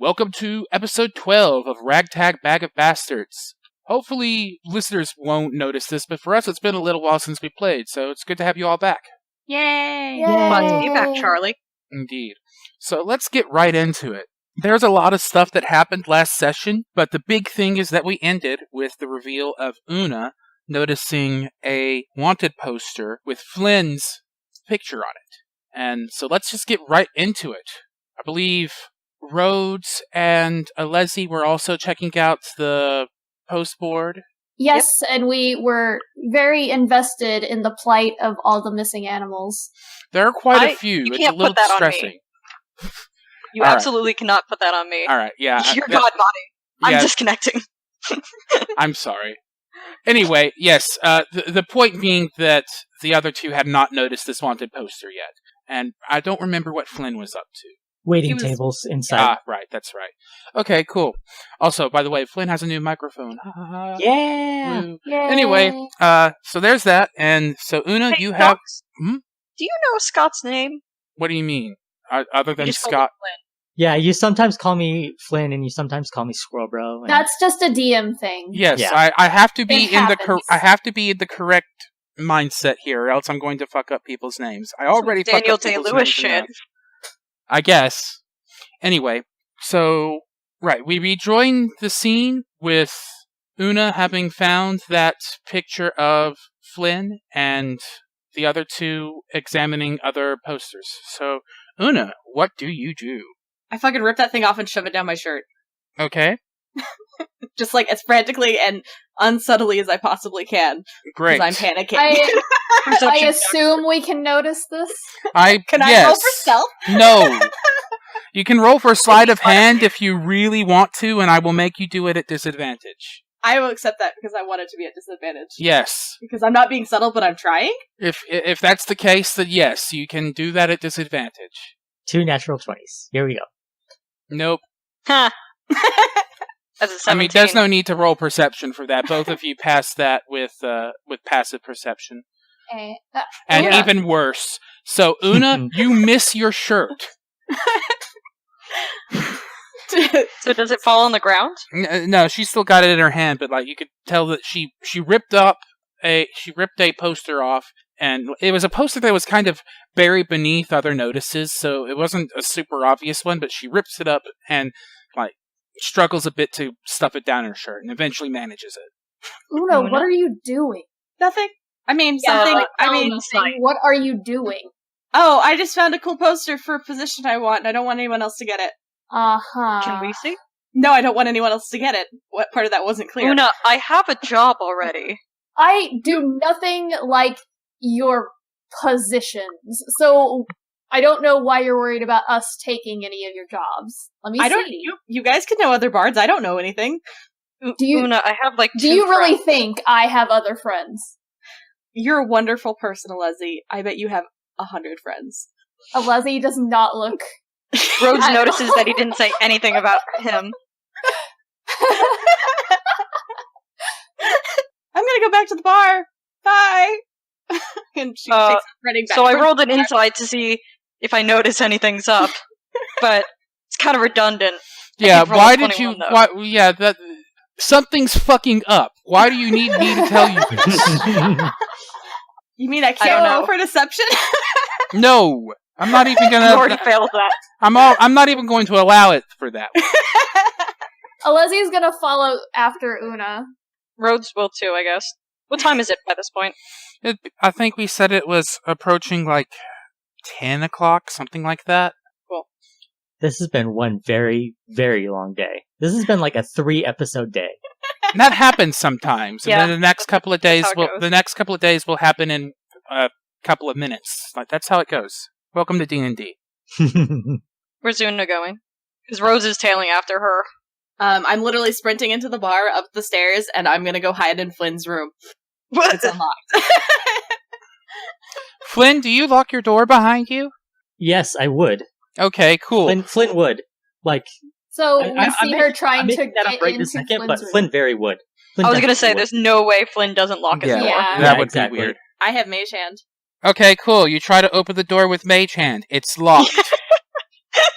Welcome to episode 12 of Ragtag Bag of Bastards. Hopefully, listeners won't notice this, but for us, it's been a little while since we played, so it's good to have you all back. Yay! Fun to be back, Charlie. Indeed. So let's get right into it. There's a lot of stuff that happened last session, but the big thing is that we ended with the reveal of Oona noticing a wanted poster with Flynn's picture on it. And so let's just get right into it. I believe Rhodes and Alezi were also checking out the post board. Yes, and we were very invested in the plight of all the missing animals. There are quite a few. You It's can't a little put that on distressing. me. You All absolutely cannot put that on me. All right, yeah. Your god body. I'm disconnecting. I'm sorry. Anyway, yes, the point being that the other two had not noticed this wanted poster yet. And I don't remember what Flynn was up to. Waiting tables inside. Ah, right, that's right. Okay, cool. Also, by the way, Flynn has a new microphone. Yeah! Woo. Yay. Anyway, so there's that, and so Oona, Hey, you have... Do you know Scott's name? What do you mean? Other than You just called Scott? him Flynn. Yeah, you sometimes call me Flynn and you sometimes call me Squirrel Bro. And That's just a DM thing. Yes, Yeah. I have to be It in the happens. I have to be in the correct mindset here, or else I'm going to fuck up people's names. I already fuck Daniel up people's Day-Lewis names shit. enough. I guess. Anyway, so right, we rejoin the scene with Oona having found that picture of Flynn and the other two examining other posters. So, Oona, what do you do? I fucking rip that thing off and shove it down my shirt. Okay, Just like as frantically and unsubtly as I possibly can. great. Because I'm panicking. I Perception assume we can notice this. Can I yes. roll for stealth? No. You can roll for sleight of hand if you really want to, and I will make you do it at disadvantage. I will accept that because I want it to be at disadvantage. Yes. Because I'm not being subtle, but I'm trying. If that's the case, then yes, you can do that at disadvantage. 2 natural 20s. Here we go. Nope. Huh. As a 17. I mean, there's no need to roll perception for that. Both of you passed that with passive perception. Okay. And Yeah. even worse. So, Oona, you miss your shirt. So does it fall on the ground? No, she still got it in her hand, but like you could tell that she ripped a poster off, and it was a poster that was kind of buried beneath other notices, so it wasn't a super obvious one, but she rips it up and like struggles a bit to stuff it down her shirt, and eventually manages it. Una, Una? what are you doing? Nothing. I mean, Yeah, something. like, I mean, What are you doing? oh, I just found a cool poster for a position I want, and I don't want anyone else to get it. Uh-huh. Can we see? No, I don't want anyone else to get it. What part of that wasn't clear? Oona, I have a job already. I do nothing like your positions, so I don't know why you're worried about us taking any of your jobs. Let me I see. don't. You guys can know other bards. I don't know anything. Do you- Oona, I have like Do 2 you really friends. think I have other friends? You're a wonderful person, Alezi. I bet you have 100 friends. Alezi does not look... Rhodes I notices don't- that he didn't say anything about him. I'm gonna go back to the bar. Bye. And she takes off running back. So I rolled an insight to see if I notice anything's up, but it's kind of redundant. Yeah, did roll why a did you? 21 though. Why? Yeah, that something's fucking up. Why do you need me to tell you this? You mean I I can't don't roll know. for deception? No, I'm not even You already gonna. failed that. I'm not even going to allow it for that. Alezi's gonna follow after Una. Rhodes will too, I guess. What time is it by this point? I think we said it was approaching like 10 o'clock, something like that. This has been one very, very long day. This has been like a 3-episode day. And that happens sometimes. And Yeah, then the next couple of days how it will happen in a couple of minutes. Like that's how it goes. Welcome to D&D. Where's Oona going? Because Rhodes is tailing after her. I'm literally sprinting into the bar up the stairs, and I'm gonna go hide in Flynn's room. What? It's unlocked. Flynn, do you lock your door behind you? Yes, I would. Okay, cool. Flynn would. Like, So I- we I- see I'm her making- trying I'm to making that get up right into this second, Flynn's but room. Flynn very would. Flynn I was gonna definitely say, would. there's no way Flynn doesn't lock his Yeah. door. Yeah. That would exactly. be weird. I have mage hand. Okay, cool. You try to open the door with Mage Hand. It's locked.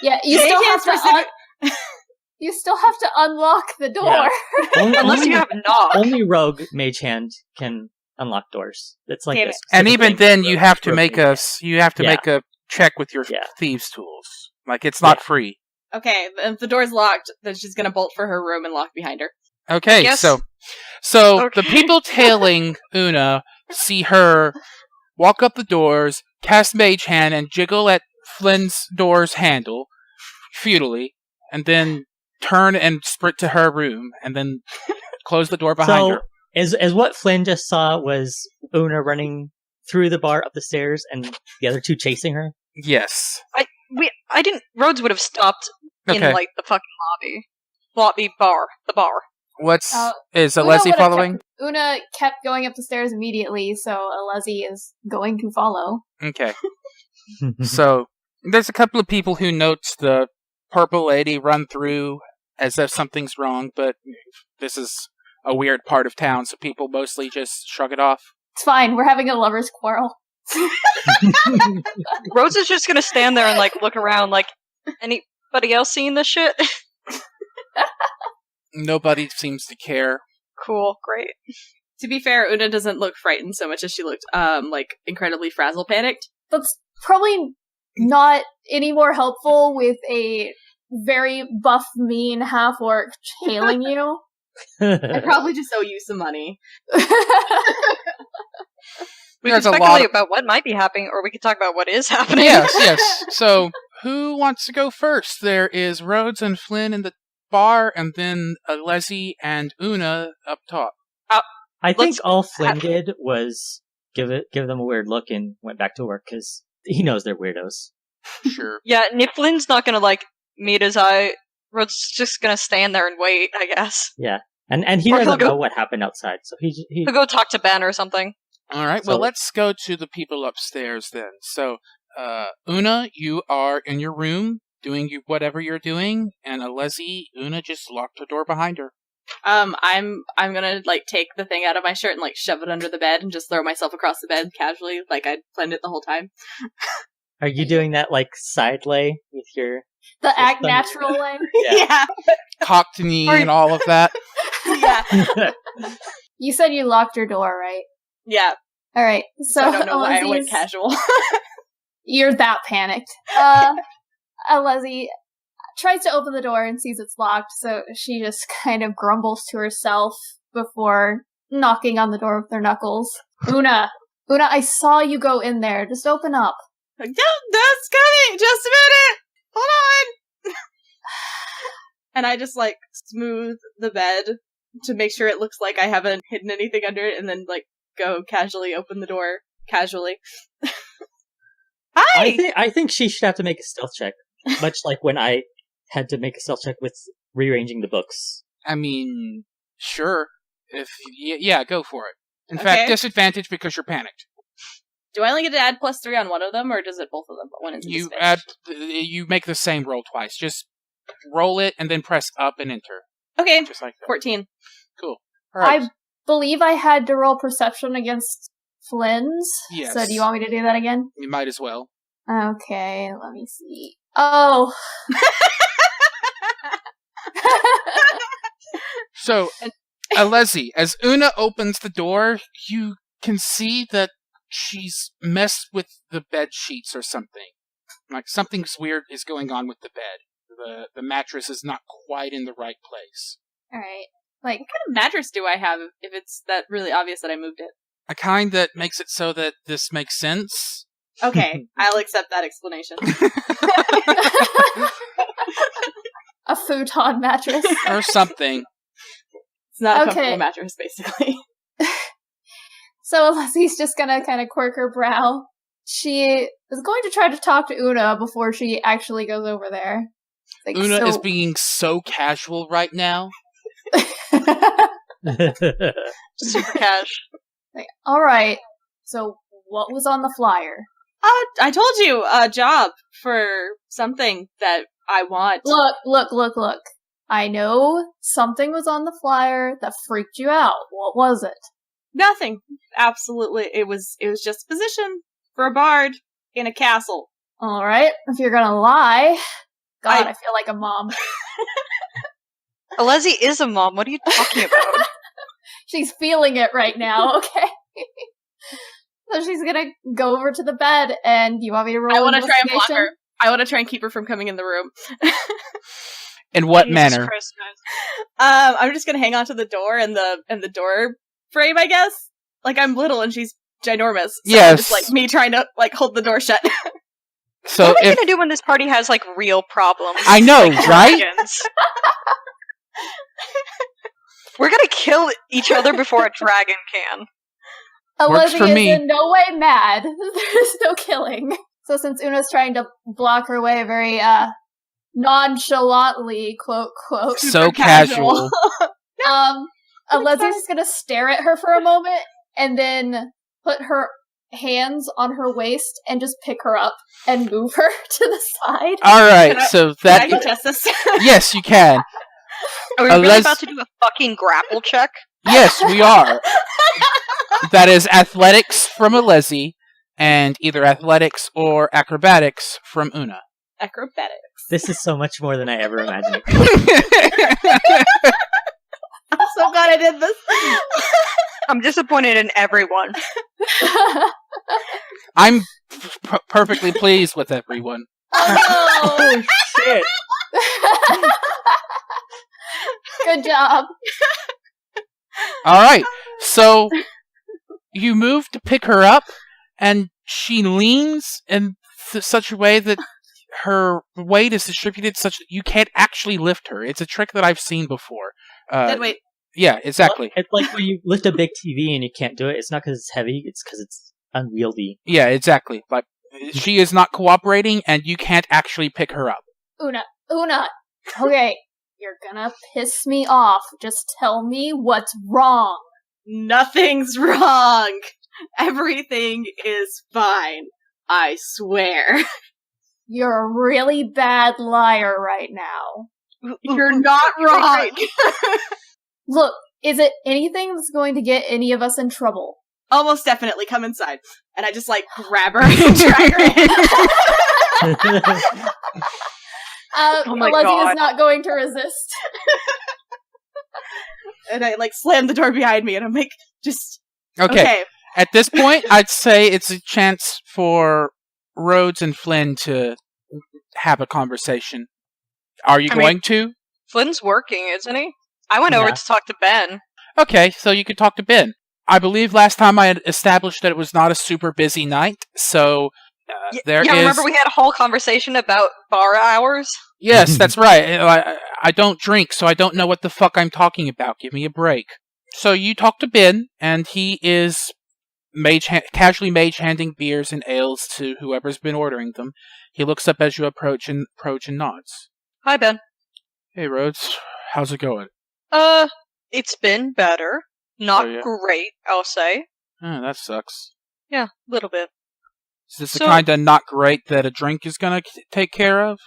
Yeah, you Mage still have hand's to... specific- You still have to unlock the door. Yeah. Unless you have a knock. Only rogue mage hand can unlock doors. It's like Okay, this. And even then, you have to make a make a check with your Yeah. thieves' tools. Like, it's not free. Okay, if the door's locked, then she's gonna bolt for her room and lock behind her. Okay, Yes. so Okay. the people tailing Oona see her walk up the doors, cast Mage Hand, and jiggle at Flynn's door's handle futilely, and then turn and sprint to her room, and then close the door behind So, her. as what Flynn just saw was Oona running through the bar up the stairs and the other two chasing her. Yes. I didn't. Rhodes would have stopped in Okay. like the fucking lobby bar, the bar. What's is Una Alezi would've following? Una kept going up the stairs immediately, so Alezi is going to follow. Okay. So there's a couple of people who notes the purple lady run through as if something's wrong, but this is a weird part of town, so people mostly just shrug it off. It's fine, we're having a lover's quarrel. Rhodes is just gonna stand there and like look around, like anybody else seeing this shit? Nobody seems to care. Cool, great. To be fair, Una doesn't look frightened so much as she looked, like, incredibly frazzle panicked. That's probably not any more helpful with a very buff, mean half-orc tailing you. I probably just owe you some money. We There's can a lot speculate of- about what might be happening, or we could talk about what is happening. Yes. So who wants to go first? There is Rhodes and Flynn in the bar, and then Alezi and Oona up top. I think Let's- all Flynn did was give them a weird look and went back to work because he knows they're weirdos. Sure. Yeah, and if Flynn's not gonna like meet his eye, Rhodes is just gonna stand there and wait, I guess. Yeah, and he Or he'll doesn't go- know what happened outside, so he He'll go talk to Ben or something. All right. Well, So- let's go to the people upstairs then. So, Oona, you are in your room doing whatever you're doing, and Alezi, Oona just locked her door behind her. I'm gonna, like, take the thing out of my shirt and, like, shove it under the bed and just throw myself across the bed casually, like I'd planned it the whole time. Are you doing that like side lay with your? The act System. natural way. Yeah. Cockney Are you- and all of that. Yeah. You said you locked your door, right? Yeah. Alright, so I don't know why I went Alezi's- casual. You're that panicked. Alezi tries to open the door and sees it's locked, so she just kind of grumbles to herself before knocking on the door with her knuckles. Oona, I saw you go in there. Just open up. Like, that's coming! Just a minute! Hold on! And I just, like, smooth the bed to make sure it looks like I haven't hidden anything under it, and then, like, go casually open the door. Casually. Hi! I think she should have to make a stealth check, much like when I had to make a stealth check with rearranging the books. I mean, sure. Yeah, go for it. In Okay. fact, disadvantage because you're panicked. Do I only get to add +3 on one of them, or does it both of them? But one is You you make the same roll twice. Just roll it and then press up and enter, Okay, just like that. 14. Cool. All right. I believe I had to roll perception against Flynn's. Yes. So do you want me to do that again? You might as well. Okay, let me see. Oh. So, Alezi, as Oona opens the door, you can see that she's messed with the bed sheets or something. Like something's weird is going on with the bed. The mattress is not quite in the right place. Alright. Like, What kind of mattress do I have if it's that really obvious that I moved it? A kind that makes it so that this makes sense. Okay, I'll accept that explanation. a futon mattress. Or something. It's not a Okay. comfortable mattress, basically. So Alezi's just gonna kind of quirk her brow. She is going to try to talk to Oona before she actually goes over there. Like, Oona is being so casual right now. Super cash. like, alright, so what was on the flyer? I told you, a job for something that I want. Look. I know something was on the flyer that freaked you out. What was it? Nothing. Absolutely. It was just a position for a bard in a castle. Alright, if you're gonna lie. God, I feel like a mom. Alezi is a mom. What are you talking about? She's feeling it right now, okay? So she's gonna go over to the bed, and you want me to roll I want to try and block investigation? her. I want to try and keep her from coming in the room. In what Jesus manner? Christ, guys. I'm just gonna hang onto the door and the door frame, I guess. Like, I'm little and she's ginormous. So Yes. it's like me trying to like hold the door shut. So What are we if gonna do when this party has like real problems? I know, Like right? dragons? We're gonna kill each other before a dragon can. Works for Alezi is me. in no way mad. There's no killing. So since Una's trying to block her way very, nonchalantly, quote, quote, So Super casual. casual. Alezi's just gonna stare at her for a moment, and then put her hands on her waist and just pick her up and move her to the side. All right, Can I- so Can I that contest this? yes, you can. Are we really Unless- about to do a fucking grapple check? Yes, we are. That is athletics from Alezi, and either athletics or acrobatics from Una. Acrobatics. This is so much more than I ever imagined. I'm so glad I did this. I'm disappointed in everyone. I'm perfectly pleased with everyone. Oh Shit. no! Good job. All right, so you move to pick her up, and she leans in such a way that her weight is distributed such that you can't actually lift her. It's a trick that I've seen before. Wait, Yeah, exactly. It's like when you lift a big TV and you can't do it. It's not because it's heavy. It's because it's unwieldy. Yeah, exactly. Like, she is not cooperating, and you can't actually pick her up. Una, okay, you're gonna piss me off. Just tell me what's wrong. nothing's wrong. Everything is fine. I swear. You're a really bad liar right now. You're not wrong. Look, is it anything that's going to get any of us in trouble? Almost definitely. Come inside. And I just like grab her and drag her in. Oh my Alezi God. is not going to resist. And I like slam the door behind me and I'm like, just Okay. At this point, I'd say it's a chance for Rhodes and Flynn to have a conversation. Are you I mean- going to? Flynn's working, isn't he? I went over Yeah. to talk to Ben. Okay, so you can talk to Ben. I believe last time I had established that it was not a super busy night, so there is... Remember we had a whole conversation about bar hours? Yes, that's right. I don't drink, so I don't know what the fuck I'm talking about. Give me a break. So you talk to Ben, and he is casually mage-handing beers and ales to whoever's been ordering them. He looks up as you approach and nods. Hi, Ben. Hey, Rhodes. How's it going? It's been better. Not Oh, yeah. great, I'll say. Oh, that sucks. Yeah, a little bit. Is this the So- kind of not great that a drink is gonna take care of?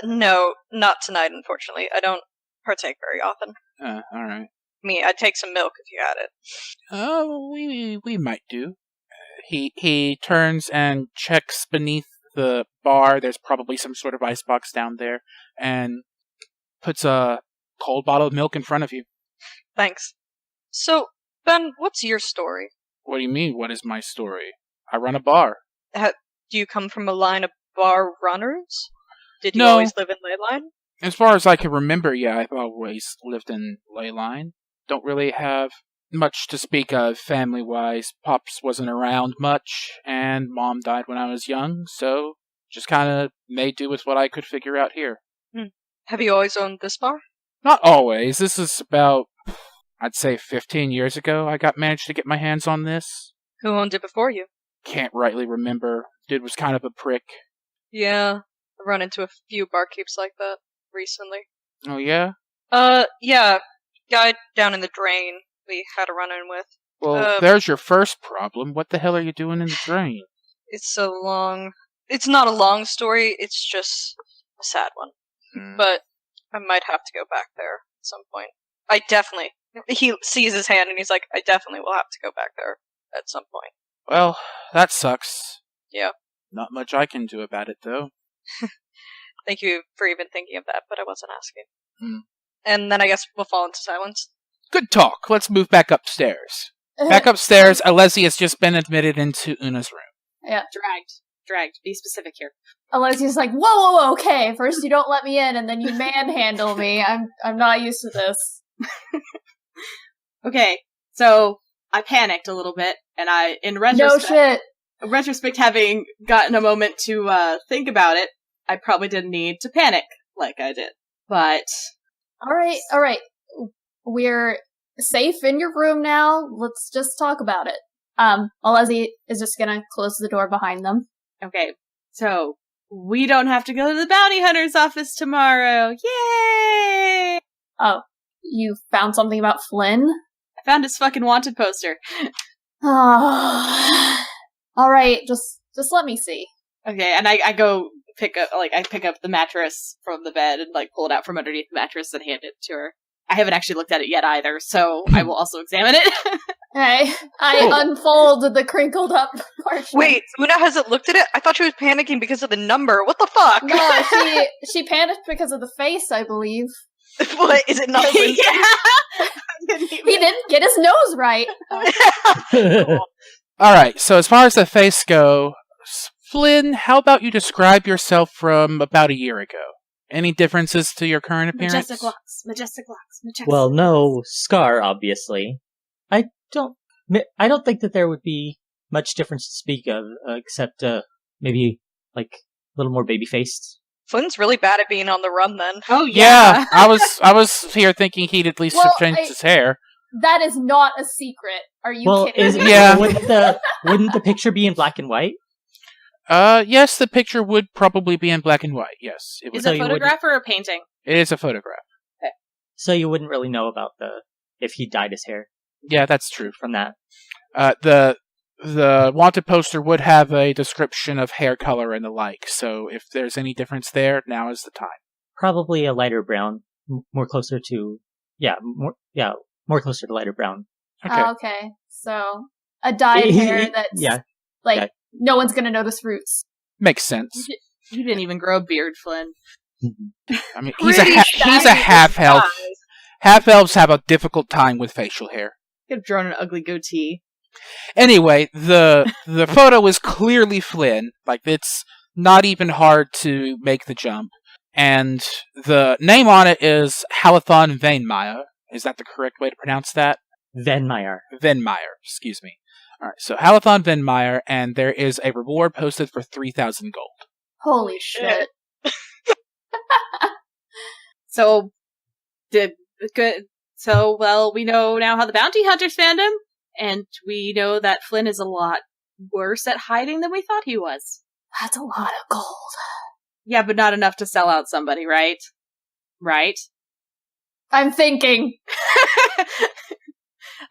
No, not tonight, unfortunately. I don't partake very often. Alright. I mean, I'd take some milk if you had it. Oh, we might do. He turns and checks beneath the bar. There's probably some sort of icebox down there, and puts a cold bottle of milk in front of you. Thanks. So, Ben, what's your story? What do you mean? What is my story? I run a bar. Do you come from a line of bar runners? Did you No. always live in Leyline? As far as I can remember, yeah, I've always lived in Leyline. Don't really have much to speak of family-wise. Pops wasn't around much, and Mom died when I was young, so just kind of made do with what I could figure out here. Have you always owned this bar? Not always. This is about, I'd say 15 years ago I managed to get my hands on this. Who owned it before you? Can't rightly remember. Dude was kind of a prick. Yeah, I've run into a few barkeeps like that recently. Oh, yeah? Yeah, guy down in the drain we had a run-in with. Well, there's your first problem. What the hell are you doing in the drain? It's so long. It's not a long story, it's just a sad one. Hmm. But I might have to go back there at some point. I definitely. He sees his hand and he's like, I definitely will have to go back there at some point. Well, that sucks. Yeah. Not much I can do about it, though. Thank you for even thinking of that, but I wasn't asking. And then I guess we'll fall into silence. Good talk. Let's move back upstairs. Back upstairs, Alezi has just been admitted into Una's room. Yeah. Dragged. Be specific here. Alexi's like, whoa, okay. First you don't let me in, and then you manhandle me. I'm not used to this. Okay, so I panicked a little bit, and in retrospect, having gotten a moment to think about it, I probably didn't need to panic like I did. But all right. We're safe in your room now. Let's just talk about it. Alezi is just gonna close the door behind them. Okay, so we don't have to go to the bounty hunter's office tomorrow. Yay! Oh, you found something about Flynn? I found his fucking wanted poster. Oh. All right, just let me see. Okay, and I go pick up the mattress from the bed and pull it out from underneath the mattress and hand it to her. I haven't actually looked at it yet either, so I will also examine it. I unfold the crinkled up parchment. Wait, Oona hasn't looked at it? I thought she was panicking because of the number. What the fuck? No, she panicked because of the face, I believe. What? Is it not? Yeah. He didn't get his nose right. Alright, so as far as the face go, Flynn, how about you describe yourself from about a year ago? Any differences to your current appearance? Majestic locks. Well, no scar, obviously. I don't think that there would be much difference to speak of, except maybe a little more baby-faced. Flynn's really bad at being on the run then. Oh Yeah, I was here thinking he'd at least have changed his hair. That is not a secret. Are you kidding me? Yeah. Wouldn't the picture be in black and white? Yes, the picture would probably be in black and white, yes. It would. Is it a photograph or a painting? It is a photograph. Okay. So you wouldn't really know about if he dyed his hair Yeah, that's true. from that. The wanted poster would have a description of hair color and the like, so if there's any difference there, now is the time. Probably a lighter brown, more closer to lighter brown. Okay. Okay, so a dyed hair that's no one's gonna notice roots. Makes sense. You didn't even grow a beard, Flynn. I mean, he's a half-elf. Half-elves have a difficult time with facial hair. You could have drawn an ugly goatee. Anyway, the photo is clearly Flynn. It's not even hard to make the jump. And the name on it is Halathon Vainmeyer. Is that the correct way to pronounce that? Venmeyer, excuse me. Alright, so Halathon Vainmeyer, and there is a reward posted for 3,000 gold. Holy shit. So, we know now how the bounty hunters found him, and we know that Flynn is a lot worse at hiding than we thought he was. That's a lot of gold. Yeah, but not enough to sell out somebody, right? Right? I'm thinking.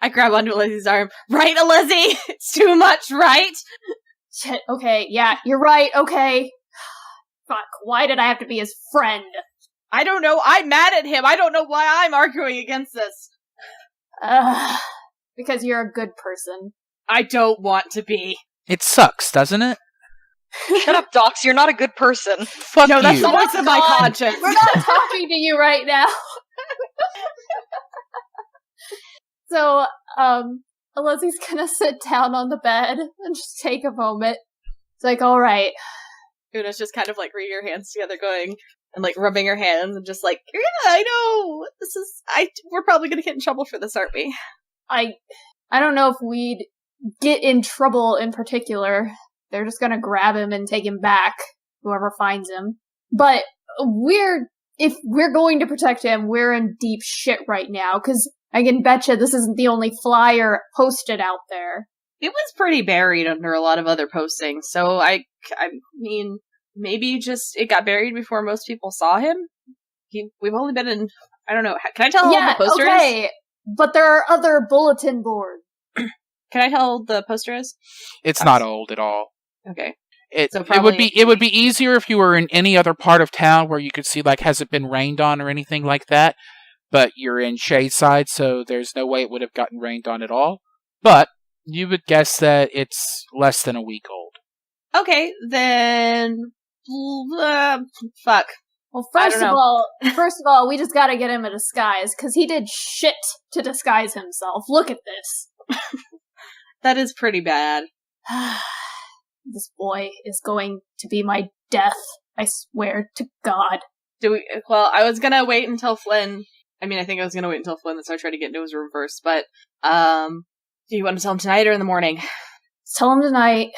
I grab onto Alezi's arm. Right, Alezi? It's too much, right? Shit, okay, yeah, you're right, okay. Fuck, why did I have to be his friend? I don't know, I'm mad at him. I don't know why I'm arguing against this. Because you're a good person. I don't want to be. It sucks, doesn't it? Shut up, Docs. You're not a good person. Fuck no, you. that's the voice of my conscience. We're not talking to you right now. So, Alezi's gonna sit down on the bed and just take a moment. It's like, alright. Oona's just kind of reading her hands together going, and rubbing her hands and just yeah, I know! We're probably gonna get in trouble for this, aren't we? I don't know if we'd get in trouble in particular. They're just gonna grab him and take him back, whoever finds him. But if we're going to protect him, we're in deep shit right now, because I can betcha this isn't the only flyer posted out there. It was pretty buried under a lot of other postings, so I mean, maybe just it got buried before most people saw him? We've only been in, I don't know, can I tell how old the poster is? But there are other bulletin boards. Can I tell how old the poster is? It's not old at all. Okay. It would be easier if you were in any other part of town where you could see has it been rained on or anything like that. But you're in Shadeside, so there's no way it would have gotten rained on at all. But you would guess that it's less than a week old. Okay, then fuck. Well, I first don't of all, we just gotta get him a disguise, because he did shit to disguise himself. Look at this. That is pretty bad. This boy is going to be my death, I swear to God. Well, I was gonna wait until Flynn. I mean, I think I was gonna wait until Flynn and start trying to get into his room first, but, do you want to tell him tonight or in the morning? Tell him tonight.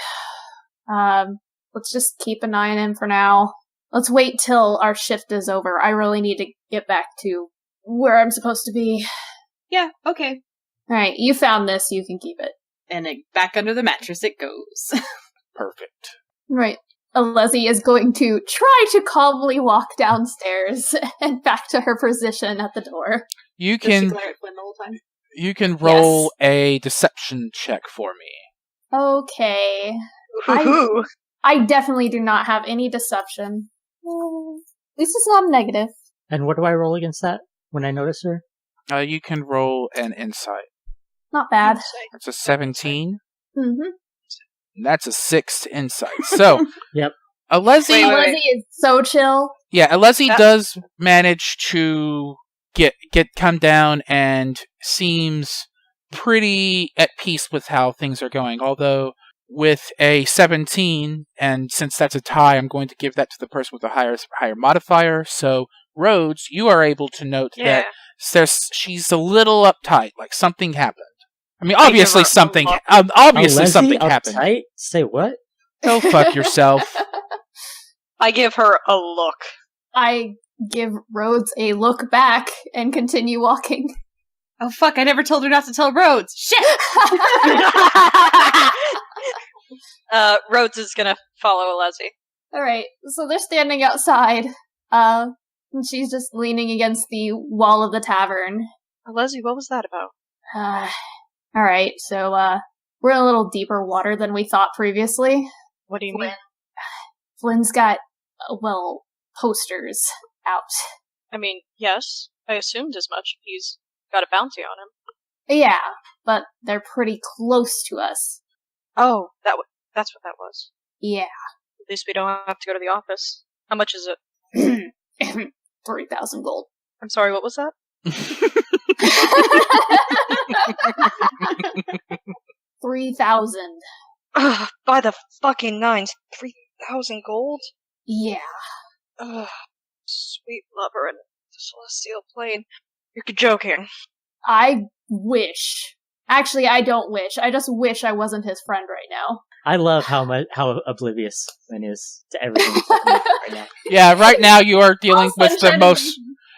Let's just keep an eye on him for now. Let's wait till our shift is over. I really need to get back to where I'm supposed to be. Yeah, okay. Alright, you found this, you can keep it. And back under the mattress it goes. Perfect. Right. Alezi is going to try to calmly walk downstairs and back to her position at the door. You Does she can glare at Flynn the whole time? you can roll a deception check for me. Okay. Ooh. I definitely do not have any deception. At least it's not negative. And what do I roll against that when I notice her? You can roll an insight. Not bad. That's a 17. Mm-hmm. That's a 6 to insight. So, Yep. Alezi, Wait. Alezi is so chill. yeah, Alezi That- does manage to get come down and seems pretty at peace with how things are going. Although with a 17, and since that's a tie, I'm going to give that to the person with the higher modifier. So, Rhodes, you are able to note Yeah. that she's a little uptight, like something happened. I mean, I give obviously her a something. look. Obviously Alezi something happened. uptight? Say what? Go fuck yourself. I give her a look. I give Rhodes a look back and continue walking. Oh fuck, I never told her not to tell Rhodes. Shit! Rhodes is gonna follow Alezi. Alright, so they're standing outside. And she's just leaning against the wall of the tavern. Alezi, what was that about? Alright, so, we're in a little deeper water than we thought previously. What do you mean? Flynn's got, posters out. I mean, yes, I assumed as much. He's got a bounty on him. Yeah, but they're pretty close to us. Oh, that's what that was. Yeah. At least we don't have to go to the office. How much is it? 3,000 gold. I'm sorry, what was that? 3,000. Ugh, by the fucking nines. 3,000 gold? Yeah. Ugh, sweet lover and the celestial plane. You're joking. I wish. Actually, I don't wish. I just wish I wasn't his friend right now. I love how oblivious Flynn is to everything that's happening right now. Yeah, right now you are dealing All with sunshine and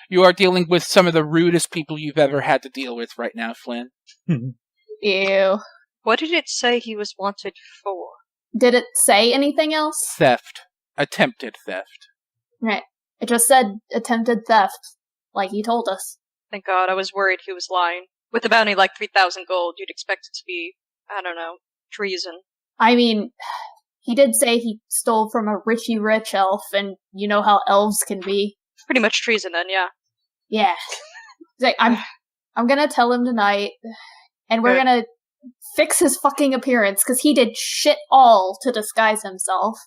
you are dealing with some of the rudest people you've ever had to deal with right now, Flynn. Ew. What did it say he was wanted for? Did it say anything else? Theft. Attempted theft. Right. It just said attempted theft, like he told us. Thank God, I was worried he was lying. With a bounty like 3,000 gold, you'd expect it to be, I don't know, treason. I mean, he did say he stole from a richy rich elf, and you know how elves can be. Pretty much treason then, yeah. Yeah. He's like, I'm gonna tell him tonight, and we're Good. gonna fix his fucking appearance, because he did shit all to disguise himself.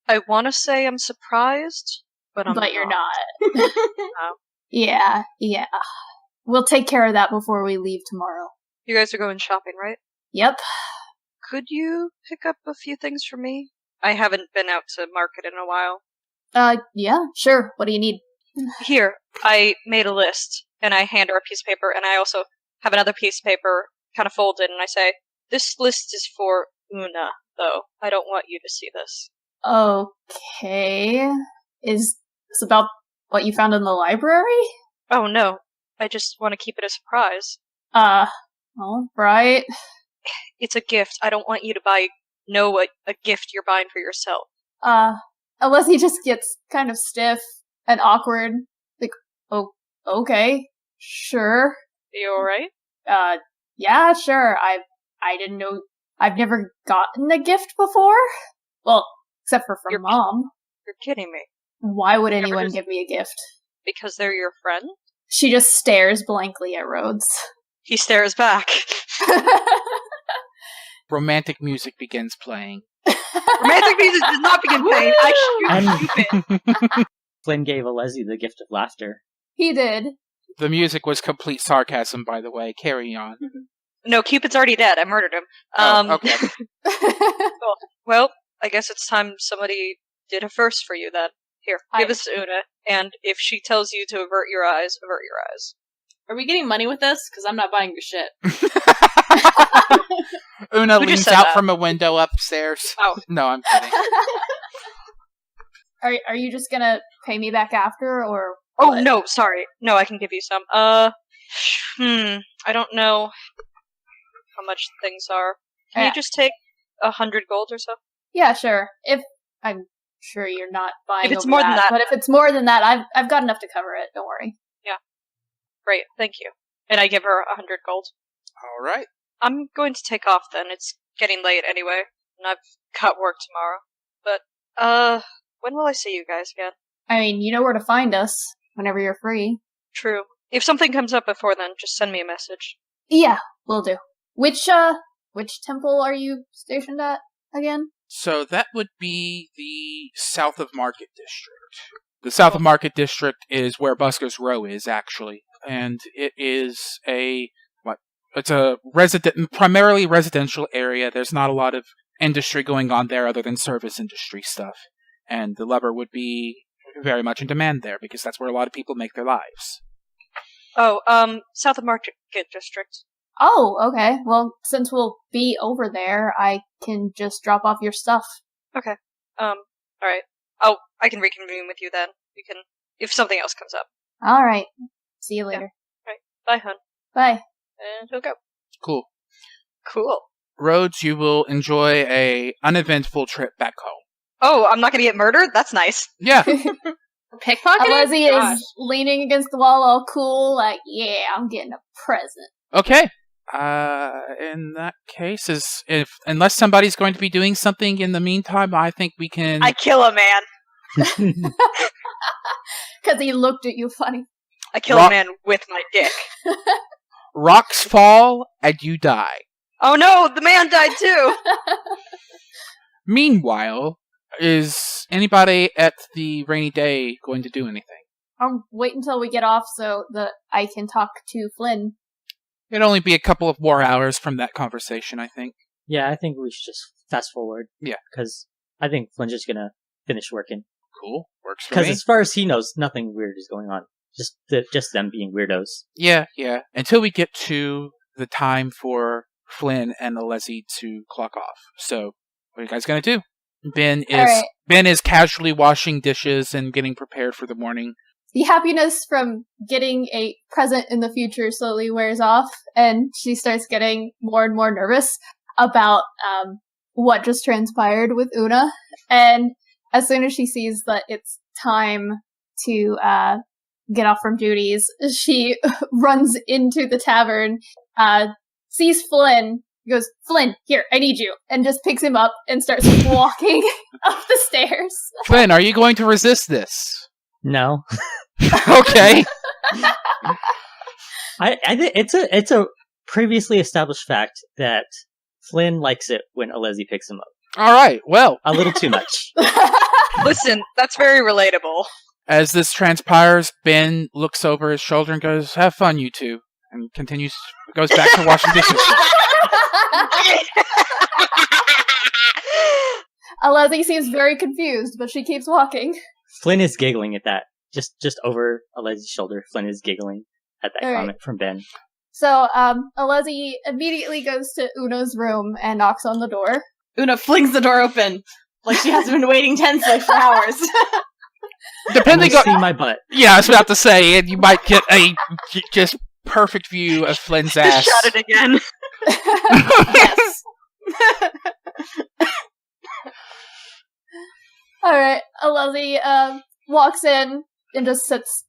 I want to say I'm surprised, but I'm But you're not. not. No. Yeah. We'll take care of that before we leave tomorrow. You guys are going shopping, right? Yep. Could you pick up a few things for me? I haven't been out to market in a while. Yeah, sure. What do you need? Here, I made a list, and I hand her a piece of paper, and I also have another piece of paper kind of folded, and I say, this list is for Oona, though. I don't want you to see this. Okay. Is this about what you found in the library? Oh, no. I just want to keep it a surprise. All right. It's a gift. I don't want you to know a gift you're buying for yourself. Unless he just gets kind of stiff and awkward. Like, oh, okay. Sure. You alright? Yeah, sure. I didn't know. I've never gotten a gift before. Well, except for from You're- Mom. You're kidding me. Why would Never anyone just- give me a gift? Because they're your friend? She just stares blankly at Rhodes. He stares back. Romantic music begins playing. Romantic music does not begin playing. I shoot And- stupid. Flynn gave Alezi the gift of laughter. He did. The music was complete sarcasm, by the way. Carry on. No, Cupid's already dead. I murdered him. Okay. Well, I guess it's time somebody did a first for you then. Here, give this to Oona, and if she tells you to avert your eyes, avert your eyes. Are we getting money with this? Because I'm not buying your shit. Oona Who just leans said out that? from a window upstairs. Oh. No, I'm kidding. Are you just gonna pay me back after, or? Oh, what? no, sorry. No, I can give you some. I don't know how much things are. Can you just take 100 gold or so? Yeah, sure. If I'm sure you're not buying. If it's over more than that. but if it's more than that, I've got enough to cover it. Don't worry. Great, thank you. And I give her 100 gold. All right. I'm going to take off then. It's getting late anyway, and I've got work tomorrow. But, when will I see you guys again? I mean, you know where to find us whenever you're free. True. If something comes up before then, just send me a message. Yeah, will do. Which temple are you stationed at again? So that would be the South of Market District. The South of Market District is where Busker's Row is, actually. And it is it's a primarily residential area. There's not a lot of industry going on there other than service industry stuff. And the lever would be very much in demand there because that's where a lot of people make their lives. Oh, South of Market District. Oh, okay. Well, since we'll be over there, I can just drop off your stuff. Okay. Alright. I can reconvene with you then. We can, if something else comes up. All right. See you later. Bye, hun. Bye. And he'll go. Cool. Cool. Rhodes, you will enjoy a uneventful trip back home. Oh, I'm not gonna get murdered? That's nice. Yeah. Pickpocketing? Alezi Gosh. is leaning against the wall all cool, like, yeah, I'm getting a present. Okay. In that case, unless somebody's going to be doing something in the meantime, I think we can. I kill a man. Because he looked at you funny. I kill a man with my dick. Rocks fall and you die. Oh no, the man died too! Meanwhile, is anybody at the rainy day going to do anything? I'll wait until we get off so that I can talk to Flynn. It'd only be a couple of more hours from that conversation, I think. Yeah, I think we should just fast forward. Yeah. Because I think Flynn's just gonna finish working. Cool. Works for Because me. as far as he knows, nothing weird is going on. Just them being weirdos. Yeah. Until we get to the time for Flynn and Alezi to clock off. So, what are you guys gonna do? Ben is casually washing dishes and getting prepared for the morning. The happiness from getting a present in the future slowly wears off, and she starts getting more and more nervous about what just transpired with Oona. And as soon as she sees that it's time to get off from duties, she runs into the tavern, sees Flynn, goes, "Flynn, here, I need you," and just picks him up and starts walking up the stairs. Flynn, are you going to resist this? No. Okay. I think it's a previously established fact that Flynn likes it when Alezi picks him up. All right. Well, A little too much. Listen, that's very relatable. as this transpires, Ben looks over his shoulder and goes, "Have fun, you two," and goes back to washing dishes. Alezi seems very confused, but she keeps walking. Flynn is giggling at that. Just over Alezi's shoulder, Flynn is giggling at that All right. comment from Ben. So, Alezi immediately goes to Una's room and knocks on the door. Oona flings the door open. Like she hasn't been waiting tensely for hours. Depending You see on, my butt. yeah, I was about to say, and you might get a just perfect view of Flynn's ass. Just shot it again. Yes. Alright, Alezi, walks in and just sits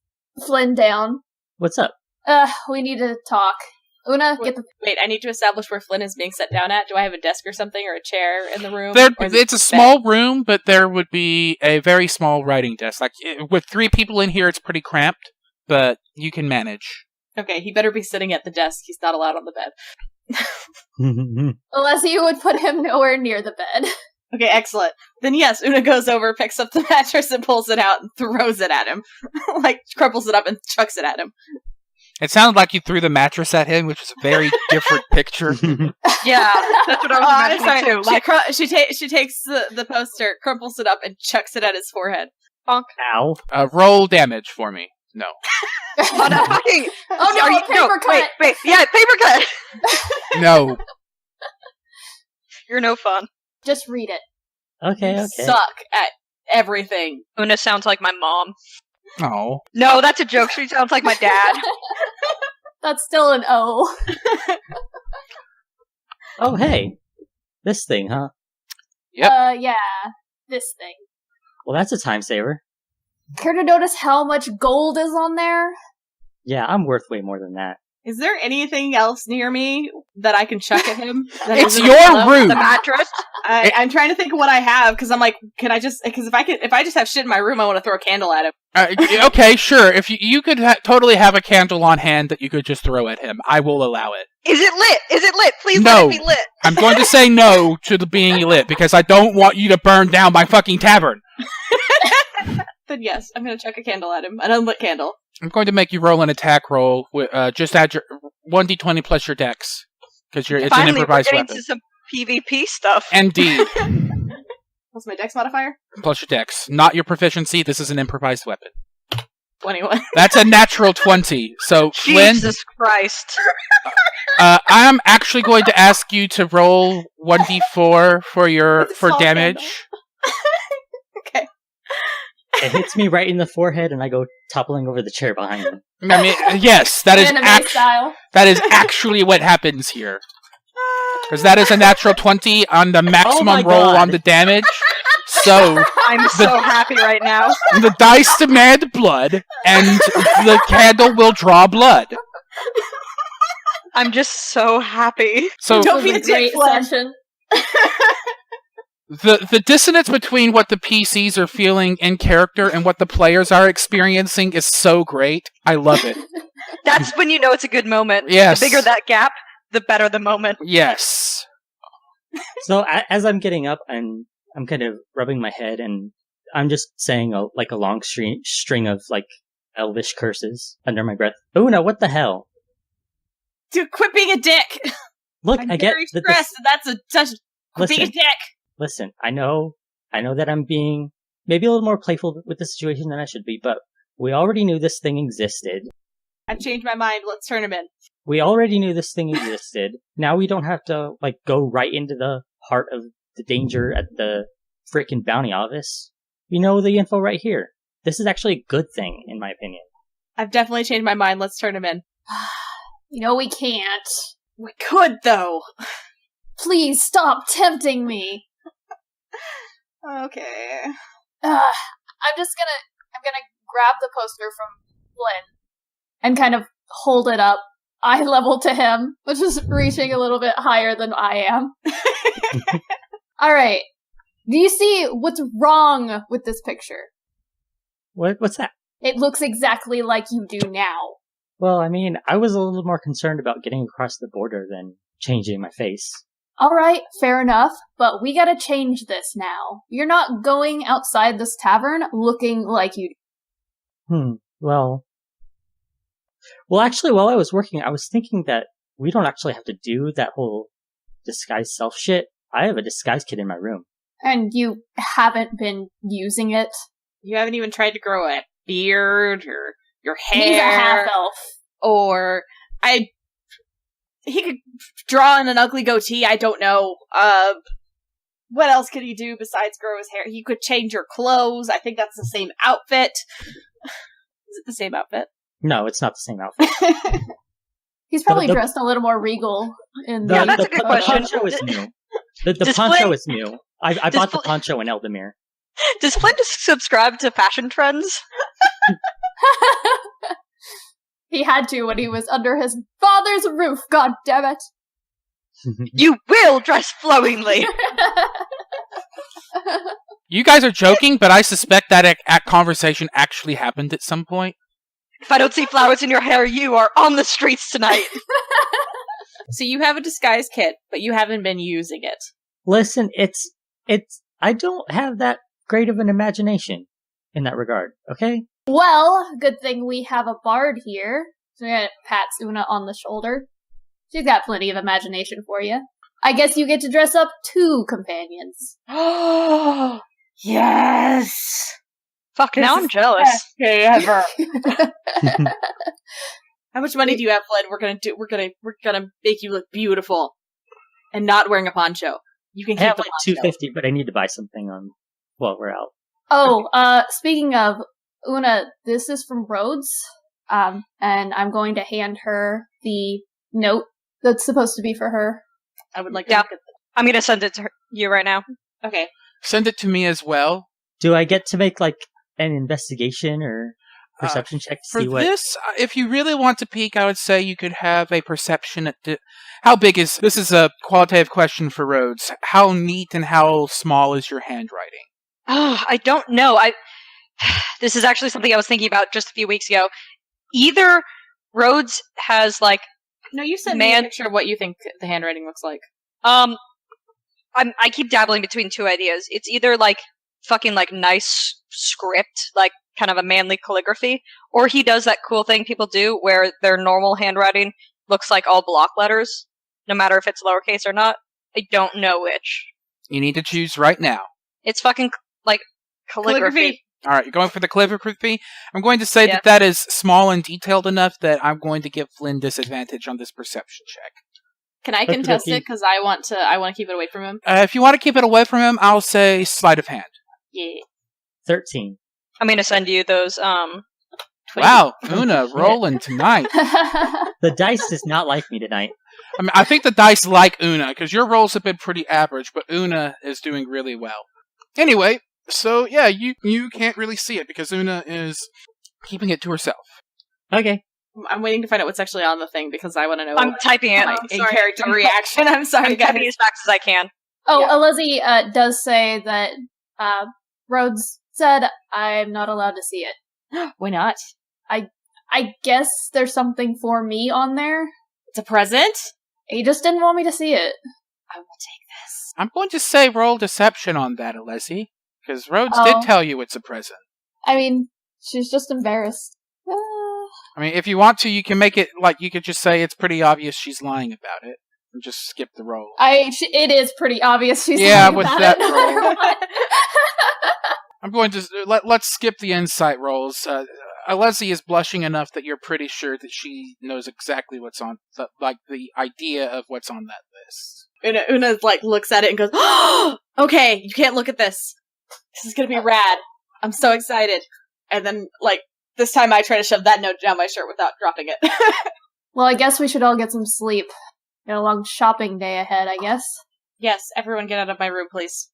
Flynn down. What's up? We need to talk. Oona, get the... Wait, I need to establish where Flynn is being set down at. Do I have a desk or something, or a chair in the room? Or is It's a bed? small room, but there would be a very small writing desk. Like, with 3 people in here, it's pretty cramped, but you can manage. Okay, he better be sitting at the desk. He's not allowed on the bed. Alezi would put him nowhere near the bed. Okay, excellent. Then yes, Oona goes over, picks up the mattress, and pulls it out and throws it at him. Like, crumples it up and chucks it at him. It sounded like you threw the mattress at him, which is a very different picture. Yeah, that's what I was imagining too. Like, She takes the poster, crumples it up, and chucks it at his forehead. bonk. Ow. Roll damage for me. No. Oh, no, fucking. Oh no, paper cut! Wait. Yeah, paper cut! No. You're no fun. Just read it. Okay. Suck at everything. Una sounds like my mom. Oh. No, that's a joke. She sounds like my dad. That's still an O. Oh, hey. This thing, huh? Yep. Yeah. This thing. Well, that's a time saver. Care to notice how much gold is on there? Yeah, I'm worth way more than that. Is there anything else near me that I can chuck at him? It's your room. The mattress. I'm trying to think of what I have, because I'm like, can I just, because if I just have shit in my room, I want to throw a candle at him. Okay, sure. If you could totally have a candle on hand that you could just throw at him, I will allow it. Is it lit? Is it lit? Please No. let it be lit. I'm going to say no to the being lit because I don't want you to burn down my fucking tavern. Then yes, I'm going to chuck a candle at him, an unlit candle. I'm going to make you roll an attack roll. With, just add your 1d20 plus your dex because it's Finally, an improvised we're getting weapon. to some PvP stuff. Indeed, What's my dex modifier? plus your dex, not your proficiency. This is an improvised weapon. 21. That's a natural 20. So Flynn, Jesus Christ. I am actually going to ask you to roll 1d4 for Small damage. Okay. It hits me right in the forehead, and I go toppling over the chair behind him. I mean, yes, that is Anime style. that is actually what happens here. Because that is a natural 20 on the maximum my roll God. on the damage. So I'm so happy right now. the dice demand blood, and the candle will draw blood. I'm just so happy. So Don't This be was a a great dick, Flynn. session. the dissonance between what the PCs are feeling in character and what the players are experiencing is so great. I love it. That's when you know it's a good moment. Yes. The bigger that gap, the better the moment. Yes. So as I'm getting up, and I'm kind of rubbing my head, and I'm just saying a long string of like elvish curses under my breath. Oona, what the hell? Dude, quit being a dick! Look, I'm I get very that. stressed, and that's a touch. Quit being a Listen. dick! Listen, I know that I'm being maybe a little more playful with the situation than I should be, but we already knew this thing existed. I've changed my mind, let's turn him in. We already knew this thing existed. Now we don't have to, go right into the heart of the danger at the frickin' bounty office. We know the info right here. This is actually a good thing, in my opinion. I've definitely changed my mind, let's turn him in. You know we can't. We could, though! Please stop tempting me. Okay. I'm gonna grab the poster from Flynn and kind of hold it up eye level to him, which is reaching a little bit higher than I am. Alright. Do you see what's wrong with this picture? What's that? It looks exactly like you do now. Well, I mean, I was a little more concerned about getting across the border than changing my face. Alright, fair enough, but we gotta change this now. You're not going outside this tavern looking like you Well, actually, while I was working, I was thinking that we don't actually have to do that whole disguise self shit. I have a disguise kit in my room. and you haven't been using it. You haven't even tried to grow a beard, or your hair. He's a half-elf. Or he could draw in an ugly goatee, I don't know. What else could he do besides grow his hair? He could change your clothes. I think that's the same outfit. Is it the same outfit? No, it's not the same outfit. He's probably The- dressed a little more regal in Yeah, the that's a good question. The poncho is new. The Does poncho Flynn- is new. I Does bought the Fl- poncho in Eldemir. Does Flynn just subscribe to fashion trends? He had to when he was under his father's roof, god damn it. You will dress flowingly. You guys are joking, but I suspect that conversation actually happened at some point. If I don't see flowers in your hair, you are on the streets tonight. So you have a disguise kit, but you haven't been using it. Listen, I don't have that great of an imagination in that regard, okay? Well, good thing we have a bard here. So yeah, pats Oona on the shoulder. She's got plenty of imagination for you. I guess you get to dress up 2 companions. Oh, yes! Fuck, This now is I'm jealous. best day ever. How much money do you have, Flynn? We're gonna make you look beautiful. And not wearing a poncho. You can I keep have the like poncho. $250, but I need to buy something while we're out. Oh, speaking of, Oona, this is from Rhodes. And I'm going to hand her the note that's supposed to be for her. I would like to Yeah. look at I'm gonna send it to you right now. Okay. Send it to me as well. Do I get to make like an investigation or perception check to For see what? this, if you really want to peek, I would say you could have a perception. How big is this? Is a qualitative question for Rhodes. How neat and how small is your handwriting? Oh, I don't know. This is actually something I was thinking about just a few weeks ago. Either Rhodes has like No, you sent me a picture of what you think the handwriting looks like. I keep dabbling between 2 ideas. It's either like fucking like nice script, like kind of a manly calligraphy, or he does that cool thing people do where their normal handwriting looks like all block letters, no matter if it's lowercase or not. I don't know which. You need to choose right now. It's fucking like calligraphy. All right, you're going for the calligraphy. I'm going to say Yeah. that is small and detailed enough that I'm going to give Flynn disadvantage on this perception check. Can I contest it? Because I want to keep it away from him. If you want to keep it away from him, I'll say sleight of hand. Yeah. 13. I'm gonna send you those. 20. Wow, Oona rolling tonight. The dice does not like me tonight. I mean, I think the dice like Oona, because your rolls have been pretty average, but Oona is doing really well. Anyway, so yeah, you can't really see it because Oona is keeping it to herself. Okay. I'm waiting to find out what's actually on the thing because I want to know. I'm typing it. my I'm sorry. in-character reaction. I'm sorry, I'm typing guys. as fast as I can. Oh, Yeah. Alezi does say that Rhodes said I'm not allowed to see it. Why not? I guess there's something for me on there. It's a present. He just didn't want me to see it. I will take this. I'm going to say roll deception on that, Alezi, because Rhodes Oh. did tell you it's a present. I mean, she's just embarrassed. I mean, if you want to, you can make it like you could just say it's pretty obvious she's lying about it, and just skip the roll. It is pretty obvious she's Yeah, lying with about that it. roll. I'm going to let's skip the insight rolls. Alezi is blushing enough that you're pretty sure that she knows exactly what's on, the idea of what's on that list. Una like looks at it and goes, "Oh, okay, you can't look at this. This is gonna be rad. I'm so excited." And then like this time, I try to shove that note down my shirt without dropping it. Well, I guess we should all get some sleep. Got a long shopping day ahead, I guess. Yes, everyone, get out of my room, please.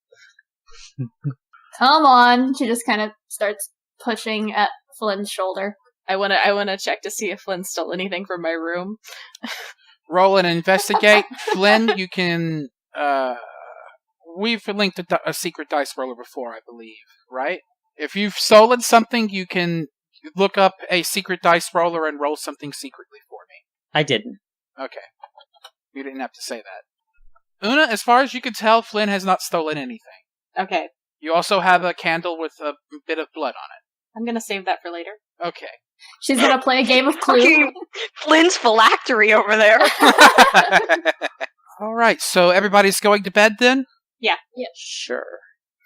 Come on. She just kind of starts pushing at Flynn's shoulder. I wanna check to see if Flynn stole anything from my room. Roll and investigate. Flynn, you can. We've linked a secret dice roller before, I believe, right? If you've stolen something, you can look up a secret dice roller and roll something secretly for me. I didn't. Okay. You didn't have to say that. Oona, as far as you can tell, Flynn has not stolen anything. Okay, You also have a candle with a bit of blood on I'm gonna save that for later. it. Okay. She's gonna play a game of Clue. Fucking Flynn's phylactery over there. All right, so everybody's going to bed then? Sure.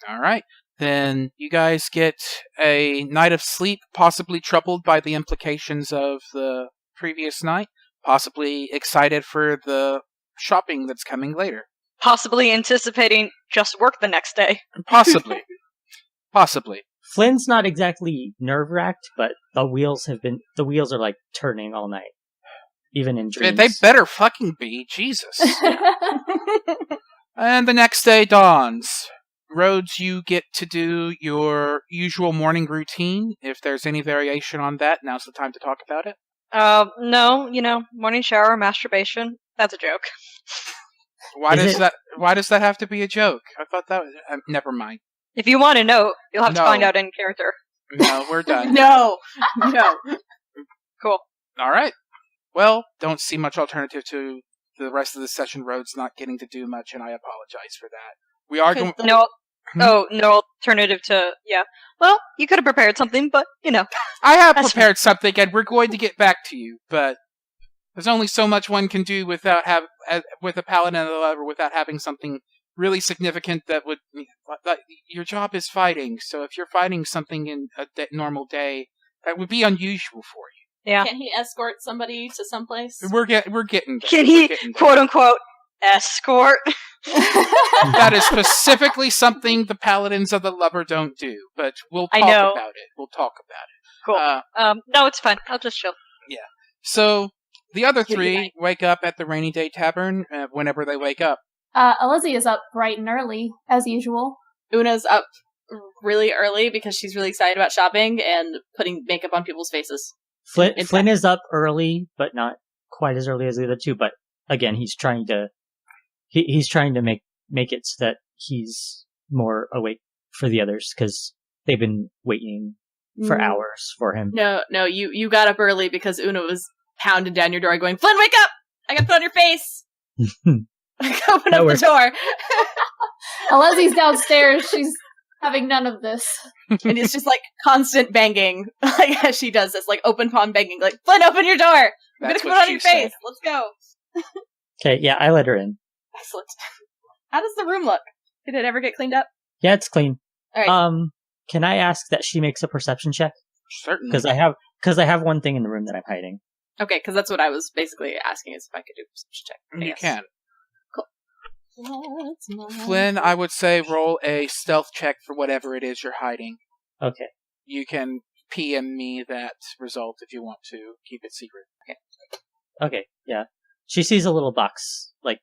All right. Then you guys get a night of sleep, possibly troubled by the implications of the previous night, possibly excited for the shopping that's coming later. Possibly anticipating just work the next day. Possibly. Possibly. Flynn's not exactly nerve-wracked, but the wheels are like turning all night. Even in dreams. They better fucking be. Jesus. And the next day dawns. Rhodes, you get to do your usual morning routine. If there's any variation on that, now's the time to talk about it. No, morning shower, masturbation. That's a joke. Why Is does it- that have to be a joke? I thought that was... never mind. If you want to know, you'll have to No. find out in character. No, we're done. No. Cool. All right. Well, don't see much alternative to the rest of the session. Rhodes not getting to do much, and I apologize for that. We are Could going. No. Hmm? Oh, no alternative to yeah. Well, you could have prepared something, but I have That's prepared something, and we're going to get back to you. But there's only so much one can do without with a paladin and a lover without having something really significant that would. Like, your job is fighting, so if you're fighting something in a normal day, that would be unusual for you. yeah. Can he escort somebody to someplace? We're getting there. Can We're he getting there. quote unquote escort? That is specifically something the paladins of the lover don't do, but we'll I talk know. about it. We'll talk about it. Cool. No, it's fine. I'll just chill. So the other Good three night. wake up at the Rainy Day Tavern whenever they wake up. Alezi is up bright and early, as usual. Una's up really early because she's really excited about shopping and putting makeup on people's faces. Flynn is up early, but not quite as early as the other two. But again, he's trying to make it so that he's more awake for the others because they've been waiting for hours for him. No, you got up early because Una was pounding down your door going, Flynn, wake up! I got to put on your face! Open That up works. the door. Alezi's downstairs. She's having none of this. And it's just like constant banging, like as she does this, like open palm banging, like, Flynn, open your door! I'm gonna That's put what on she your said. face! Let's go! Okay, yeah, I let her in. Excellent. How does the room look? Did it ever get cleaned up? Yeah, it's clean. Alright. Can I ask that she makes a perception check? Certainly. Because I have one thing in the room that I'm hiding. Okay, because that's what I was basically asking is if I could do a perception check. I You guess. can. What's my Flynn, I would say roll a stealth check for whatever it is you're hiding. Okay. You can PM me that result if you want to. Keep it secret. Okay, yeah. She sees a little box, like,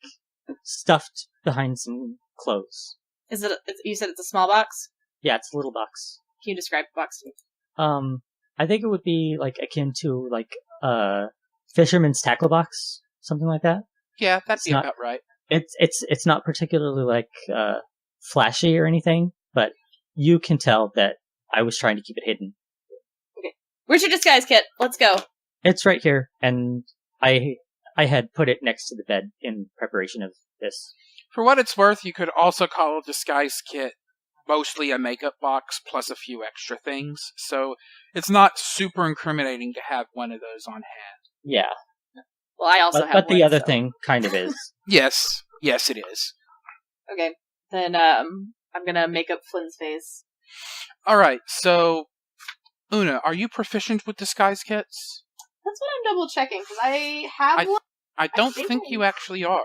stuffed behind some clothes. Is it? You said it's a small box. Yeah, it's a little box. Can you describe the box to me? I think it would be, like, akin to, like, a fisherman's tackle box, something like that. Yeah, that'd It's be not- about right. It's not particularly, like, flashy or anything, but you can tell that I was trying to keep it hidden. Where's your disguise kit? Let's go. It's right here, and I had put it next to the bed in preparation of this. For what it's worth, you could also call a disguise kit mostly a makeup box plus a few extra things, so it's not super incriminating to have one of those on hand. Yeah, Well, I also have but the one, other so- thing kind of is. Yes, it is. Okay, then I'm gonna make up Flynn's face. Alright, so, Oona, are you proficient with disguise kits? That's what I'm double checking because I have one. I don't think think you actually are.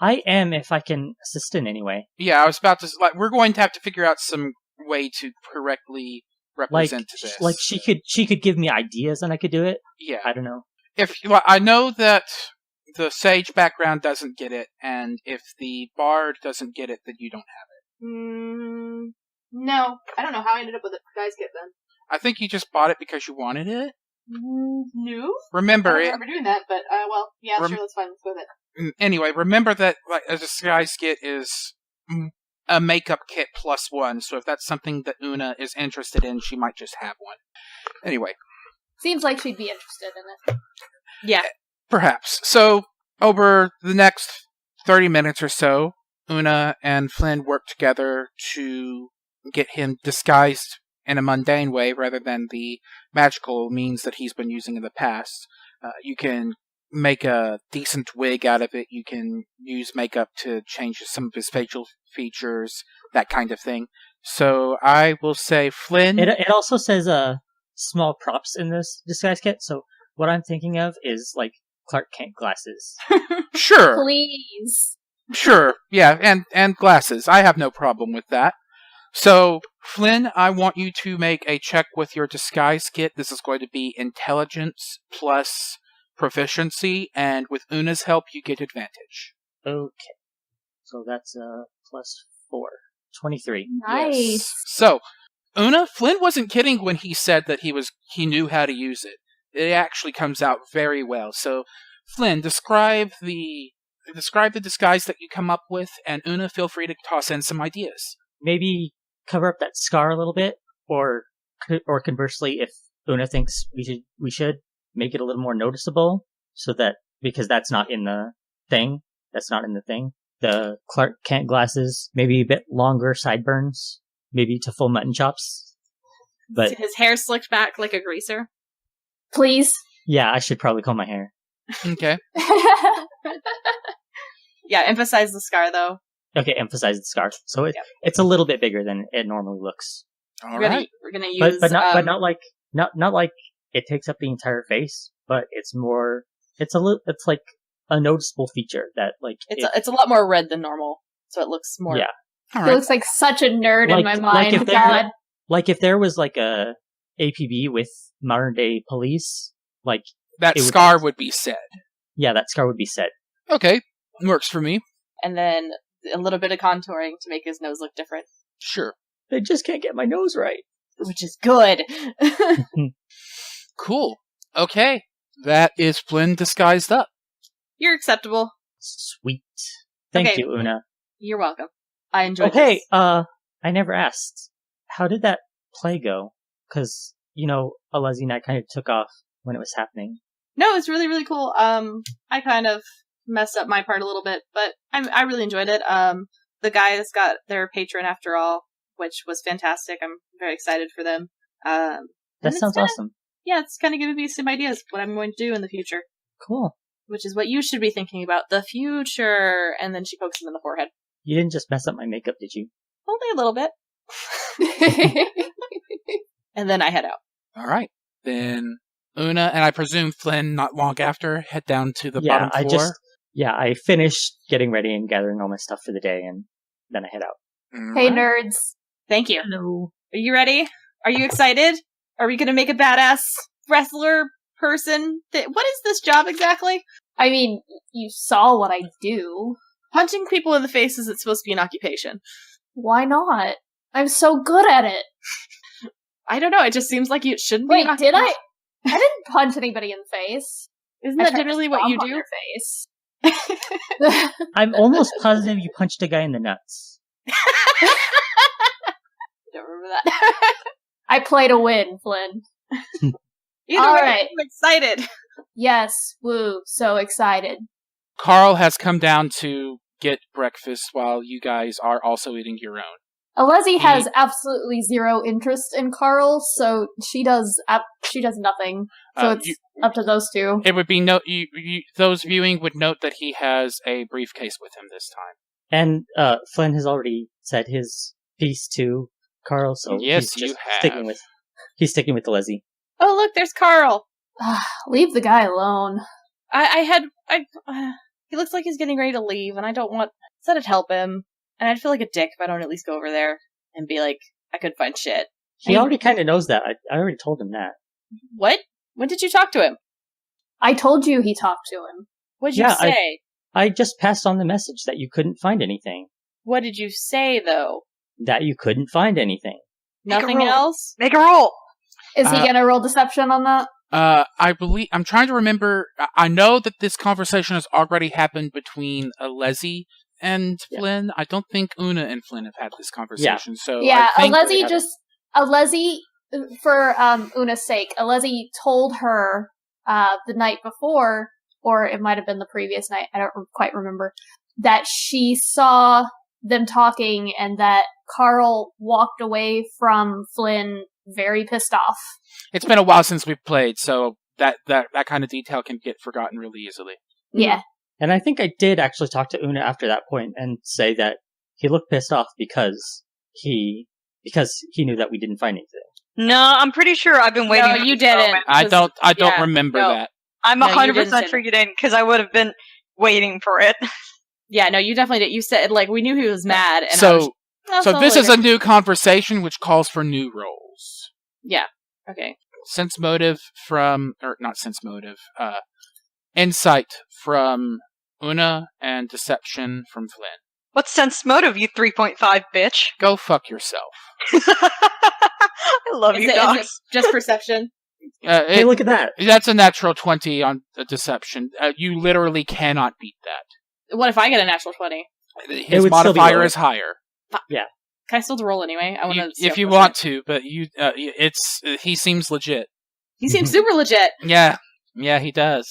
I am if I can assist in any way. Yeah, I was about to. We're going to have to figure out some way to correctly Like, represent this. like she could give me ideas and I could do it. yeah. I don't know. I know that the sage background doesn't get it, and if the bard doesn't get it, then you don't have No, I don't know how I ended up with a disguise kit then. it. I think you just bought it because you wanted it. No, Remember I it. don't remember doing that, but well, yeah, Rem- sure, that's fine. Let's go with it. Anyway, remember that like a disguise kit is a makeup kit plus one. So if that's something that Oona is interested in, she might just have one. Anyway. Seems like she'd be interested in it. Yeah. Perhaps. So, over the next 30 minutes or so, Oona and Flynn work together to get him disguised in a mundane way rather than the magical means that he's been using in the past. You can make a decent wig out of it. You can use makeup to change some of his facial features, that kind of thing. So, I will say Flynn... It also says small props in this disguise kit. So what I'm thinking of is like Clark Kent glasses. Sure. Please. Sure, yeah, and glasses. I have no problem with that. So, Flynn, I want you to make a check with your disguise kit. This is going to be intelligence plus proficiency, and with Una's help, you get advantage. Okay. So that's plus 4. 23. Nice. Yes. So, Oona, Flynn wasn't kidding when he said that he knew how to use it. It actually comes out very well. So, Flynn, describe the disguise that you come up with, and Oona, feel free to toss in some ideas. Maybe cover up that scar a little bit, or conversely, if Oona thinks we should make it a little more noticeable, so that because that's not in the thing, the Clark Kent glasses, maybe a bit longer sideburns, maybe to full mutton chops. But his hair slicked back like a greaser. Please. yeah, I should probably comb my hair. Okay. Yeah, emphasize the scar though. Okay, emphasize the scar. So it's a little bit bigger than it normally looks. All right. We're gonna use, But not like it takes up the entire face. But it's more. It's like a noticeable feature that like it's a lot more red than normal, so it looks more. Yeah. All He right. looks like such a nerd in my mind. if God. like if there was like a APB with modern day police, like That it would- scar would be said. yeah, that scar would be set. Okay. Works for me. And then a little bit of contouring to make his nose look different, Sure. I just can't get my nose right. which is good. Cool. Okay. That is Flynn disguised up. You're acceptable. Sweet. Thank Okay. you, Oona. You're welcome. I enjoyed Okay, this. I never asked. How did that play go? Because, Alezi and I kind of took off when it was happening. No, it's really, really cool. I kind of messed up my part a little bit, but I really enjoyed it. The guys got their patron after all, which was fantastic. I'm very excited for them. That and sounds awesome. Yeah, it's kind of giving me some ideas what I'm going to do in the future, Cool. which is what you should be thinking about, the future. And then she pokes him in the forehead. You didn't just mess up my makeup, did you? Only a little bit. And then I head out. All right. Then Oona and I presume Flynn, not long after, head down to the bottom floor. I finished getting ready and gathering all my stuff for the day, and then I head out. All Hey, right. nerds. Thank you. Hello. Are you ready? Are you excited? Are we going to make a badass wrestler person? What is this job exactly? I mean, you saw what I do. Punching people in the face isn't supposed to be an occupation. Why not? I'm so good at it. I don't know. It just seems like it shouldn't be. Wait, an did I? occupation. I didn't punch anybody in the face. Isn't I that tried to generally what you stomp on do? their face. I'm almost positive you punched a guy in the nuts. Don't remember that. I play to win, Flynn. Either All way, right. I'm excited. Yes, woo, so excited. Carl has come down to get breakfast while you guys are also eating your own. Alezi has absolutely zero interest in Carl, so she does nothing. So it's up to those two. It would be those viewing would note that he has a briefcase with him this time. And Flynn has already said his piece to Carl, so Yes, he's just you have. He's sticking with Alezi. Oh, look, there's Carl. Leave the guy alone. He looks like he's getting ready to leave, and I said I'd help him, and I'd feel like a dick if I don't at least go over there and be like, I couldn't find shit. He already kind of knows that. I already told him that. What? When did you talk to him? I told you he talked to him. What'd you Yeah, say? I just passed on the message that you couldn't find anything. What did you say, though? That you couldn't find anything. Make a Nothing roll. else? Make a roll. Is he gonna roll deception on that? I believe I'm trying to remember. I know that this conversation has already happened between Alezi and Flynn. I don't think Oona and Flynn have had this conversation. So Yeah, I think Alezi, for Una's sake, Alezi told her the night before, or it might have been the previous night, I don't quite remember, that she saw them talking and that Carl walked away from Flynn very pissed off. it's been a while since we've played, so that kind of detail can get forgotten really easily. Yeah. And I think I did actually talk to Oona after that point and say that he looked pissed off because he knew that we didn't find anything. No, I'm pretty sure I've been waiting. No, for you this didn't. moment. I don't yeah, remember no. that. I'm No, you 100% didn't. sure you didn't, because I would have been waiting for it. Yeah, no, you definitely did. You said, like, we knew he was mad. And So this is a later. new conversation which calls for new roles. Yeah. Okay. Sense motive from, or not sense motive, insight from Oona and deception from Flynn. What's sense motive, you 3.5 bitch? Go fuck yourself. I love Is you, it dogs. just perception? Hey, look at that. That's a natural 20 on the deception. You literally cannot beat that. What if I get a natural 20? His would still be modifier lower. is higher. Can I still roll anyway? I want to. If you want to, but he seems legit. He seems super legit. Yeah, he does.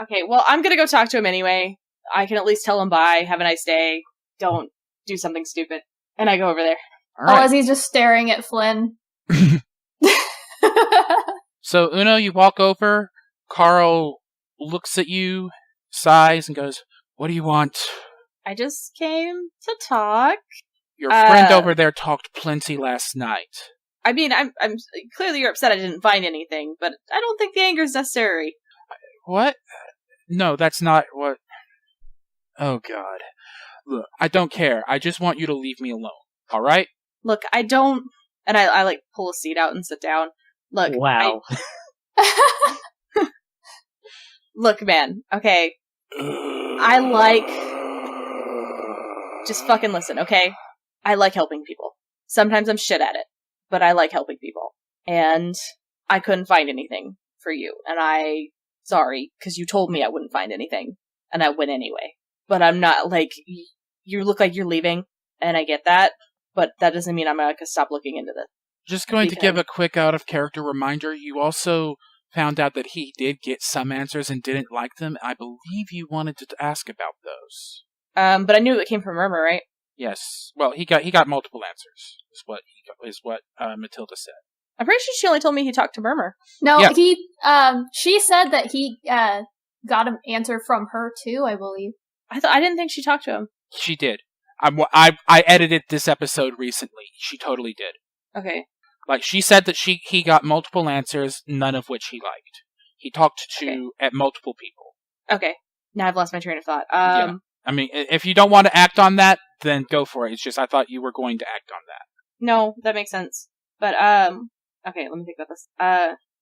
Okay, well, I'm gonna go talk to him anyway. I can at least tell him bye, have a nice day, don't do something stupid. And I go over there. All right. Alezi's just staring at Flynn. So, Oona, you walk over. Carl looks at you, sighs, and goes, "What do you want?" I just came to talk. Your friend over there talked plenty last night. I mean, I'm clearly you're upset I didn't find anything, but I don't think the anger is necessary. What? No, that's not what... Oh, God. Look, I don't care. I just want you to leave me alone. All right? Look, I don't... And I like, pull a seat out and sit down. Look, Wow. Look, man, okay? I like... Just fucking listen, okay? I like helping people. Sometimes I'm shit at it, but I like helping people. And I couldn't find anything for you, and sorry, because you told me I wouldn't find anything, and I went anyway. But I'm not, like, you look like you're leaving, and I get that, but that doesn't mean I'm gonna stop looking into this. Just going to give a quick out-of-character reminder. You also found out that he did get some answers and didn't like them. I believe you wanted to ask about those. But I knew it came from Murmur, right? Yes. Well, he got multiple answers, is what Matilda said. I'm pretty sure she only told me he talked to Murmur. No, Yeah. she said that he, got an answer from her too, I believe. I didn't think she talked to him. She did. I edited this episode recently. She totally did. Okay. Like, she said that he got multiple answers, none of which he liked. He talked to at multiple people. Okay. Now I've lost my train of thought. Yeah. I mean, if you don't want to act on that, then go for it. It's just I thought you were going to act on that. No, that makes sense. But, okay, let me think about this.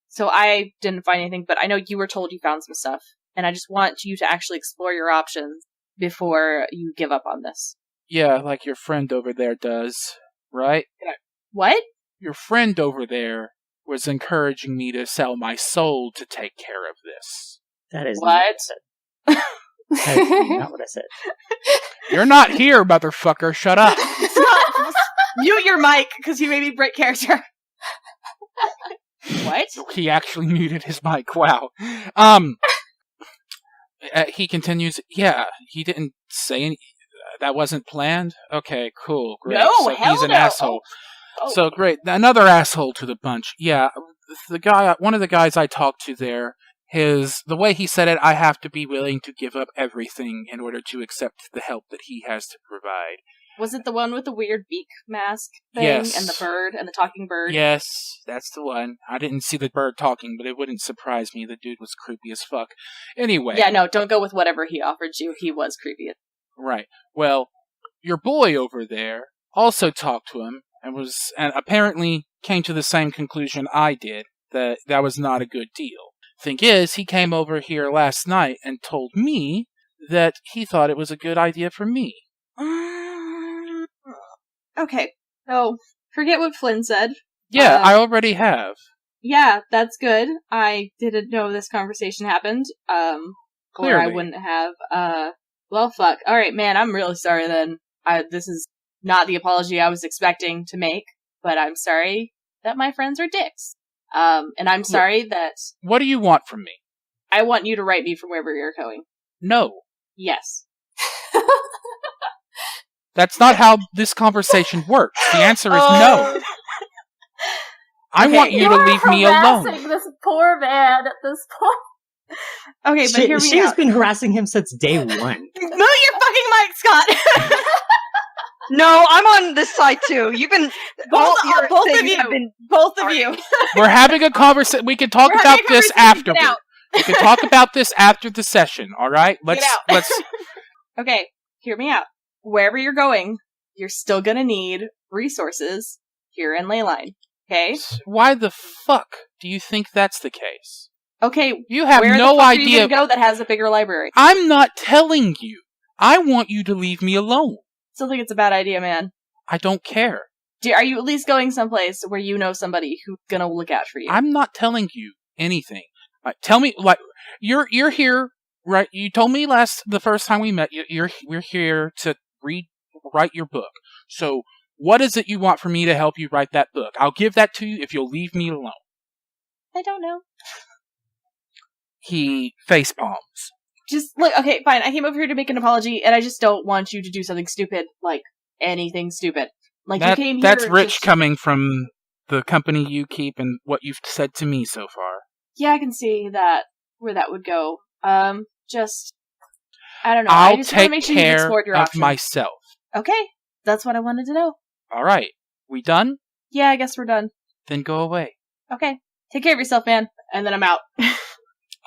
So I didn't find anything, but I know you were told you found some stuff. And I just want you to actually explore your options before you give up on this. Yeah, like your friend over there does, right? What? Your friend over there was encouraging me to sell my soul to take care of this. That is What? not what I said. That is not what I said. You're not here, motherfucker. Shut up. Mute your mic, because you made me break character. What? He actually muted his mic. Wow. He continues, yeah, he didn't say any... that wasn't planned? Okay, cool, great. No, so hell he's an no. asshole. Oh. So great. Another asshole to the bunch. Yeah, one of the guys I talked to there, the way he said it, I have to be willing to give up everything in order to accept the help that he has to provide. Was it the one with the weird beak mask thing? Yes. And the bird, and the talking bird? Yes, that's the one. I didn't see the bird talking, but it wouldn't surprise me. The dude was creepy as fuck. Anyway. Yeah, no, don't go with whatever he offered you. He was creepy. Right. Well, your boy over there also talked to him and apparently came to the same conclusion I did, that was not a good deal. Thing is, he came over here last night and told me that he thought it was a good idea for me. Okay, so forget what Flynn said. Yeah, I already have. Yeah, that's good. I didn't know this conversation happened. Or I wouldn't have. Well, fuck. Alright, man, I'm really sorry then. This is not the apology I was expecting to make, but I'm sorry that my friends are dicks. And I'm sorry that... What do you want from me? I want you to write me from wherever you're going. No. Yes. That's not how this conversation works. The answer is no. I want you to leave me alone. Harassing this poor man at this point. Okay, but hear me She has out. been harassing him since day one. Mute your fucking mic, Scott! No, I'm on this side too. You've been Both of you. We're having a conversation. We can talk We're about having a this conversation. Get afterward. out. We can talk about this after the session, alright? Get out. Okay, hear me out. Wherever you're going, you're still gonna need resources here in Leyline. Okay? Why the fuck do you think that's the case? Okay, You have where no the fuck are you idea. gonna go that has a bigger library? I'm not telling you. I want you to leave me alone. Still think it's a bad idea, man. I don't care. Are you at least going someplace where you know somebody who's gonna look out for you? I'm not telling you anything. Tell me, like, you're here, right? You told me the first time we met, we're here to write your book. So, what is it you want from me to help you write that book? I'll give that to you if you'll leave me alone. I don't know. He face palms. Just, look, okay, fine, I came over here to make an apology, and I just don't want you to do something stupid, like, anything stupid. Like, you came here... That's rich coming from the company you keep and what you've said to me so far. Yeah, I can see that, where that would go. Just... I don't know. I'll I just want to take make sure you've care explored your of options. myself. Okay, that's what I wanted to know. Alright, we done? Yeah, I guess we're done. Then go away. Okay. Take care of yourself, man. And then I'm out.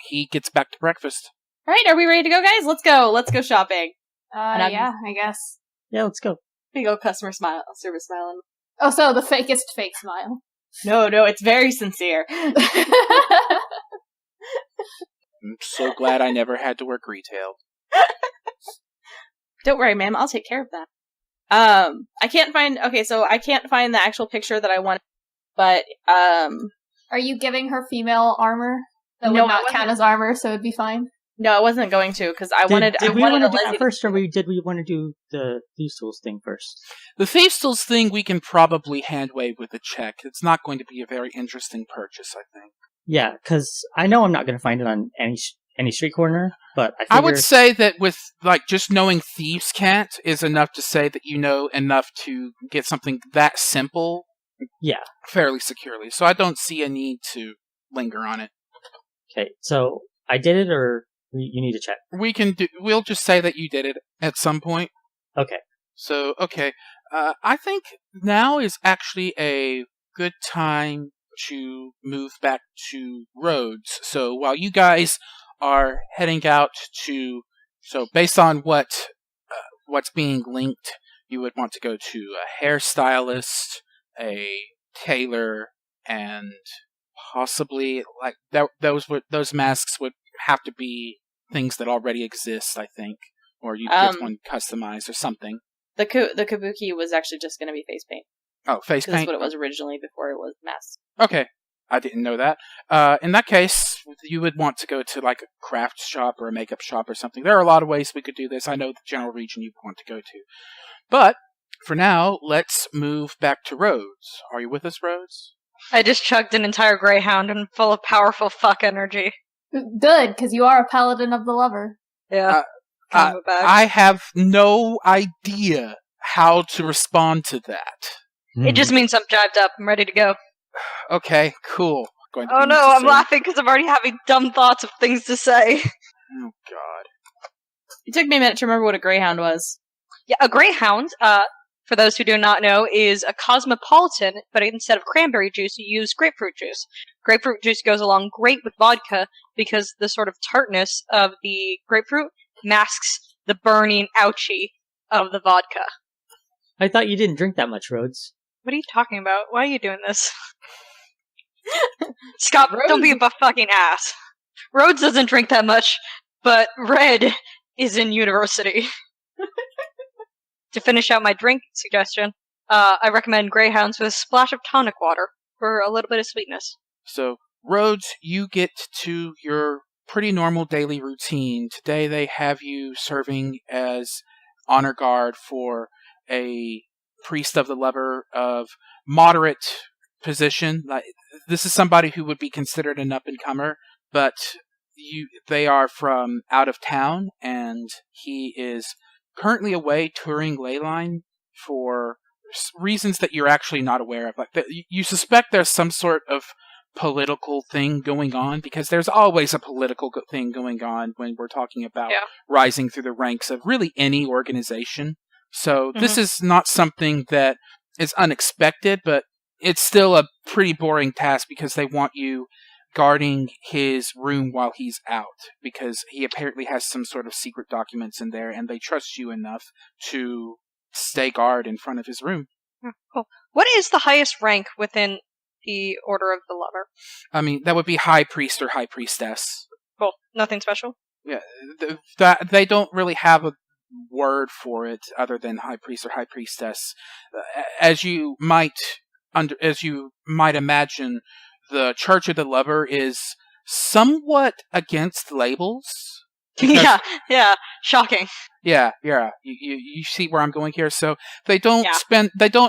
He gets back to breakfast. Alright, are we ready to go, guys? Let's go. Let's go shopping. Yeah, I guess. Yeah, let's go. Big old customer smile, service smiling. Oh, so the fakest fake smile. No, it's very sincere. I'm so glad I never had to work retail. Don't worry, ma'am. I'll take care of that. I can't find the actual picture that I want, but, Are you giving her female armor? That No, would I not wasn't. count as armor, so it'd be fine. no, I wasn't going to, because I wanted Did we want to do Alezi that first, or did we want to do the Thieves Tools thing first? The Thieves Tools thing we can probably hand wave with a check. It's not going to be a very interesting purchase, I think. Yeah, because I know I'm not going to find it on any street corner, but I figure... I would say that with, just knowing Thieves' Cant is enough to say that you know enough to get something that simple Yeah. fairly securely. So I don't see a need to linger on it. Okay, so I did it, or you need to check? We'll just say that you did it at some point. Okay. So, okay. I think now is actually a good time to move back to Rhodes. So while you guys are heading out so based on what's being linked, you would want to go to a hairstylist, a tailor, and possibly those masks would have to be things that already exist, I think, or you get one customized or something. The kabuki was actually just going to be face paint. Oh, face paint. That's what it was originally before it was masks. Okay, I didn't know that. In that case, you would want to go to a craft shop or a makeup shop or something. There are a lot of ways we could do this. I know the general region you want to go to, but for now, let's move back to Rhodes. Are you with us, Rhodes? I just chugged an entire Greyhound and full of powerful fuck energy. Good, because you are a paladin of the lover. Yeah. Combo bag. I have no idea how to respond to that. It just means I'm jabbed up. I'm ready to go. Okay, cool. Going to Oh be no, I'm necessary. laughing because I'm already having dumb thoughts of things to say. Oh god. It took me a minute to remember what a greyhound was. Yeah, a Greyhound, for those who do not know, is a cosmopolitan, but instead of cranberry juice, you use grapefruit juice. Grapefruit juice goes along great with vodka because the sort of tartness of the grapefruit masks the burning ouchie of the vodka. I thought you didn't drink that much, Rhodes. What are you talking about? Why are you doing this? Scott, don't be a fucking ass. Rhodes doesn't drink that much, but Red is in university. To finish out my drink suggestion, I recommend Greyhounds with a splash of tonic water for a little bit of sweetness. So, Rhodes, you get to your pretty normal daily routine. Today they have you serving as honor guard for a priest of the lover of moderate position. This is somebody who would be considered an up-and-comer, but they are from out of town, and he is currently away touring Leyline for reasons that you're actually not aware of. You suspect there's some sort of political thing going on, because there's always a political thing going on when we're talking about rising through the ranks of really any organization. So this is not something that is unexpected, but it's still a pretty boring task because they want you guarding his room while he's out, because he apparently has some sort of secret documents in there, and they trust you enough to stay guard in front of his room. Cool. What is the highest rank within the Order of the Lover? I mean, that would be High Priest or High Priestess. Cool. Nothing special? Yeah, they don't really have a word for it other than High Priest or High Priestess. As you might imagine, the Church of the Lover is somewhat against labels. Yeah, shocking. Yeah. You see where I'm going here. So they don't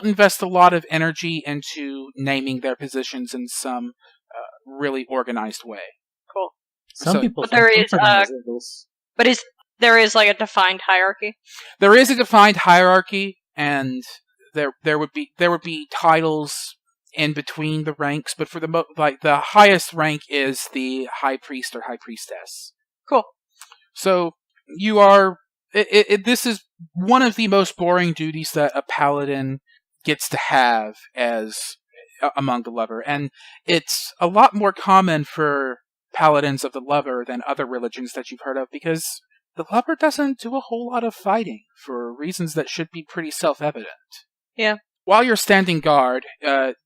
invest a lot of energy into naming their positions in some really organized way. Cool. Some people but there is But there is like a defined hierarchy? There is a defined hierarchy, and there would be titles in between the ranks, but for the highest rank is the high priest or high priestess. Cool. So you are. This is one of the most boring duties that a paladin gets to have as among the lover, and it's a lot more common for paladins of the lover than other religions that you've heard of, because the lover doesn't do a whole lot of fighting for reasons that should be pretty self-evident. Yeah. While you're standing guard,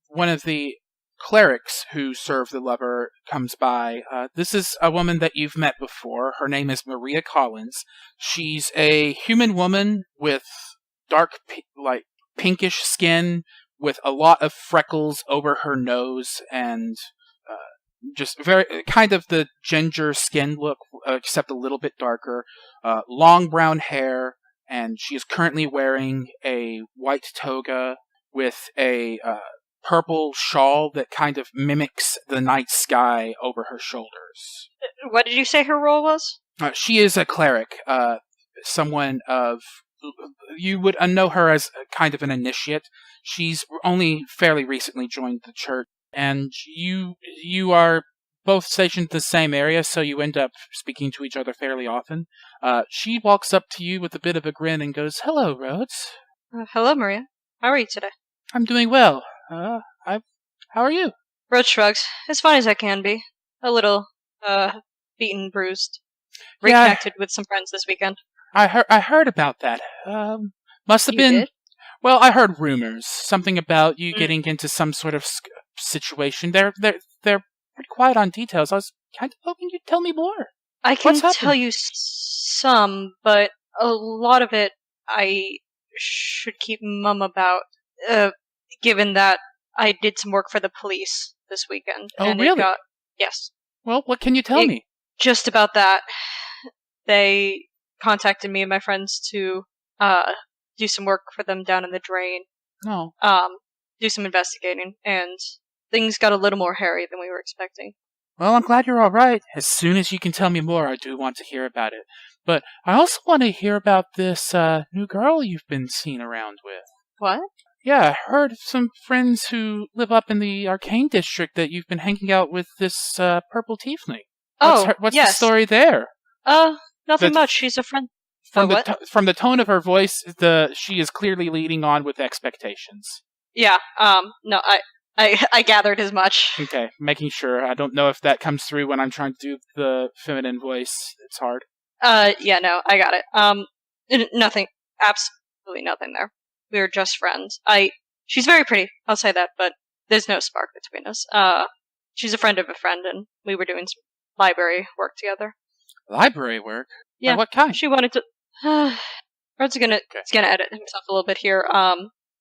one of the clerics who serve the lover comes by. This is a woman that you've met before. Her name is Maria Collins. She's a human woman with dark, pinkish skin, with a lot of freckles over her nose, and just very kind of the ginger skin look, except a little bit darker. Long brown hair, and she is currently wearing a white toga with a purple shawl that kind of mimics the night sky over her shoulders. What did you say her role was? She is a cleric, someone of... You would know her as kind of an initiate. She's only fairly recently joined the church, and you are both stationed in the same area, so you end up speaking to each other fairly often. She walks up to you with a bit of a grin and goes, "Hello, Rhodes." Hello, Maria. How are you today? I'm doing well. How are you? Rhodes shrugs. As fine as I can be. A little, beaten, bruised. Reconnected with some friends this weekend. I heard about that. Must have been... Did? Well, I heard rumors. Something about you getting into some sort of situation. They're pretty quiet on details. I was kind of hoping you'd tell me more. I can What's happened? tell you some, but a lot of it I should keep mum about, given that I did some work for the police this weekend. Oh, and really? Yes. Well, what can you tell me? Just about that. They contacted me and my friends to do some work for them down in the drain. No. Do some investigating, and things got a little more hairy than we were expecting. Well, I'm glad you're all right. As soon as you can tell me more, I do want to hear about it. But I also want to hear about this new girl you've been seen around with. What? Yeah, I heard of some friends who live up in the Arcane District that you've been hanging out with this purple tiefling. What's yes. the story there? Nothing much. She's a friend. From the tone of her voice, she is clearly leading on with expectations. Yeah. No, I gathered as much. Okay, making sure. I don't know if that comes through when I'm trying to do the feminine voice. It's hard. Yeah, no, I got it. Nothing. Absolutely nothing there. We were just friends. She's very pretty, I'll say that, but there's no spark between us. She's a friend of a friend, and we were doing some library work together. Library work? Yeah. What kind? She wanted to... Red's gonna edit himself a little bit here.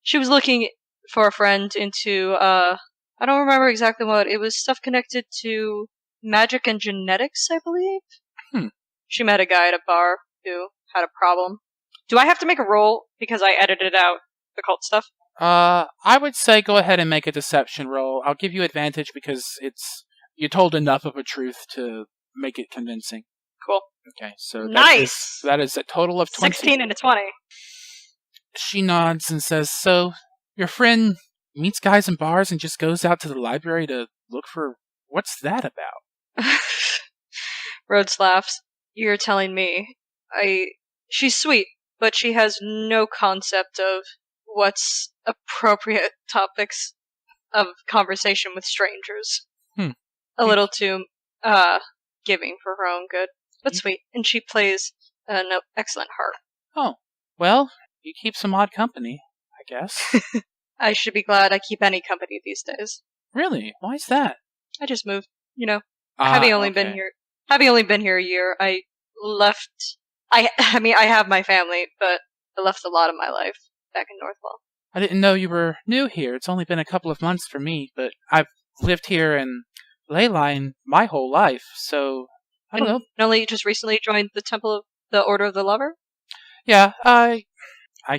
She was looking for a friend into, I don't remember exactly what. It was stuff connected to magic and genetics, I believe. She met a guy at a bar who had a problem. Do I have to make a roll because I edited out the cult stuff? I would say go ahead and make a deception roll. I'll give you advantage because you told enough of a truth to make it convincing. Cool. Okay, so nice. That is a total of 20. 16 and a 20. She nods and says, "So, your friend meets guys in bars and just goes out to the library to look for... What's that about?" Rhodes laughs. You're telling me. She's sweet, but she has no concept of what's appropriate topics of conversation with strangers. A little too, giving for her own good. But sweet, and she plays an excellent harp. Oh, well, you keep some odd company, I guess. I should be glad I keep any company these days. Really? Why's that? I just moved, Having only been here a year, I left... I have my family, but I left a lot of my life back in Northwell. I didn't know you were new here. It's only been a couple of months for me, but I've lived here in Leyline my whole life, so... I don't know. Only just recently joined the Temple of the Order of the Lover? Yeah, I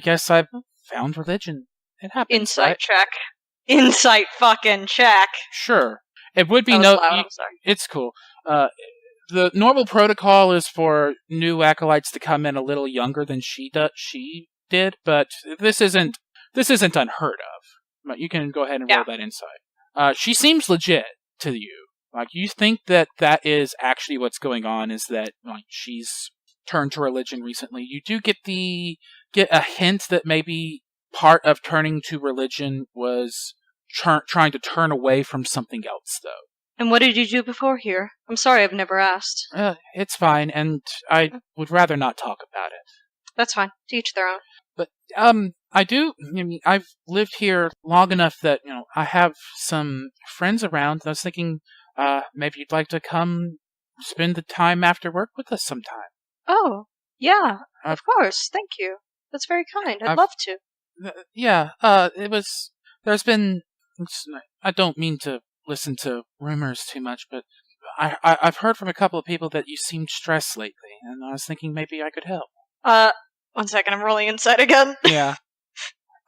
guess I've found religion. It happens. Insight check. Insight fucking check. Sure. It would be I'm sorry. It's cool. the normal protocol is for new acolytes to come in a little younger than she did, but this isn't unheard of. But you can go ahead and roll that insight. She seems legit to you. Like, you think that is actually what's going on, is that like she's turned to religion recently. You do get a hint that maybe part of turning to religion was trying to turn away from something else, though. And what did you do before here? I'm sorry, I've never asked. It's fine, and I would rather not talk about it. That's fine. To each their own. But, I've lived here long enough that, I have some friends around. I was thinking, maybe you'd like to come spend the time after work with us sometime. Oh, yeah, of course. Thank you. That's very kind. I'd love to. There's been, I don't mean to listen to rumors too much, but I've heard from a couple of people that you seemed stressed lately, and I was thinking maybe I could help. 1 second, I'm rolling inside again. Yeah.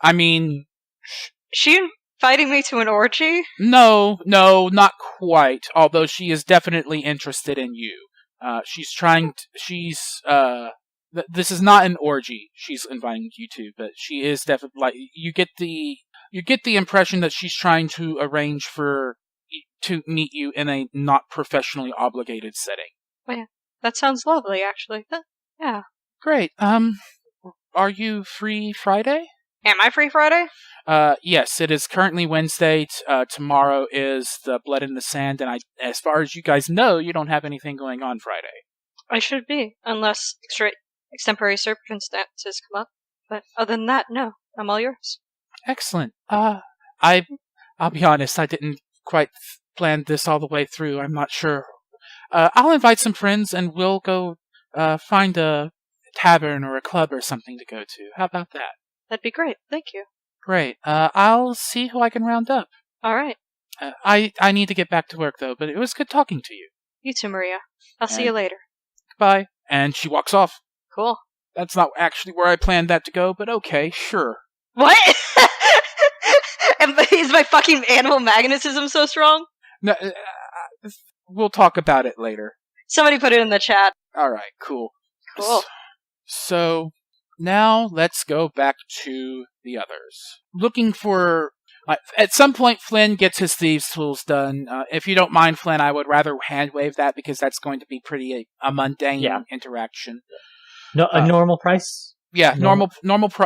I mean... She inviting me to an orgy? No, not quite, although she is definitely interested in you. This is not an orgy she's inviting you to, but she is definitely, like, you get the impression that she's trying to arrange to meet you in a not professionally obligated setting. Oh, yeah. That sounds lovely, actually. Yeah. Great. Are you free Friday? Am I free Friday? Yes, it is currently Wednesday. Tomorrow is the Blood in the Sand, and as far as you guys know, you don't have anything going on Friday. I should be, unless extemporary circumstances come up. But other than that, no. I'm all yours. Excellent. I'll be honest, I didn't quite plan this all the way through. I'm not sure. I'll invite some friends, and we'll go find a tavern or a club or something to go to. How about that? That'd be great. Thank you. Great. I'll see who I can round up. All right. I need to get back to work, though, but it was good talking to you. You too, Maria. I'll see you later. Bye. And she walks off. Cool. That's not actually where I planned that to go, but okay, sure. What? Is my fucking animal magnetism so strong? No, we'll talk about it later. Somebody put it in the chat. Alright, cool. Cool. So, now let's go back to the others. Looking for... at some point, Flynn gets his thieves' tools done. If you don't mind, Flynn, I would rather hand-wave that because that's going to be pretty a mundane interaction. No, a normal price? Yeah, normal.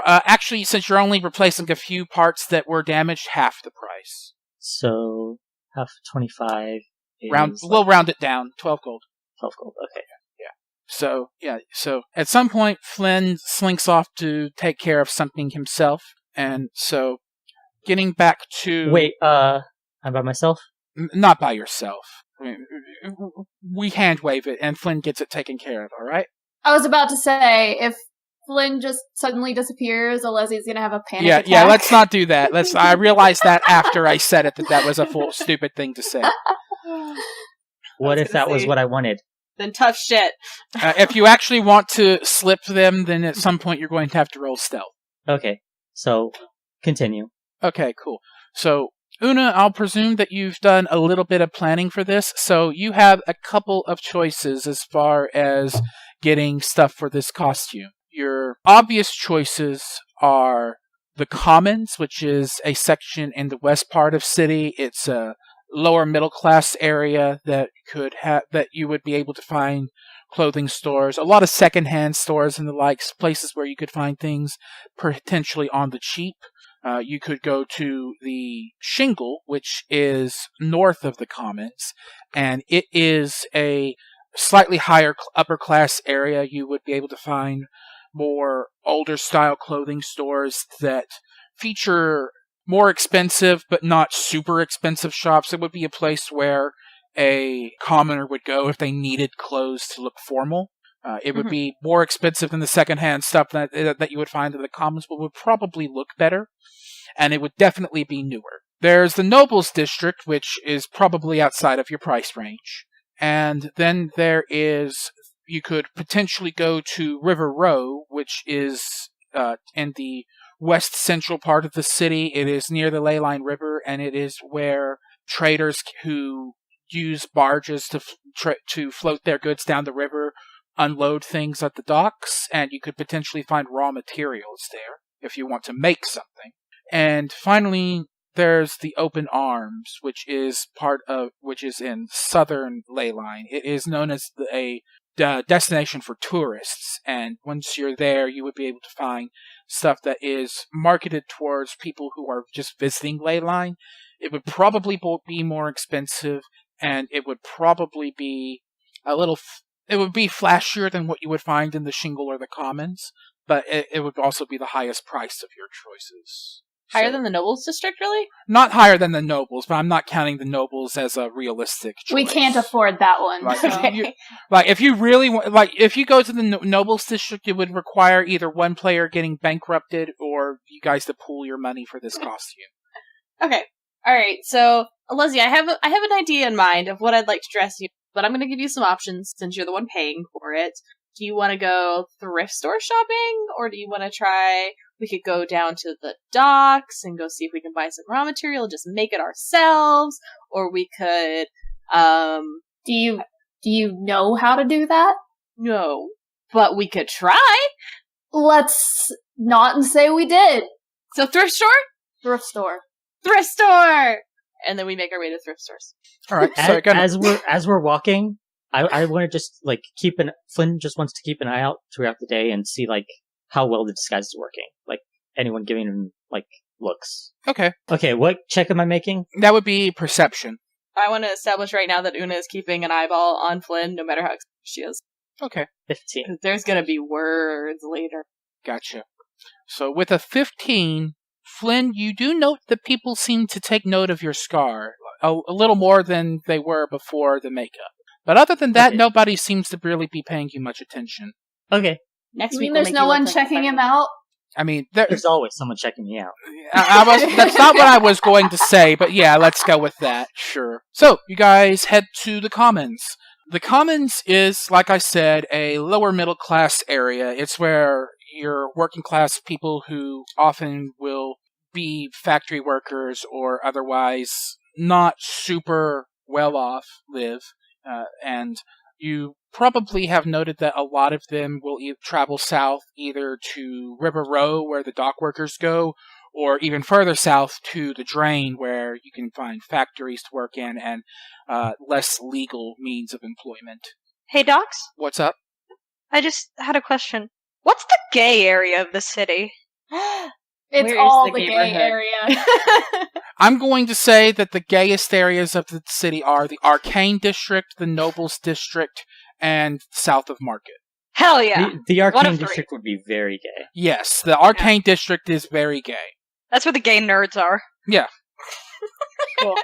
Actually, since you're only replacing a few parts that were damaged, half the price. So, half 25 is... We'll round it down. 12 gold. 12 gold, okay. So at some point, Flynn slinks off to take care of something himself, and so getting back to... Wait, I'm by myself? Not by yourself. We hand-wave it, and Flynn gets it taken care of, alright? I was about to say, if Flynn just suddenly disappears, Alezi's gonna have a panic attack. Yeah, let's not do that. I realized that after I said it, that was a stupid thing to say. What if that was what I wanted? Then tough shit. If you actually want to slip them, then at some point you're going to have to roll stealth. Okay, so continue. Okay, cool. So, Oona, I'll presume that you've done a little bit of planning for this, so you have a couple of choices as far as getting stuff for this costume. Your obvious choices are the Commons, which is a section in the west part of city. It's a lower middle class area that you would be able to find clothing stores, a lot of secondhand stores and the likes, places where you could find things potentially on the cheap. You could go to the Shingle, which is north of the Commons, and it is a slightly higher upper class area. You would be able to find more older style clothing stores that feature more expensive but not super expensive shops. It would be a place where a commoner would go if they needed clothes to look formal. It would be more expensive than the secondhand stuff that you would find in the Commons, but would probably look better, and it would definitely be newer. There's the Nobles District, which is probably outside of your price range. And then there is, you could potentially go to River Row, which is in the west central part of the city. It is near the Leyline River, and it is where traders who use barges to float their goods down the river, unload things at the docks, and you could potentially find raw materials there if you want to make something. And finally, there's the Open Arms, which is in southern Leyline. It is known as a destination for tourists, and once you're there, you would be able to find stuff that is marketed towards people who are just visiting Leyline. It would probably be more expensive, and it would probably be it would be flashier than what you would find in the Shingle or the Commons, but it would also be the highest price of your choices. Higher than the Nobles District, really? Not higher than the Nobles, but I'm not counting the Nobles as a realistic choice. We can't afford that one. Like, so. if you really want, if you go to the Nobles District, it would require either one player getting bankrupted or you guys to pool your money for this costume. Okay. Alright, so, Alezi, I have an idea in mind of what I'd like to dress you, but I'm going to give you some options since you're the one paying for it. Do you want to go thrift store shopping, or do you want to try... We could go down to the docks and go see if we can buy some raw material and just make it ourselves, or we could, Do you know how to do that? No, but we could try. Let's not say we did. So thrift store? Thrift store. Thrift store! And then we make our way to thrift stores. Alright, so as we're walking, I want to just, Flynn just wants to keep an eye out throughout the day and see, how well the disguise is working. Anyone giving him, looks. Okay. Okay, what check am I making? That would be perception. I want to establish right now that Oona is keeping an eyeball on Flynn, no matter how expensive she is. Okay. 15. 'Cause there's gonna be words later. Gotcha. So with a 15, Flynn, you do note that people seem to take note of your scar. A little more than they were before the makeup. But other than that, Okay. Nobody seems to really be paying you much attention. Okay. Next You week mean we'll there's make no you one look like checking a him out? I mean, There's always someone checking me out. that's not what I was going to say, but yeah, let's go with that, sure. So, you guys head to the Commons. The Commons is, like I said, a lower middle class area. It's where your working class people who often will be factory workers or otherwise not super well off live, and you probably have noted that a lot of them will travel south either to River Row, where the dock workers go, or even further south to the Drain, where you can find factories to work in and less legal means of employment. Hey, Docs? What's up? I just had a question. What's the gay area of the city? It's Where is all the the gay neighborhood? area. I'm going to say that the gayest areas of the city are the Arcane District, the Nobles District, and south of Market. Hell yeah. The One Arcane of three. District would be very gay. Yes, the Arcane District is very gay. That's where the gay nerds are. Yeah. Cool.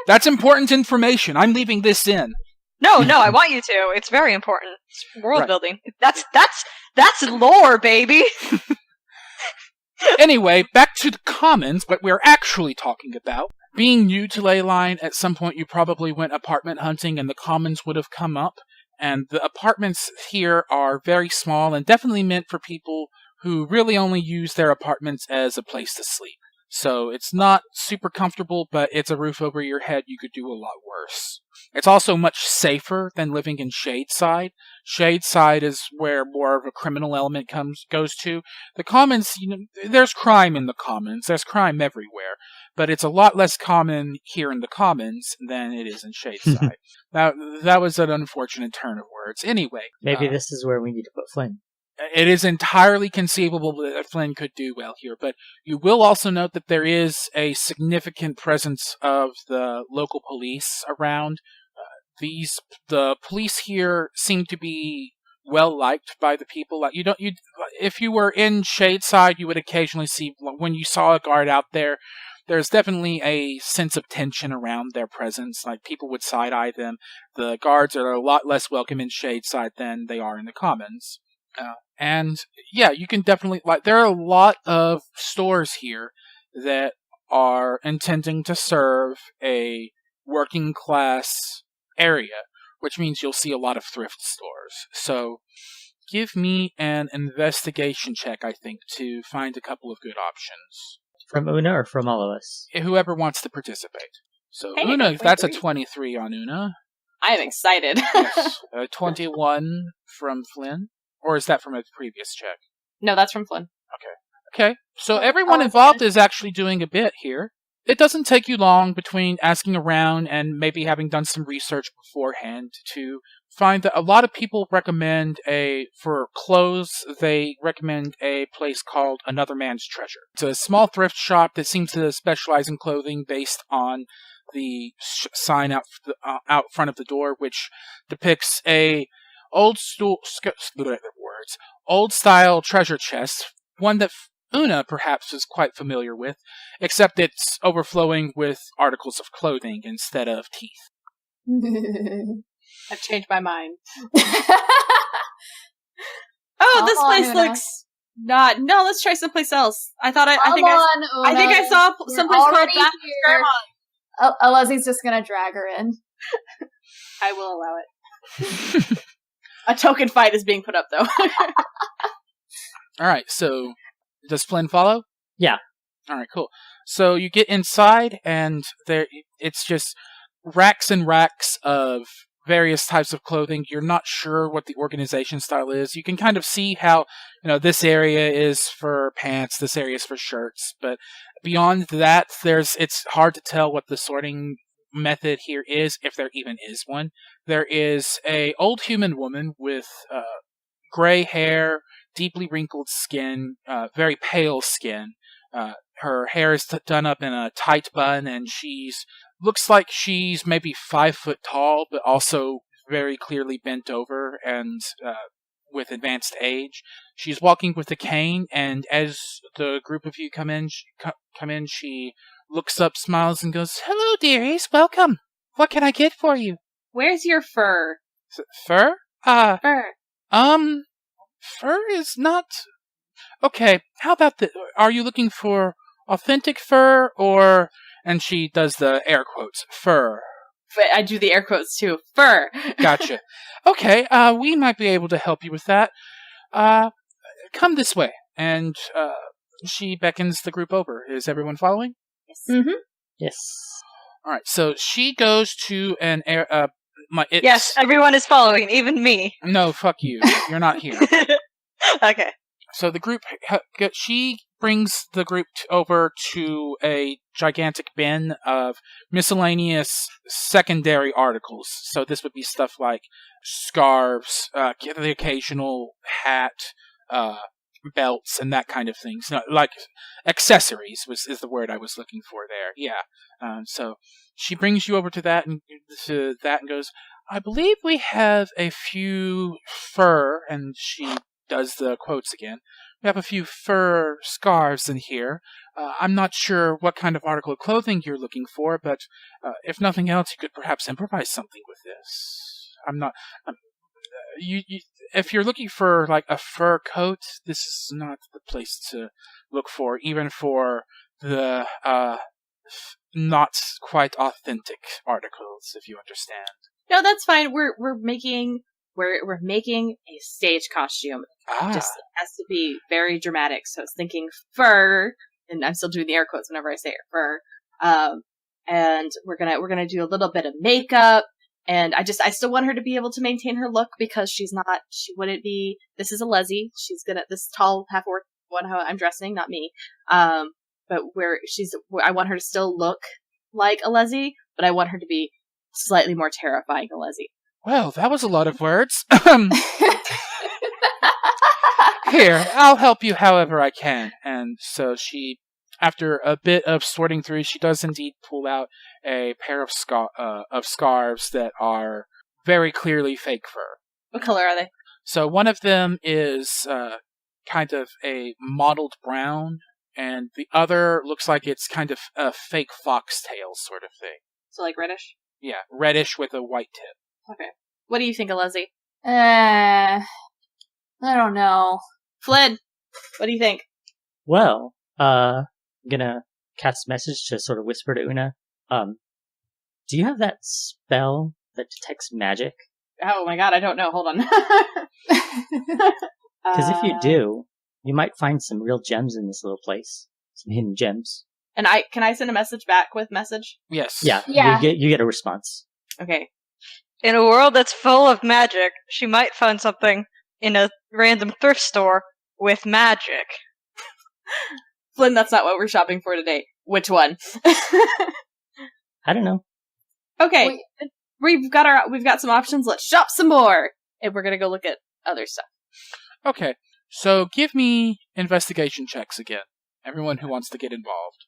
That's important information. I'm leaving this in. No, I want you to. It's very important. It's world Right. building. That's lore, baby. Anyway, back to the Commons, what we're actually talking about. Being new to Leyline, at some point you probably went apartment hunting and the Commons would have come up. And the apartments here are very small and definitely meant for people who really only use their apartments as a place to sleep. So it's not super comfortable, but it's a roof over your head. You could do a lot worse. It's also much safer than living in Shadeside. Shadeside is where more of a criminal element goes to. The Commons, there's crime in the Commons. There's crime everywhere. But it's a lot less common here in the Commons than it is in Shadeside. That was an unfortunate turn of words. Anyway. Maybe this is where we need to put Flynn. It is entirely conceivable that Flynn could do well here, but you will also note that there is a significant presence of the local police around. The police here seem to be well liked by the people. If you were in Shadeside, you would occasionally see, when you saw a guard out there, there's definitely a sense of tension around their presence. Like, people would side-eye them. The guards are a lot less welcome in Shadeside than they are in the Commons. And yeah, you can definitely, there are a lot of stores here that are intending to serve a working class area, which means you'll see a lot of thrift stores. So give me an investigation check, I think, to find a couple of good options. From Oona or from all of us? Whoever wants to participate. So Hey, I Oona, got that's a 23. 23 on Oona. I am excited. Yes. 21 from Flynn? Or is that from a previous check? No, that's from Flynn. Okay, so Oh, everyone oh, involved is actually doing a bit here. It doesn't take you long between asking around and maybe having done some research beforehand to find that a lot of people recommend for clothes, they recommend a place called Another Man's Treasure. It's a small thrift shop that seems to specialize in clothing based on the sign out front of the door, which depicts a old style treasure chest, one that Oona perhaps is quite familiar with, except it's overflowing with articles of clothing instead of teeth. I've changed my mind. Oh, this place Oona. looks not. No, let's try someplace else. I Come think on, I saw Oona. someplace You're called already Bath here. Alezi's just gonna drag her in. I will allow it. A token fight is being put up, though. Alright, so does Flynn follow? Yeah. Alright, cool. So you get inside, and it's just racks and racks of various types of clothing. You're not sure what the organization style is. You can kind of see how, this area is for pants, this area is for shirts, but beyond that, it's hard to tell what the sorting method here is, if there even is one. There is a old human woman with gray hair, deeply wrinkled skin, very pale skin. Her hair is done up in a tight bun, and looks like she's maybe 5 foot tall, but also very clearly bent over and with advanced age. She's walking with a cane, and as the group of you come in, she looks up, smiles, and goes, "Hello, dearies, welcome. What can I get for you?" Where's your fur? Fur? Fur. Fur is not... Okay, how about are you looking for authentic fur, or... And she does the air quotes, fur. I do the air quotes too. Fur. Gotcha. Okay, we might be able to help you with that. Come this way. And she beckons the group over. Is everyone following? Yes. Mm-hmm. Yes. All right, so she goes to an air... Yes, everyone is following, even me. No, fuck you. You're not here. Okay. So the group, she brings the group over to a gigantic bin of miscellaneous secondary articles. So this would be stuff like scarves, the occasional hat, belts, and that kind of thing. So, like accessories is the word I was looking for there. Yeah. So she brings you over to that and goes, "I believe we have a few fur," and she does the quotes again. "We have a few fur scarves in here. I'm not sure what kind of article of clothing you're looking for, but if nothing else, you could perhaps improvise something with this. If you're looking for like a fur coat, this is not the place to look for, even for the not quite authentic articles, if you understand." No, that's fine. We're making a stage costume. Ah. Just has to be very dramatic. So I was thinking fur, and I'm still doing the air quotes whenever I say it, fur. And we're gonna do a little bit of makeup, and I still want her to be able to maintain her look, because she wouldn't be. This is Alezi. She's this tall half orc one. How I'm dressing, not me. But I want her to still look like Alezi, but I want her to be slightly more terrifying Alezi. Well, that was a lot of words. Here, I'll help you however I can. And so she, after a bit of sorting through, she does indeed pull out a pair of scarves that are very clearly fake fur. What color are they? So one of them is kind of a mottled brown, and the other looks like it's kind of a fake foxtail sort of thing. So like reddish? Yeah, reddish with a white tip. Okay. What do you think, Alezi? I don't know. Flynn, what do you think? Well, I'm gonna cast a message to sort of whisper to Oona. Do you have that spell that detects magic? Oh my god, I don't know. Hold on. Because if you do, you might find some real gems in this little place. Some hidden gems. And can I send a message back with message? Yes. Yeah, Yeah. You get a response. Okay. In a world that's full of magic, she might find something in a random thrift store with magic. Flynn, that's not what we're shopping for today. Which one? I don't know. Okay. We've got some options. Let's shop some more. And we're gonna go look at other stuff. Okay. So give me investigation checks again. Everyone who wants to get involved.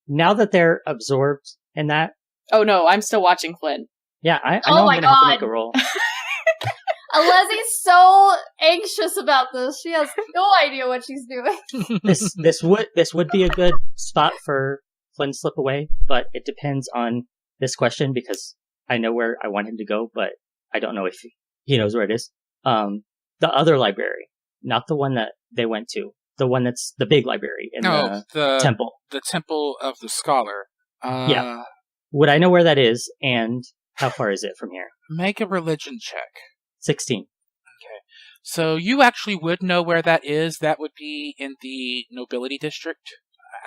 Now that they're absorbed in that, Oh no, I'm still watching Flynn. yeah, I Oh know my I'm gonna have to God. make a roll. Alezi's so anxious about this. She has no idea what she's doing. This would be a good spot for Flynn to slip away, but it depends on this question because I know where I want him to go, but I don't know if he knows where it is. The other library, not the one that they went to, the one that's the big library in the temple. The Temple of the Scholar. Yeah. Would I know where that is, and how far is it from here? Make a religion check. 16. So you actually would know where that is. That would be in the nobility district,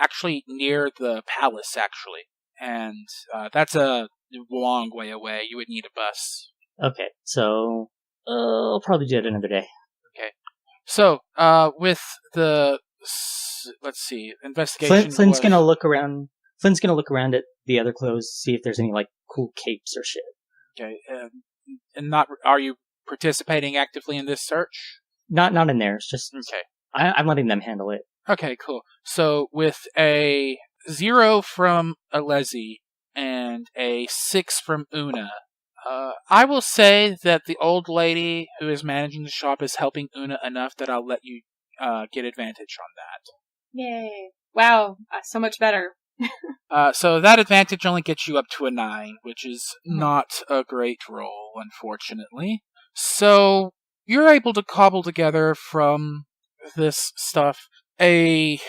actually near the palace, actually. And that's a long way away. You would need a bus. Okay, so I'll probably do it another day. So, with the, let's see, investigation. Flynn's gonna look around. Flynn's gonna look around at the other clothes, see if there's any like cool capes or shit. Okay, and not. Are you participating actively in this search? Not in there. It's just Okay. I'm letting them handle it. Okay, cool. So with a 0 from Alezi and a 6 from Oona, I will say that the old lady who is managing the shop is helping Oona enough that I'll let you get advantage on that. Yay. Wow, so much better. So that advantage only gets you up to a 9, which is not a great roll, unfortunately. So you're able to cobble together from this stuff a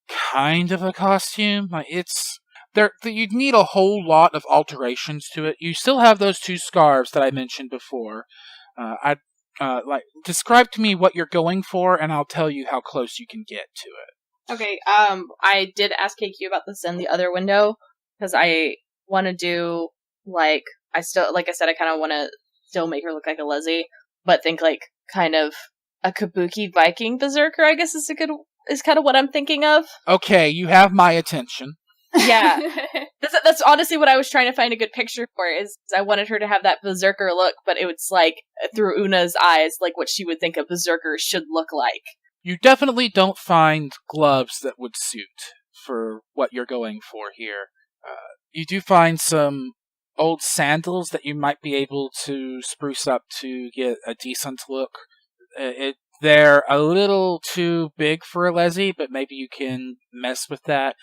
kind of a costume. Like it's there. You'd need a whole lot of alterations to it. You still have those 2 scarves that I mentioned before. Describe to me what you're going for, and I'll tell you how close you can get to it. Okay, I did ask KQ about this in the other window, because I want to do, like I said, I kind of want to still make her look like a Alezi, but think, like, kind of a kabuki Viking berserker, I guess is kind of what I'm thinking of. Okay, you have my attention. Yeah. That's honestly what I was trying to find a good picture for, is I wanted her to have that berserker look, but it was, like, through Una's eyes, like what she would think a berserker should look like. You definitely don't find gloves that would suit for what you're going for here. You do find some old sandals that you might be able to spruce up to get a decent look. They're a little too big for Alezi, but maybe you can mess with that.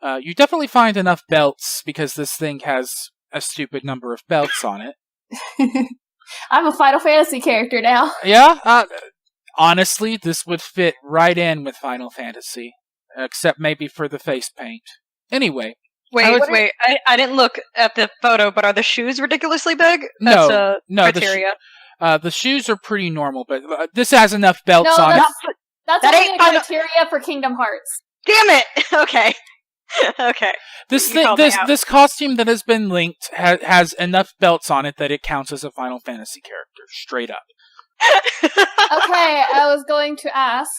You definitely find enough belts, because this thing has a stupid number of belts on it. I'm a Final Fantasy character now. Yeah, honestly, this would fit right in with Final Fantasy, except maybe for the face paint. Anyway. Wait, I didn't look at the photo, but are the shoes ridiculously big? No, That's criteria. The shoes are pretty normal, but this has enough belts on it. That's That only ain't a Final- criteria for Kingdom Hearts. Damn it! Okay. Okay. This costume that has been linked has enough belts on it that it counts as a Final Fantasy character, straight up. Okay, I was going to ask,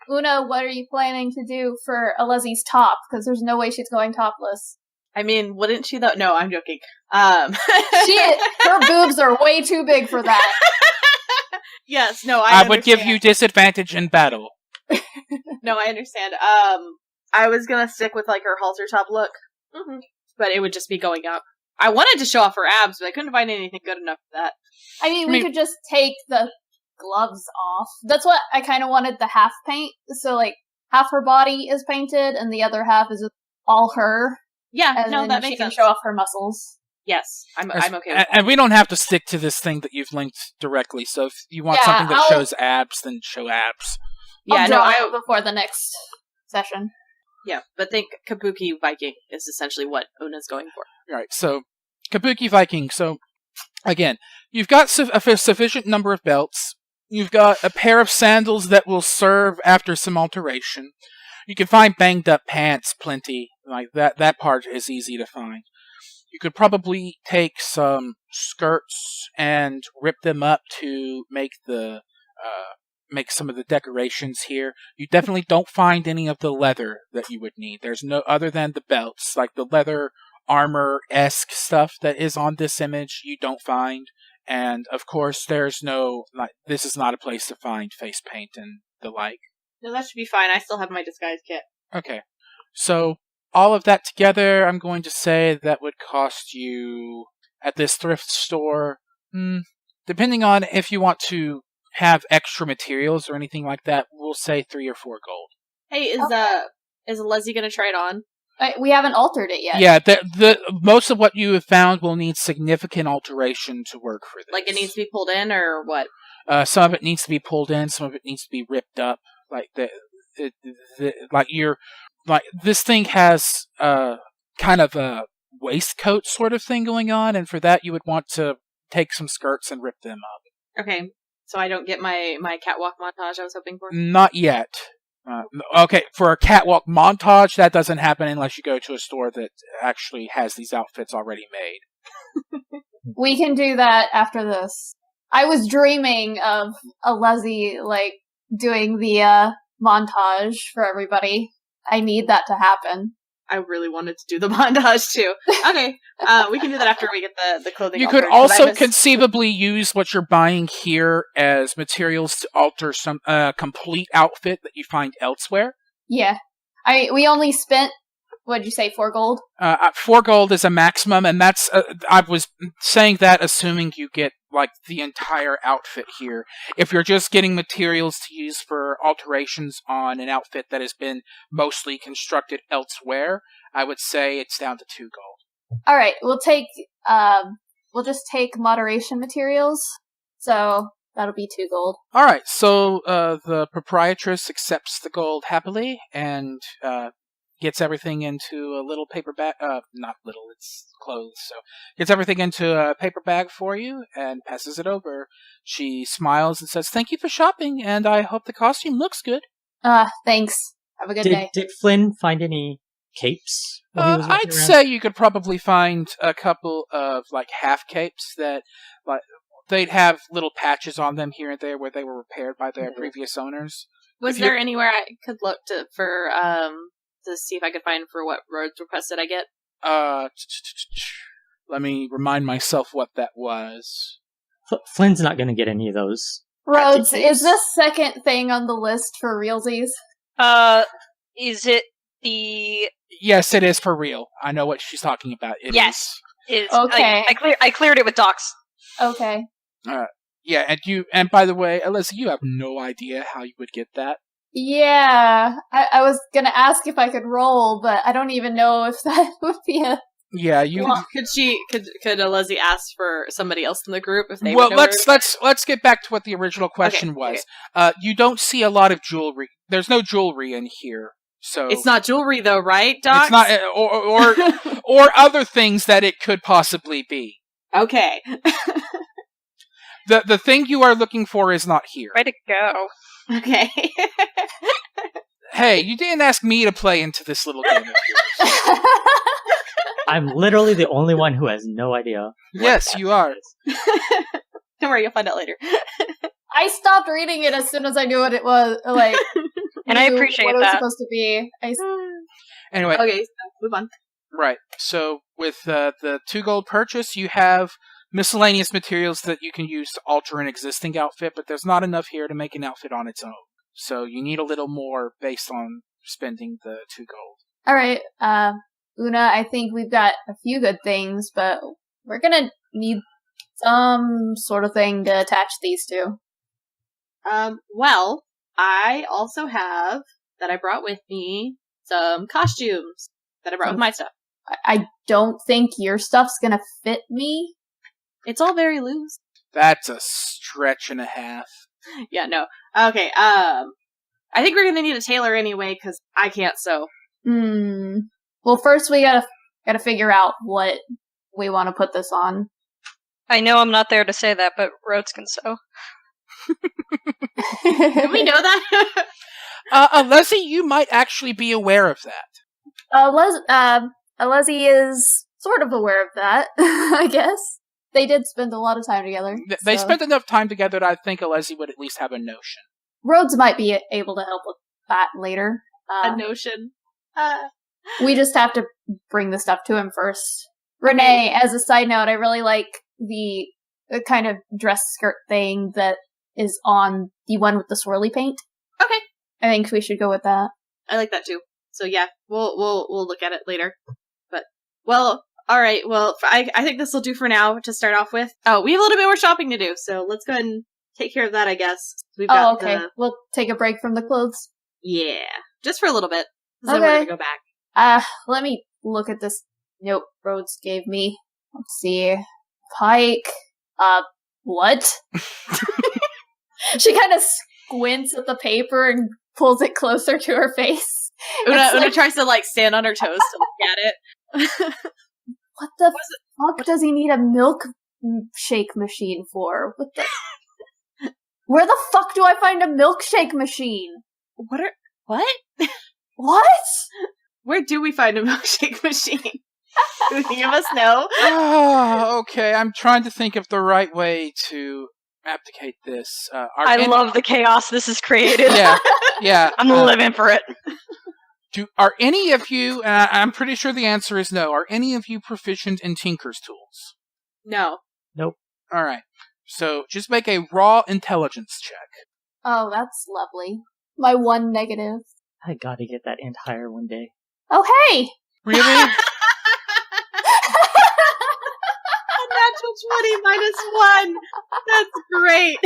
Oona, what are you planning to do for Alezi's top? Because there's no way she's going topless. I mean, wouldn't she though? No, I'm joking. Her boobs are way too big for that. Yes, no, I would give you disadvantage in battle. No, I understand. I was gonna stick with, like, her halter top look. Mm-hmm. But it would just be going up. I wanted to show off her abs, but I couldn't find anything good enough for that. I mean, we could just take the gloves off. That's what I kind of wanted the half paint. So, like, half her body is painted, and the other half is all her. Yeah, and no, then that she makes can sense. show off her muscles. Yes, I'm okay with that. And we don't have to stick to this thing that you've linked directly, so if you want something that shows abs, then show abs. I'll draw it before the next session. Yeah, but think Kabuki Viking is essentially what Oona's going for. Alright, so, Kabuki Viking. So, again, you've got a sufficient number of belts. You've got a pair of sandals that will serve after some alteration. You can find banged up pants plenty. Like that part is easy to find. You could probably take some skirts and rip them up to make some of the decorations here. You definitely don't find any of the leather that you would need. There's no other than the belts, like the leather armor-esque stuff that is on this image. You don't find, and of course, there's no this is not a place to find face paint and the like. No, that should be fine. I still have my disguise kit. Okay, so all of that together, I'm going to say that would cost you at this thrift store, depending on if you want to have extra materials or anything like that, we'll say 3 or 4 gold. Hey, is Alezi gonna try it on? We haven't altered it yet. Yeah, the most of what you have found will need significant alteration to work for this. Like it needs to be pulled in, or what? Some of it needs to be pulled in, some of it needs to be ripped up. This thing has kind of a waistcoat sort of thing going on, and for that you would want to take some skirts and rip them up. Okay, so I don't get my catwalk montage I was hoping for? Not yet. Okay, for a catwalk montage, that doesn't happen unless you go to a store that actually has these outfits already made. We can do that after this. I was dreaming of Alezi, doing the montage for everybody. I need that to happen. I really wanted to do the montage too. Okay, we can do that after we get the clothing. You could also conceivably use what you're buying here as materials to alter some complete outfit that you find elsewhere. Yeah, we only spent, what'd you say, 4 gold? 4 gold is a maximum, and that's I was saying that assuming you get the entire outfit here. If you're just getting materials to use for alterations on an outfit that has been mostly constructed elsewhere, I would say it's down to 2 gold. All right, we'll just take moderation materials. So that'll be 2 gold. All right, so the proprietress accepts the gold happily and gets everything into a little paper bag. Not little, it's clothes. So gets everything into a paper bag for you and passes it over. She smiles and says, "Thank you for shopping, and I hope the costume looks good." Thanks. Have a good day. Did Flynn find any capes? I'd say you could probably find a couple of half capes that they'd have little patches on them here and there where they were repaired by their previous owners. Was there anywhere I could look to see if I could find for what Rhodes requested I get? Let me remind myself what that was. Flynn's not going to get any of those. Rhodes, is this second thing on the list for realsies? Is it the... Yes, it is for real. I know what she's talking about. Yes. Is. Okay. I cleared it with docs. Okay. Yeah, and by the way, Alezi, you have no idea how you would get that. Yeah, I was gonna ask if I could roll, but I don't even know if that would be a... Yeah, you... Well, could Alezi ask for somebody else in the group if they... Well, let's get back to what the original question was. Okay. You don't see a lot of jewelry. There's no jewelry in here, so... It's not jewelry though, right, Doc? It's not, or other things that it could possibly be. Okay. The thing you are looking for is not here. Way to go. Okay. Hey, you didn't ask me to play into this little game of yours. I'm literally the only one who has no idea. Yes, you are. Don't worry, you'll find out later. I stopped reading it as soon as I knew what it was. And I appreciate what that. It was supposed to be. Anyway. Okay, so move on. Right. So with the 2 gold purchase, you have miscellaneous materials that you can use to alter an existing outfit, but there's not enough here to make an outfit on its own. So you need a little more based on spending the 2 gold. Alright, Oona, I think we've got a few good things, but we're gonna need some sort of thing to attach these to. Well, I also have, that I brought with me, some costumes that I brought with my stuff. I don't think your stuff's gonna fit me. It's all very loose. That's a stretch and a half. Yeah, no. Okay, I think we're gonna need a tailor anyway, because I can't sew. Well, first we gotta figure out what we want to put this on. I know I'm not there to say that, but Rhodes can sew. Did we know that? Alezi, you might actually be aware of that. Alezi is sort of aware of that, I guess. They did spend a lot of time together. They so. spent enough time together that I think Alezi would at least have a notion. Rhodes might be able to help with that later. A notion. We just have to bring the stuff to him first. Renee, as a side note, I really like the kind of dress skirt thing that is on the one with the swirly paint. Okay. I think we should go with that. I like that too. So yeah, we'll look at it later. But well, all right. Well, I think this will do for now to start off with. Oh, we have a little bit more shopping to do, so let's go ahead and take care of that. I guess we've got. Okay. We'll take a break from the clothes. Yeah, just for a little bit. So Okay. we're gonna go back. Let me look at this note Rhodes gave me. Let's see. Pike. What? She kind of squints at the paper and pulls it closer to her face. Una tries to stand on her toes to look at it. What the fuck does he need a milkshake machine for? Where the fuck do I find a milkshake machine? What? What? Where do we find a milkshake machine? Do any of us know? Oh, okay. I'm trying to think of the right way to abdicate this. I love the chaos this has created. Yeah. I'm living for it. Are any of you, and I'm pretty sure the answer is no, are any of you proficient in Tinker's tools? No. Nope. Alright. So, just make a raw intelligence check. Oh, that's lovely. My one negative. I gotta get that int higher one day. Oh, hey! Really? A natural 20 -1. That's great.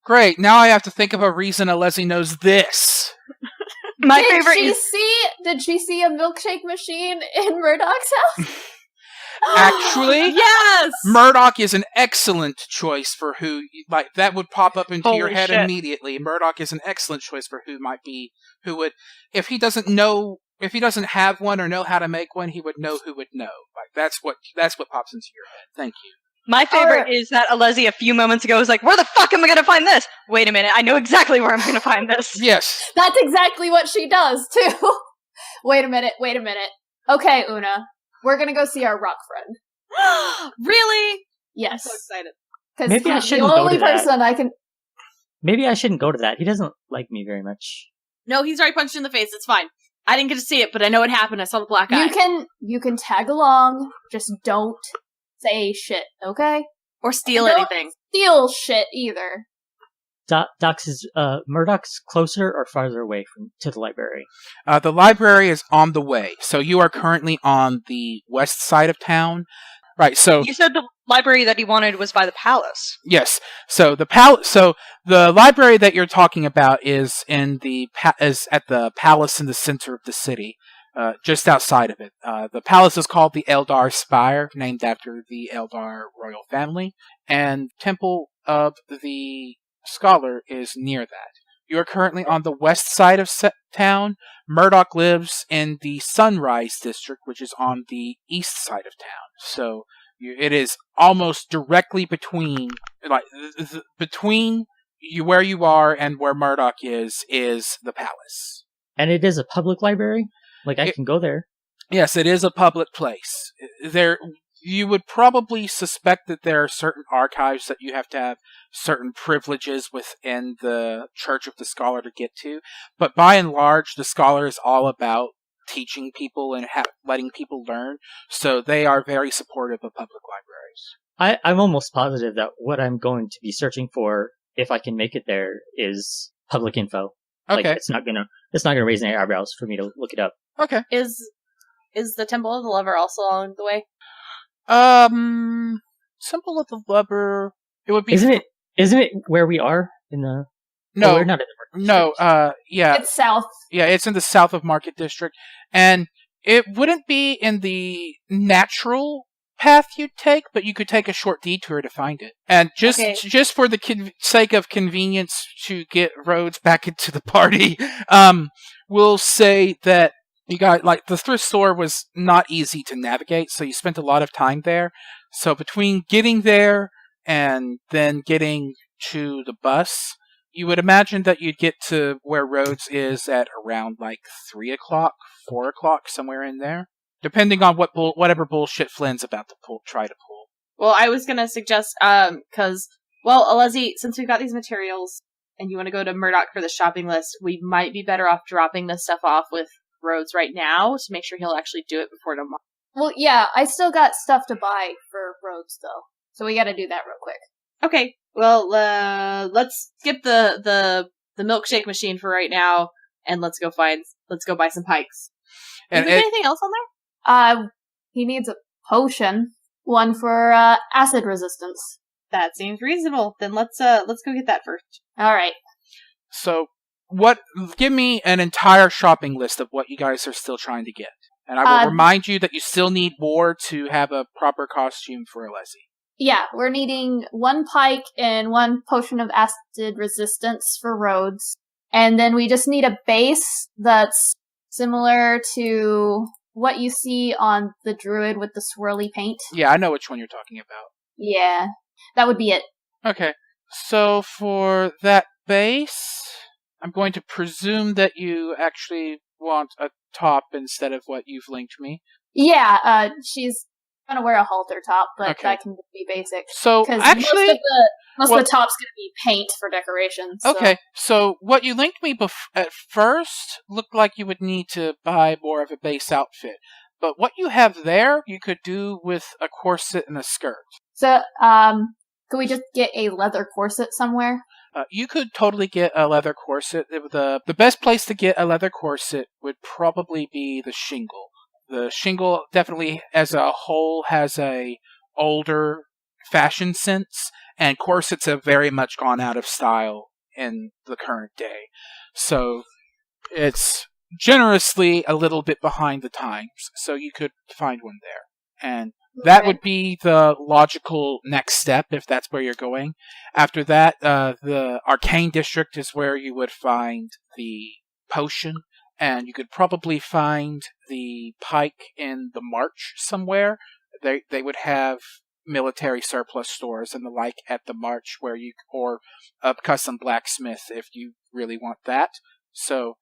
Great. Now I have to think of a reason Alezi knows this. My favorite is... Did she see a milkshake machine in Murdoch's house? Actually, Yes! Murdoch is an excellent choice for who, that would pop up into your Holy head shit. immediately. Murdoch is an excellent choice for who would, if he doesn't have one or know how to make one, he would know who would know. That's what pops into your head. Thank you. My favorite is that Alezi a few moments ago was like, where the fuck am I gonna find this? Wait a minute, I know exactly where I'm gonna find this. Yes. That's exactly what she does, too. Wait a minute. Okay, Oona. We're gonna go see our rock friend. Really? Yes. I'm so excited. Because Maybe I he's the shouldn't go only to that. person I can... Maybe I shouldn't go to that. He doesn't like me very much. No, he's already punched you in the face. It's fine. I didn't get to see it, but I know what happened. I saw the black eye. You can tag along, just don't say shit, okay? Or steal Don't anything. steal shit either. Docs is Murdoch's closer or farther away to the library? The library is on the way, so you are currently on the west side of town. Right, so... You said the library that he wanted was by the palace. Yes. So the library that you're talking about is at the palace in the center of the city, just outside of it. The palace is called the Eldar Spire, named after the Eldar royal family, and Temple of the Scholar is near that. You are currently on the west side of town. Murdoch lives in the Sunrise District, which is on the east side of town. So it is almost directly between you where you are and where Murdoch is the palace. And it is a public library? I can go there. Yes, it is a public place. You would probably suspect that there are certain archives that you have to have certain privileges within the Church of the Scholar to get to, but by and large, the Scholar is all about teaching people and letting people learn, so they are very supportive of public libraries. I'm almost positive that what I'm going to be searching for, if I can make it there, is public info. Okay. It's not gonna raise any eyebrows for me to look it up. Okay. Is the Temple of the Lover also on the way? Symbol of the Lover. It would be. Isn't it where we are in the? No, we're not in the no. Yeah. It's south. Yeah, it's in the south of Market District, and it wouldn't be in the natural path you'd take, but you could take a short detour to find it. And just for the sake of convenience to get Rhodes back into the party, we'll say that you got, the thrift store was not easy to navigate, so you spent a lot of time there. So between getting there and then getting to the bus, You would imagine that you'd get to where Rhodes is at around like 3 o'clock, 4 o'clock, somewhere in there. Depending on whatever bullshit Flynn's about to try to pull. Well, I was gonna suggest, Alezi, since we've got these materials, and you want to go to Murdoch for the shopping list, we might be better off dropping this stuff off with Rhodes right now to make sure he'll actually do it before tomorrow. Well, yeah, I still got stuff to buy for Rhodes, though. So we gotta do that real quick. Okay, well, let's skip the milkshake machine for right now, and let's go buy some pikes. Is there anything else on there? He needs a potion. One for, acid resistance. That seems reasonable. Then let's go get that first. Alright. So, give me an entire shopping list of what you guys are still trying to get. And I will remind you that you still need more to have a proper costume for Alezi. Yeah, we're needing 1 pike and 1 potion of acid resistance for Rhodes. And then we just need a base that's similar to what you see on the druid with the swirly paint. Yeah, I know which one you're talking about. Yeah, that would be it. Okay, so for that base, I'm going to presume that you actually want a top instead of what you've linked me. Yeah, she's gonna wear a halter top, but Okay. that can be basic. So Because actually, most of the top's gonna be paint for decoration. So. okay, so what you linked me at first looked like you would need to buy more of a base outfit. But what you have there, you could do with a corset and a skirt. So, could we just get a leather corset somewhere? You could totally get a leather corset. The best place to get a leather corset would probably be the shingle. The shingle definitely, as a whole, has a older fashion sense, and corsets have very much gone out of style in the current day. So it's generously a little bit behind the times, so you could find one there. And that would be the logical next step if that's where you're going. After that, the Arcane District is where you would find the potion, and you could probably find the pike in the March somewhere. They would have military surplus stores and the like at the March, or a custom blacksmith if you really want that. So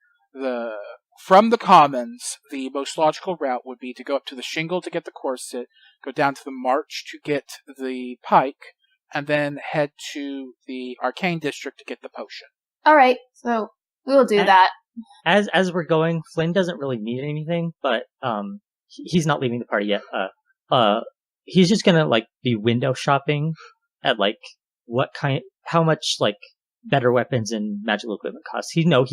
from the Commons, the most logical route would be to go up to the Shingle to get the corset, go down to the March to get the pike, and then head to the Arcane District to get the potion. Alright, so we will do that. As we're going, Flynn doesn't really need anything, but he's not leaving the party yet. He's just gonna be window shopping at how much better weapons and magical equipment costs. He knows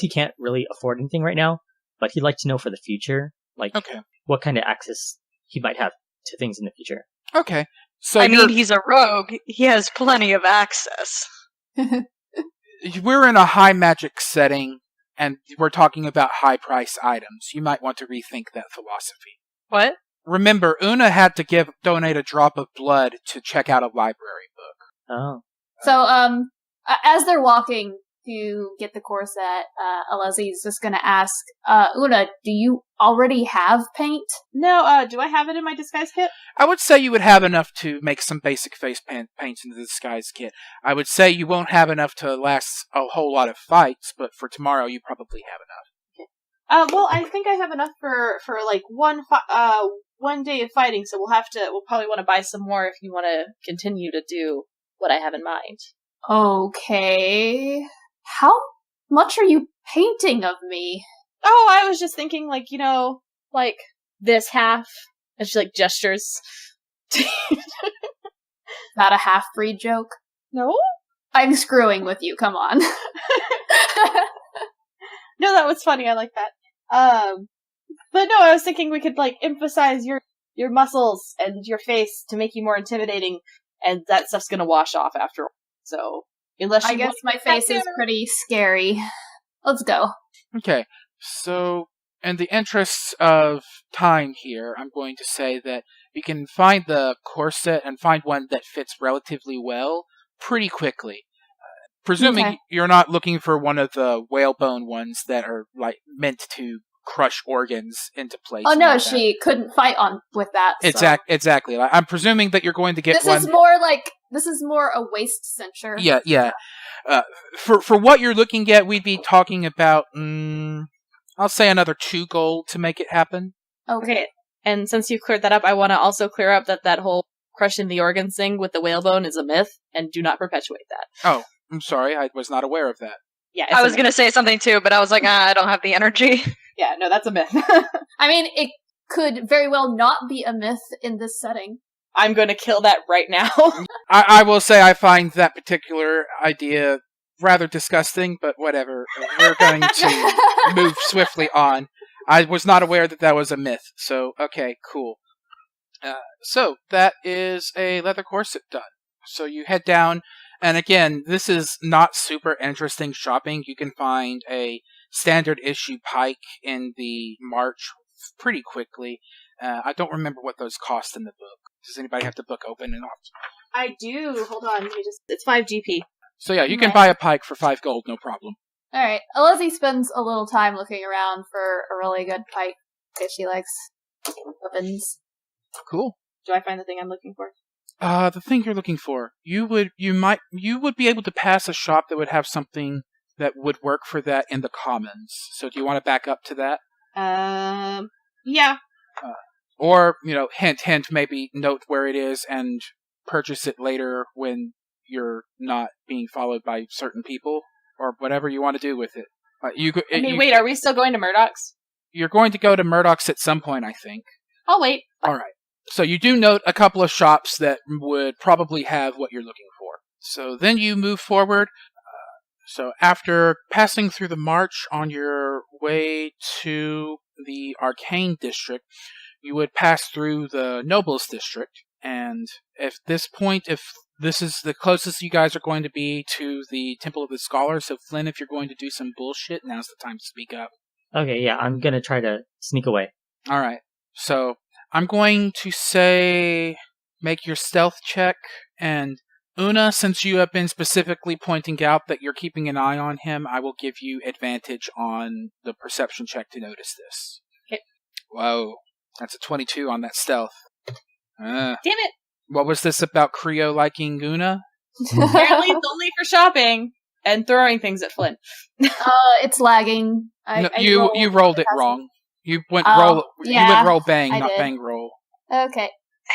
he can't really afford anything right now, but he'd like to know for the future, what kind of access he might have to things in the future. Okay, so he's a rogue. He has plenty of access. We're in a high magic setting, and we're talking about high price items. You might want to rethink that philosophy. What? Remember, Oona had to donate a drop of blood to check out a library book. Oh. So, as they're walking to get the corset, Alezi is just gonna ask, Oona, do you already have paint? No, do I have it in my disguise kit? I would say you would have enough to make some basic face paints in the disguise kit. I would say you won't have enough to last a whole lot of fights, but for tomorrow you probably have enough. Well, I think I have enough for one day of fighting, so we'll probably want to buy some more if you want to continue to do what I have in mind. Okay. How much are you painting of me? Oh, I was just thinking, this half. And she, gestures. Not a half-breed joke? No? I'm screwing with you, come on. No, that was funny, I like that. But no, I was thinking we could, emphasize your muscles and your face to make you more intimidating, and that stuff's gonna wash off after all. So, I guess my face is pretty scary. Let's go. Okay, so in the interests of time here, I'm going to say that you can find the corset and find one that fits relatively well pretty quickly. Presuming you're not looking for one of the whalebone ones that are meant to crush organs into place. Oh and no, all that. she couldn't fight on with that. So. Exactly. I'm presuming that you're going to get This one. is more a waist cincher. Yeah. For what you're looking at, we'd be talking about, I'll say another 2 gold to make it happen. Okay, and since you cleared that up, I want to also clear up that whole crushing the organs thing with the whalebone is a myth, and do not perpetuate that. Oh, I'm sorry, I was not aware of that. Yeah, I was going to say something too, but I was like, I don't have the energy. Yeah, no, that's a myth. I mean, it could very well not be a myth in this setting. I'm going to kill that right now. I will say I find that particular idea rather disgusting, but whatever. We're going to move swiftly on. I was not aware that was a myth, so okay, cool. So that is a leather corset done. So you head down, and again, this is not super interesting shopping. You can find a standard issue pike in the March pretty quickly. I don't remember what those cost in the book. Does anybody have the book open? I do. Hold on. It's 5 GP. So yeah, you can Right. buy a pike for 5 gold, no problem. Alright, Alezi spends a little time looking around for a really good pike if she likes weapons. Cool. Do I find the thing I'm looking for? The thing you're looking for, you would be able to pass a shop that would have something that would work for that in the commons. So do you want to back up to that? Yeah. Or, hint, maybe note where it is and purchase it later when you're not being followed by certain people, or whatever you want to do with it. Wait, are we still going to Murdoch's? You're going to go to Murdoch's at some point, I think. I'll wait. All right. So you do note a couple of shops that would probably have what you're looking for. So then you move forward. So after passing through the march on your way to the Arcane District, you would pass through the Nobles District. And if this is the closest you guys are going to be to the Temple of the Scholars, so Flynn, if you're going to do some bullshit, now's the time to speak up. Okay, yeah, I'm gonna try to sneak away. All right. So I'm going to say make your stealth check, and Oona, since you have been specifically pointing out that you're keeping an eye on him, I will give you advantage on the perception check to notice this. Okay. Whoa. That's a 22 on that stealth. Damn it! What was this about Creo liking Oona? Apparently it's only for shopping and throwing things at Flynn. It's lagging. You rolled it wrong. You went Oh, You went roll bang, I not did. bang roll. Okay.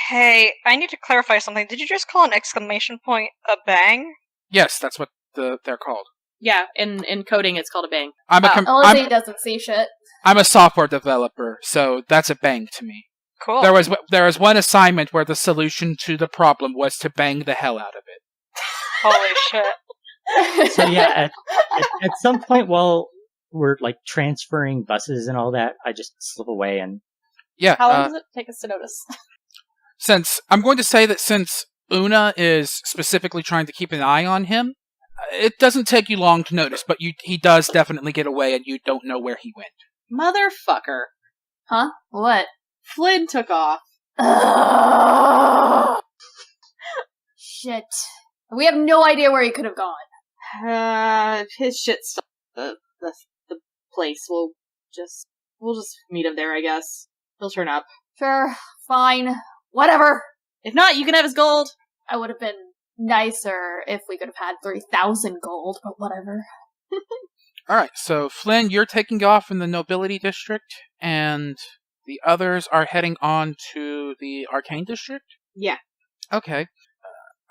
Hey, I need to clarify something. Did you just call an exclamation point a bang? Yes, that's what they're called. Yeah, in coding it's called a bang. Alezi doesn't see shit. I'm a software developer, so that's a bang to me. Cool. There was one assignment where the solution to the problem was to bang the hell out of it. Holy shit. So yeah, at some point while we're like transferring buses and all that, I just slip away and Yeah. How long does it take us to notice? I'm going to say that since Oona is specifically trying to keep an eye on him, it doesn't take you long to notice, but he does definitely get away and you don't know where he went. Motherfucker. Huh? What? Flynn took off. Shit. We have no idea where he could have gone. His shit stuff. The place. We'll just meet him there, I guess. He'll turn up. Sure, fine, whatever. If not, you can have his gold. I would have been nicer if we could have had 3,000 gold, but whatever. Alright, so Flynn, you're taking off in the Nobility District, and the others are heading on to the Arcane District? Yeah. Okay.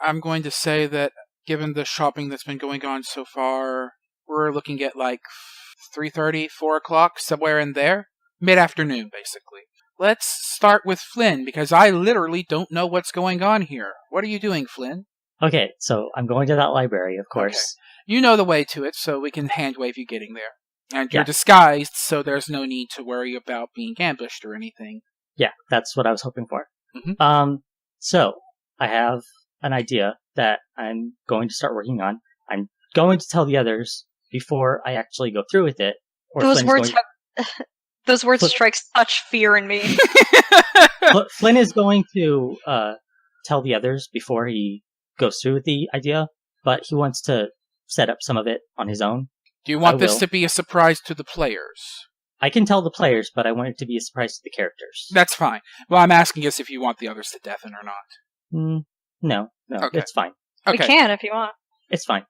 I'm going to say that given the shopping that's been going on so far, we're looking at like 3:30, 4 o'clock, somewhere in there. Mid-afternoon, basically. Let's start with Flynn, because I literally don't know what's going on here. What are you doing, Flynn? okay, so I'm going to that library, of course. You know the way to it, so we can hand-wave you getting there. And you're Yeah. disguised, so there's no need to worry about being ambushed or anything. Yeah, that's what I was hoping for. Mhm. So I have an idea that I'm going to start working on. I'm going to tell the others before I actually go through with it. Or Those Flynn's words going- those words Flynn- strike such fear in me. Flynn is going to tell the others before he goes through with the idea, but he wants to set up some of it on his own. Do you want I this will. to be a surprise to the players? I can tell the players, but I want it to be a surprise to the characters. That's fine. Well, I'm asking us if you want the others to deafen or not. No, Okay. it's fine. Okay. We can if you want. It's fine.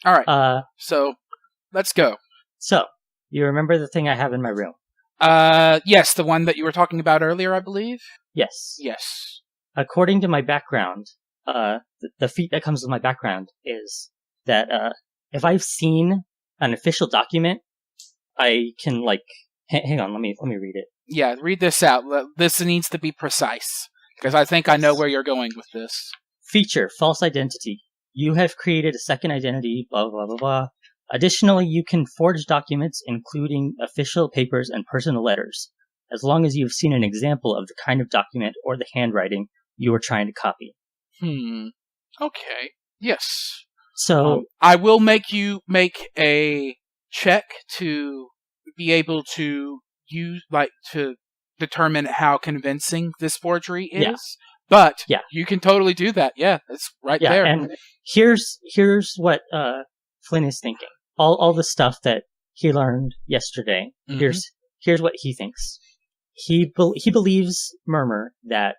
All right. So, let's go. So, you remember the thing I have in my room? Yes, the one that you were talking about earlier, I believe? Yes. Yes. According to my background, the feat that comes with my background is that if I've seen an official document, I can hang on, let me read it. Yeah, read this out. This needs to be precise, because I think I know where you're going with this. Feature, false identity. You have created a second identity, blah, blah, blah, blah. Additionally, you can forge documents, including official papers and personal letters, as long as you've seen an example of the kind of document or the handwriting you are trying to copy. Okay. Yes. So, I will make you make a check to be able to use, to determine how convincing this forgery is. Yeah. But yeah. You can totally do that. Yeah, it's right there. And here's what Flynn is thinking. All the stuff that he learned yesterday. Mm-hmm. Here's what he thinks. He believes Murmur that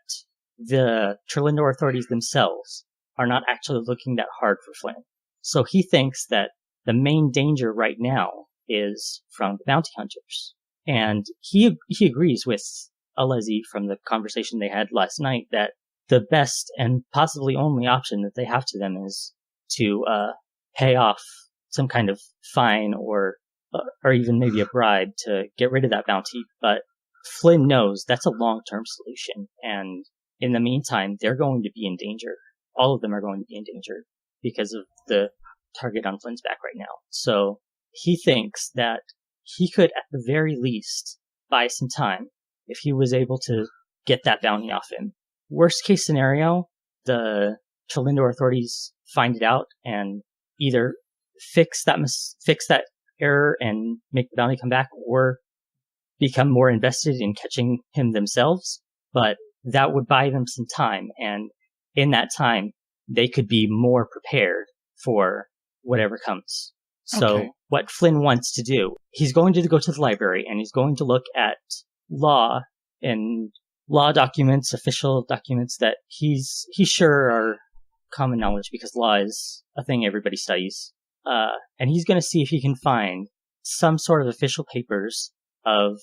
the Trelindor authorities themselves are not actually looking that hard for Flynn. So he thinks that the main danger right now is from the bounty hunters. And he agrees with Alezi from the conversation they had last night that the best and possibly only option that they have to them is to pay off some kind of fine or even maybe a bribe to get rid of that bounty. But Flynn knows that's a long-term solution. And in the meantime, they're going to be in danger. All of them are going to be in danger because of the target on Flynn's back right now. So he thinks that he could, at the very least, buy some time if he was able to get that bounty off him. Worst case scenario, the Trelindor authorities find it out and either fix that error and make the bounty come back, or become more invested in catching him themselves. But that would buy them some time, and in that time, they could be more prepared for whatever comes. So what Flynn wants to do, he's going to go to the library and he's going to look at law and law documents, official documents that he's sure are common knowledge because law is a thing everybody studies. And he's going to see if he can find some sort of official papers of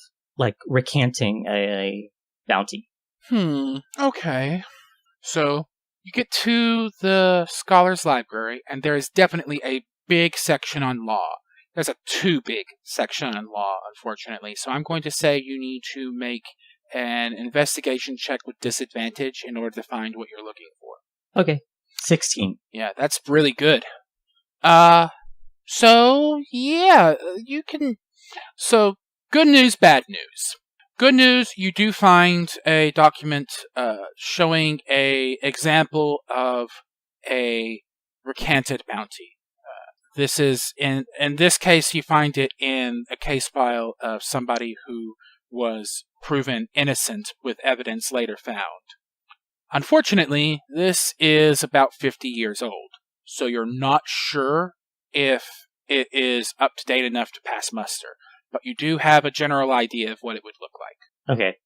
recanting a bounty. Okay. So you get to the Scholars Library, and there is definitely a big section on law. There's a too big section on law, unfortunately. So I'm going to say you need to make an investigation check with disadvantage in order to find what you're looking for. Okay. 16. Yeah, that's really good. So, yeah, you can... So, good news, bad news. Good news, you do find a document showing a example of a recanted bounty. This is, in this case, you find it in a case file of somebody who was proven innocent with evidence later found. Unfortunately, this is about 50 years old, so you're not sure if it is up to date enough to pass muster, but you do have a general idea of what it would look like. Okay.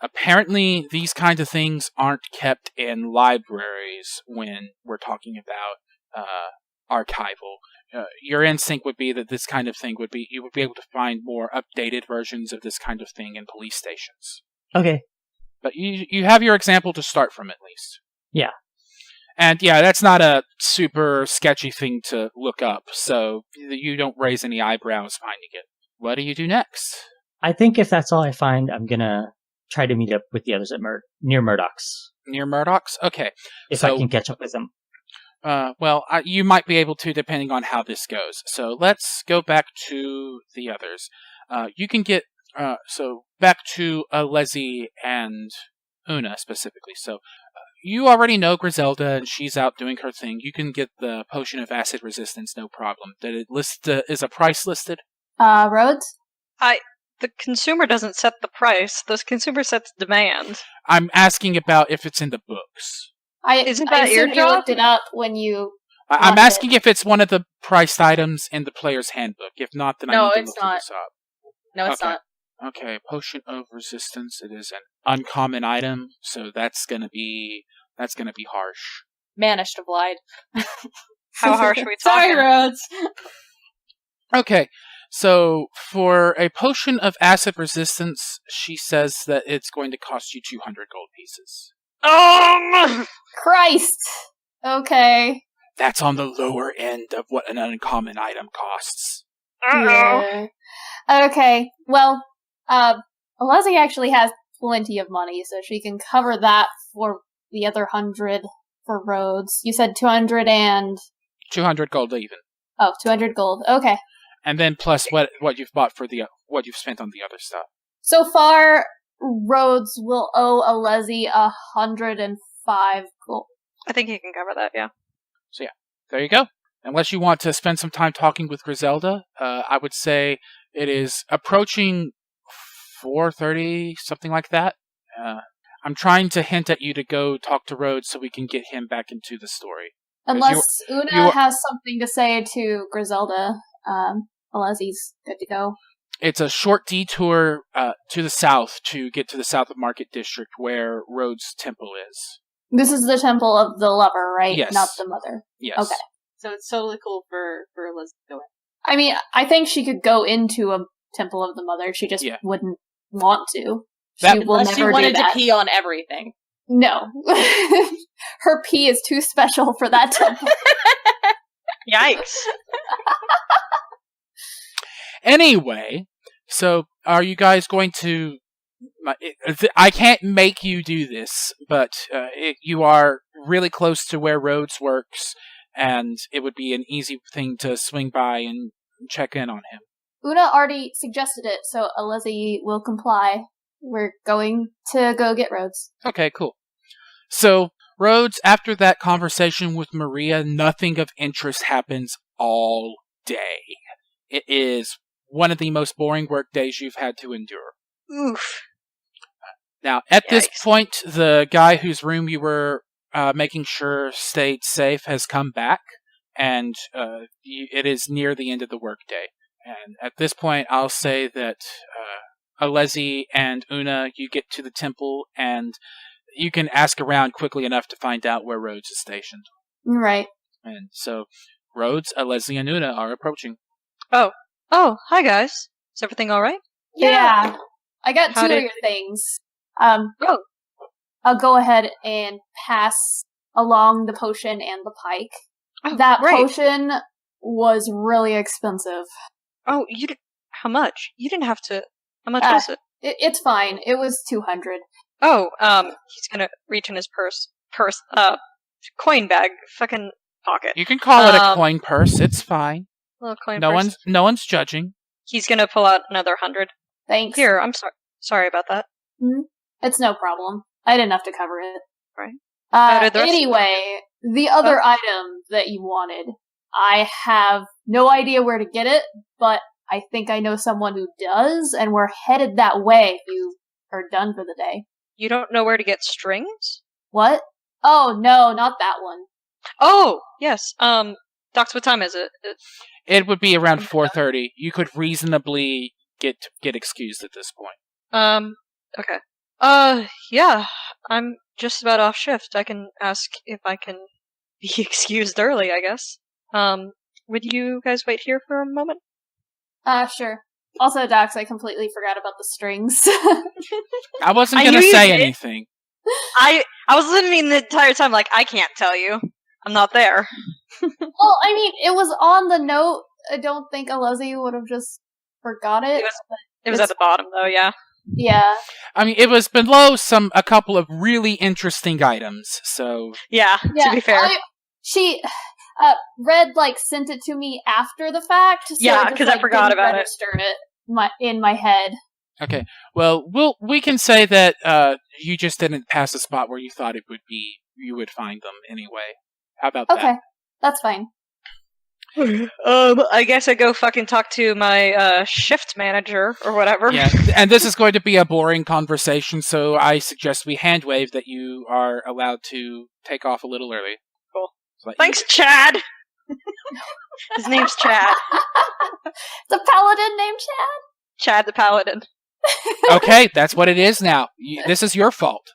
Apparently, these kinds of things aren't kept in libraries when we're talking about archival. Your instinct would be that this kind of thing you would be able to find more updated versions of this kind of thing in police stations. Okay. But you have your example to start from, at least. Yeah. And yeah, that's not a super sketchy thing to look up, so you don't raise any eyebrows finding it. What do you do next? I think if that's all I find, I'm gonna try to meet up with the others at near Murdoch's. Near Murdoch's? Okay. If I can catch up with them. You might be able to, depending on how this goes. So let's go back to the others. You can get, back to Alezi and Oona specifically. So, you already know Griselda, and she's out doing her thing. You can get the potion of acid resistance, no problem. Did it list, is a price listed? Rhodes? The consumer doesn't set the price. The consumer sets demand. I'm asking about if it's in the books. Isn't that I assume your you job? looked it up when you... I'm asking if it's one of the priced items in the player's handbook. If not, then I No, need to it's look not. this up. No, it's Okay. not. Okay, potion of resistance. It is an uncommon item, so that's gonna be harsh. Managed to blind. How harsh are we Sorry, talking? Rhodes. Okay, so for a potion of acid resistance, she says that it's going to cost you 200 gold pieces. Christ! Okay. That's on the lower end of what an uncommon item costs. Yeah. Okay, well, Alezi actually has plenty of money, so she can cover that for the other 100 for Rhodes. You said 200 and... 200 gold even. Oh, 200 gold. Okay. And then plus what you've bought for what you've spent on the other stuff. So far, Rhodes will owe Alezi 105 gold. I think he can cover that, yeah. So yeah, there you go. Unless you want to spend some time talking with Griselda, I would say it is approaching 4:30, something like that. I'm trying to hint at you to go talk to Rhodes so we can get him back into the story. Unless Oona has something to say to Griselda, Alezi's good to go. It's a short detour to the south to get to the South of Market District where Rhodes' temple is. This is the temple of the lover, right? Yes. Not the mother. Yes. Okay. So it's totally cool for Liz to go in. I mean, I think she could go into a temple of the mother. She just wouldn't want to. She will Unless never she wanted do that. to pee on everything. No. Her pee is too special for that temple. Yikes. Anyway, so are you guys going to... I can't make you do this, but you are really close to where Rhodes works, and it would be an easy thing to swing by and check in on him. Oona already suggested it, so Alezi will comply. We're going to go get Rhodes. Okay, cool. So, Rhodes, after that conversation with Maria, nothing of interest happens all day. It is one of the most boring work days you've had to endure. Oof. Now, at this Yikes. point, the guy whose room you were making sure stayed safe has come back, and it is near the end of the workday. And at this point, I'll say that Alezi and Oona, you get to the temple, and you can ask around quickly enough to find out where Rhodes is stationed. Right. And so, Rhodes, Alezi, and Oona are approaching. Oh, hi guys. Is everything alright? Yeah. I got How two did- of your things. Oh. I'll go ahead and pass along the potion and the pike. Oh, That great. potion was really expensive. Oh, you did. How much? You didn't have to. How much was it? It's fine. It was 200. Oh, he's gonna reach in his coin bag, fucking pocket. You can call it a coin purse. It's fine. Little coin No purse. one's judging. He's gonna pull out another 100. Thanks. Here, I'm sorry about that. It's no problem. I didn't have to cover it. Right. How did the rest of Anyway, the other item that you wanted, I have no idea where to get it, but I think I know someone who does, and we're headed that way if you are done for the day. You don't know where to get strings? What? Oh, no, not that one. Oh, yes. Docs, what time is it? It would be around 4:30. You could reasonably get excused at this point. Okay. Yeah. I'm just about off shift. I can ask if I can be excused early, I guess. Would you guys wait here for a moment? Sure. Also, Docs, I completely forgot about the strings. I wasn't I going to knew you say did. anything. I was listening the entire time like, I can't tell you. I'm not there. Well, I mean, it was on the note. I don't think Alezi would have just forgot it. It was at the bottom, though, yeah. Yeah. I mean, it was below a couple of really interesting items, so... Yeah, to be fair. Red, sent it to me after the fact. So Yeah, I just, 'cause I forgot didn't about it. register it in my head. Okay, well, we can say that you just didn't pass a spot where you thought you would find them anyway. How about Okay, that? that's fine. I guess I go fucking talk to my shift manager or whatever. Yeah, and this is going to be a boring conversation, so I suggest we hand wave that you are allowed to take off a little early. Cool. So Thanks, Chad! His name's Chad. The paladin named Chad? Chad the Paladin. Okay, that's what it is now. This is your fault.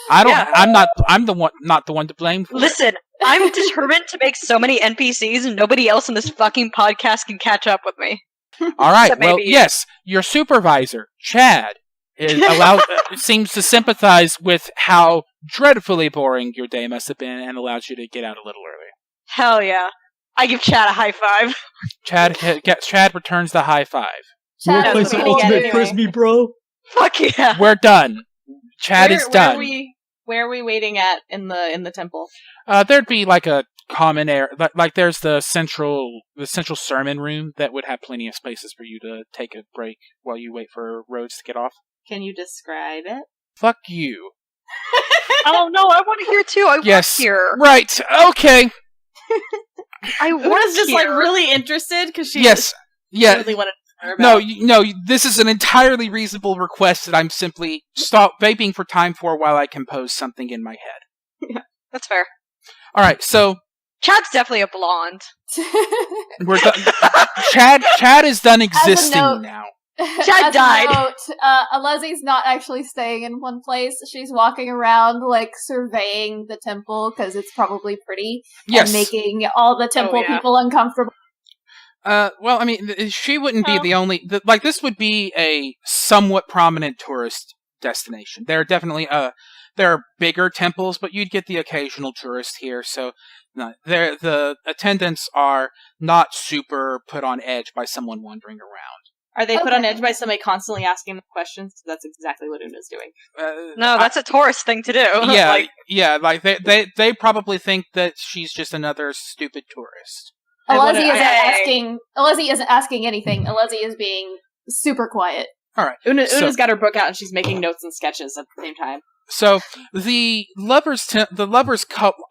I don't. Yeah. I'm the one, not the one to blame. For it. Listen, I'm determined to make so many NPCs, and nobody else in this fucking podcast can catch up with me. All right. Except Well, maybe you. yes, your supervisor, Chad, seems to sympathize with how dreadfully boring your day must have been, and allows you to get out a little early. Hell yeah. I give Chad a high five. Chad returns the high five. Chad play is some gonna get ultimate anyway. Frisbee, bro. Fuck yeah. We're done. Chad is done. Where are we waiting at in the temple? There'd be like a common area, like there's the central sermon room that would have plenty of spaces for you to take a break while you wait for Rhodes to get off. Can you describe it? Fuck you. Oh no, I want to hear too. I Yes. work here. Right. Okay. I work Una's just here. like really interested because she Yes. Yeah. really wanted to hear No, about. this is an entirely reasonable request that I'm simply stop vaping for time for while I compose something in my head. That's fair. All right, so Chad's definitely a blonde. we're done. Chad is done existing note- now. Chad As a died. note, Alezi's not actually staying in one place. She's walking around, like, surveying the temple, because it's probably pretty, Yes. and making all the temple yeah. people uncomfortable. Well, I mean, she wouldn't be the only. Like, this would be a somewhat prominent tourist destination. There are definitely there are bigger temples, but you'd get the occasional tourist here. So, no, the attendants are not super put on edge by someone wandering around. Are they put Okay. on edge by somebody constantly asking them questions? That's exactly what Una's doing. No, that's a tourist thing to do. Yeah, like they probably think that she's just another stupid tourist. Alezi isn't asking anything. Alezi is being super quiet. All right. Una's got her book out and she's making notes and sketches at the same time. So the lovers,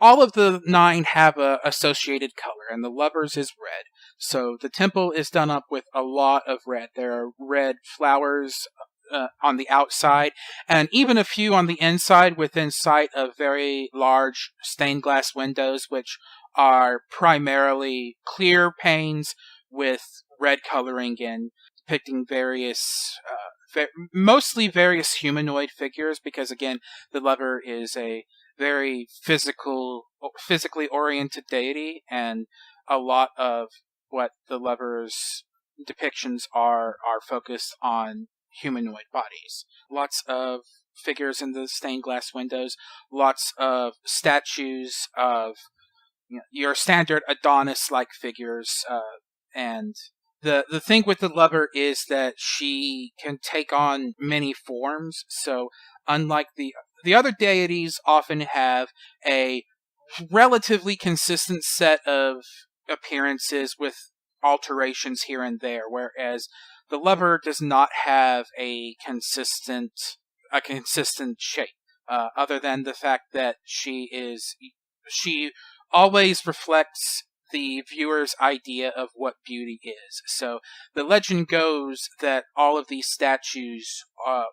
all of the 9 have a associated color, and the lovers is red. So the temple is done up with a lot of red. There are red flowers on the outside, and even a few on the inside, within sight of very large stained glass windows, which are primarily clear panes with red coloring in, depicting mostly various humanoid figures, because again, the lover is a very physically oriented deity, and a lot of what the lover's depictions are focused on humanoid bodies. Lots of figures in the stained glass windows, lots of statues of your standard Adonis-like figures, and the thing with the lover is that she can take on many forms. So unlike the other deities, often have a relatively consistent set of appearances with alterations here and there, whereas the lover does not have a consistent shape, other than the fact that she always reflects the viewer's idea of what beauty is. So the legend goes that all of these statues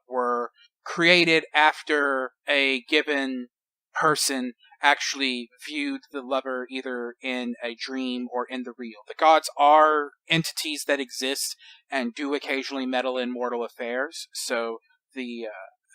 were created after a given person actually viewed the lover either in a dream or in the real. The gods are entities that exist and do occasionally meddle in mortal affairs, so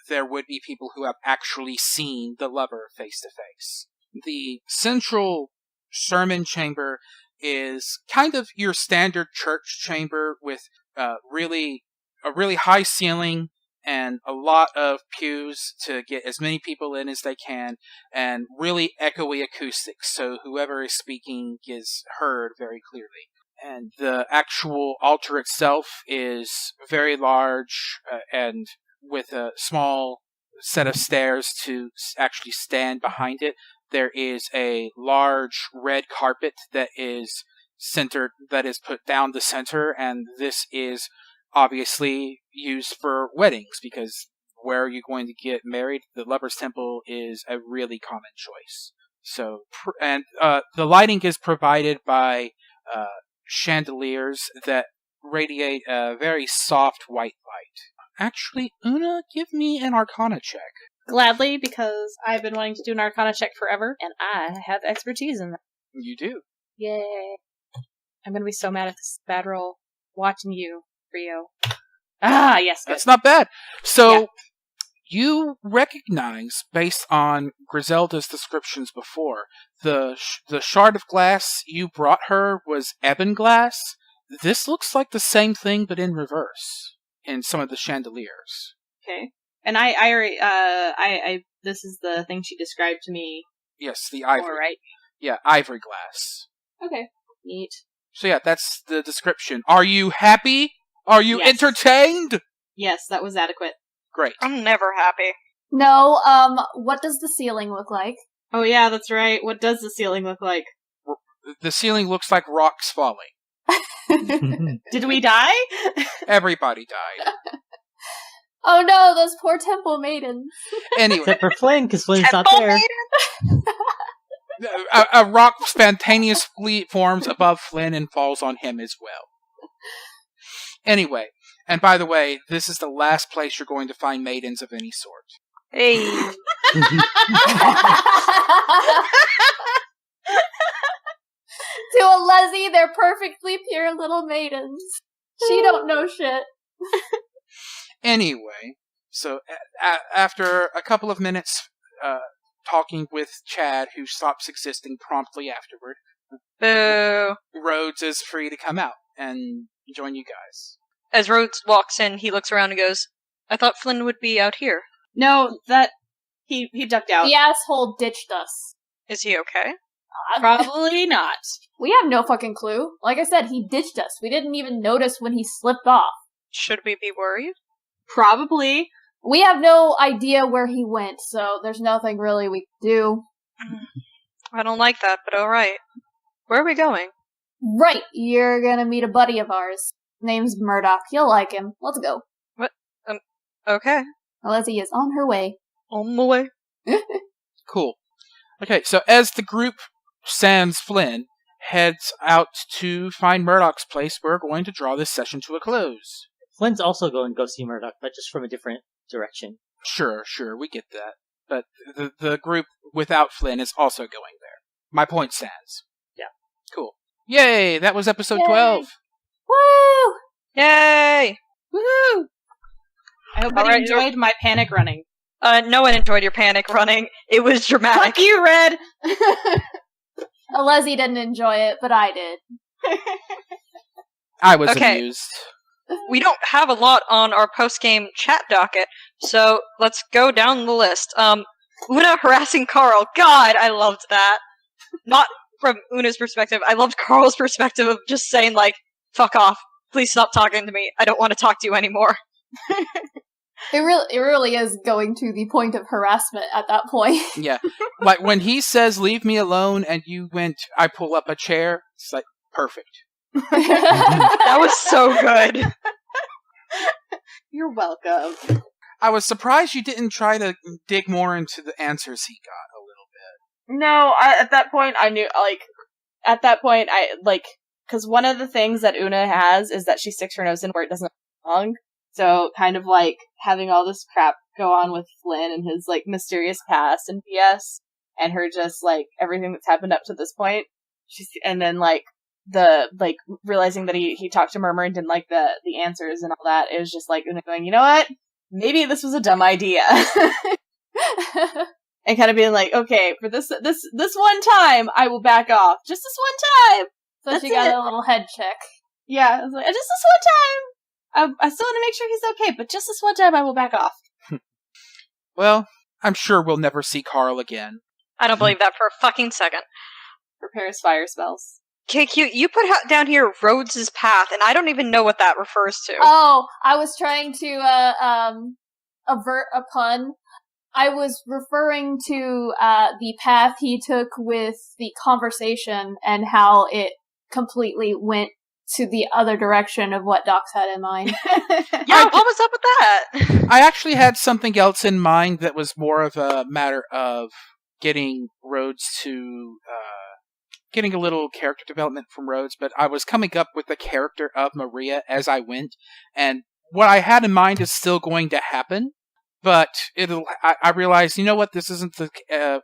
there would be people who have actually seen the lover face to face. The central sermon chamber is kind of your standard church chamber with a really high ceiling and a lot of pews to get as many people in as they can, and really echoey acoustics, so whoever is speaking is heard very clearly. And the actual altar itself is very large and with a small set of stairs to actually stand behind it. There is a large red carpet that is put down the center, and this is obviously used for weddings, because where are you going to get married? The Lover's Temple is a really common choice. So, the lighting is provided by chandeliers that radiate a very soft white light. Actually, Oona, give me an Arcana check. Gladly, because I've been wanting to do an Arcana check forever, and I have expertise in that. You do. Yay. I'm gonna be so mad at this bad roll. Watching you, Rio. Ah, yes, good. That's not bad. So, Yeah. you recognize, based on Griselda's descriptions before, the shard of glass you brought her was ebon glass. This looks like the same thing, but in reverse, in some of the chandeliers. Okay. And I already, this is the thing she described to me. Yes, the ivory. Before, right? Yeah, ivory glass. Okay. Neat. So yeah, that's the description. Are you happy? Are you Yes. entertained? Yes, that was adequate. Great. I'm never happy. No, what does the ceiling look like? Oh yeah, that's right. What does the ceiling look like? The ceiling looks like rocks falling. Did we die? Everybody died. Oh no, those poor temple maidens. Anyway, Except for Flynn, because Flynn's not Temple there. maiden? a rock spontaneously forms above Flynn and falls on him as well. Anyway, and by the way, this is the last place you're going to find maidens of any sort. Hey. To Alezi, they're perfectly pure little maidens. She don't know shit. Anyway, so after a couple of minutes talking with Chad, who stops existing promptly afterward, Boo. Rhodes is free to come out and join you guys. As Rhodes walks in, he looks around and goes, I thought Flynn would be out here. No, that he ducked out. The asshole ditched us. Is he okay? Probably not. We have no fucking clue. Like I said, he ditched us. We didn't even notice when he slipped off. Should we be worried? Probably. We have no idea where he went, so there's nothing really we can do. I don't like that, but alright. Where are we going? Right, you're gonna meet a buddy of ours. Name's Murdoch. You'll like him. Let's go. Okay. Alezi is on her way. On my way. Cool. Okay, so as the group sans Flynn heads out to find Murdoch's place, we're going to draw this session to a close. Flynn's also going to go see Murdoch, but just from a different direction. Sure, we get that. But the group without Flynn is also going there. My point stands. Yeah. Cool. Yay! That was episode Yay. 12. Woo! Yay! Woohoo! I hope All you right, enjoyed my panic running. No one enjoyed your panic running. It was dramatic. Fuck you, Red! Alezi didn't enjoy it, but I did. I was Okay. amused. We don't have a lot on our post-game chat docket, so let's go down the list. Oona harassing Carl. God, I loved that. Not from Una's perspective. I loved Carl's perspective of just saying, like, fuck off. Please stop talking to me. I don't want to talk to you anymore. It really is going to the point of harassment at that point. Yeah. Like when he says, leave me alone, and you went, I pull up a chair, it's like, perfect. That was so good. You're welcome. I was surprised you didn't try to dig more into the answers he got a little bit. No, at that point, I knew, because one of the things that Oona has is that she sticks her nose in where it doesn't belong. So, kind of like, having all this crap go on with Flynn and his, like, mysterious past and BS, and her just, like, everything that's happened up to this point, and then, like, realizing that he talked to Murmur and didn't like the answers and all that, it was just like, Oona going, you know what? Maybe this was a dumb idea. And kind of being like, okay, for this one time, I will back off. Just this one time! So That's she got it. a little head check. Yeah, I was like, just this one time! I still want to make sure he's okay, but just this one time I will back off. Well, I'm sure we'll never see Carl again. I don't believe that for a fucking second. Prepares fire spells. KQ, you put down here Rhodes' path, and I don't even know what that refers to. Oh, I was trying to avert a pun. I was referring to the path he took with the conversation and how it completely went to the other direction of what Docs had in mind. Yeah, what was up with that? I actually had something else in mind that was more of a matter of getting Rhodes to, getting a little character development from Rhodes, but I was coming up with the character of Maria as I went, and what I had in mind is still going to happen, but I realized, you know what, this isn't the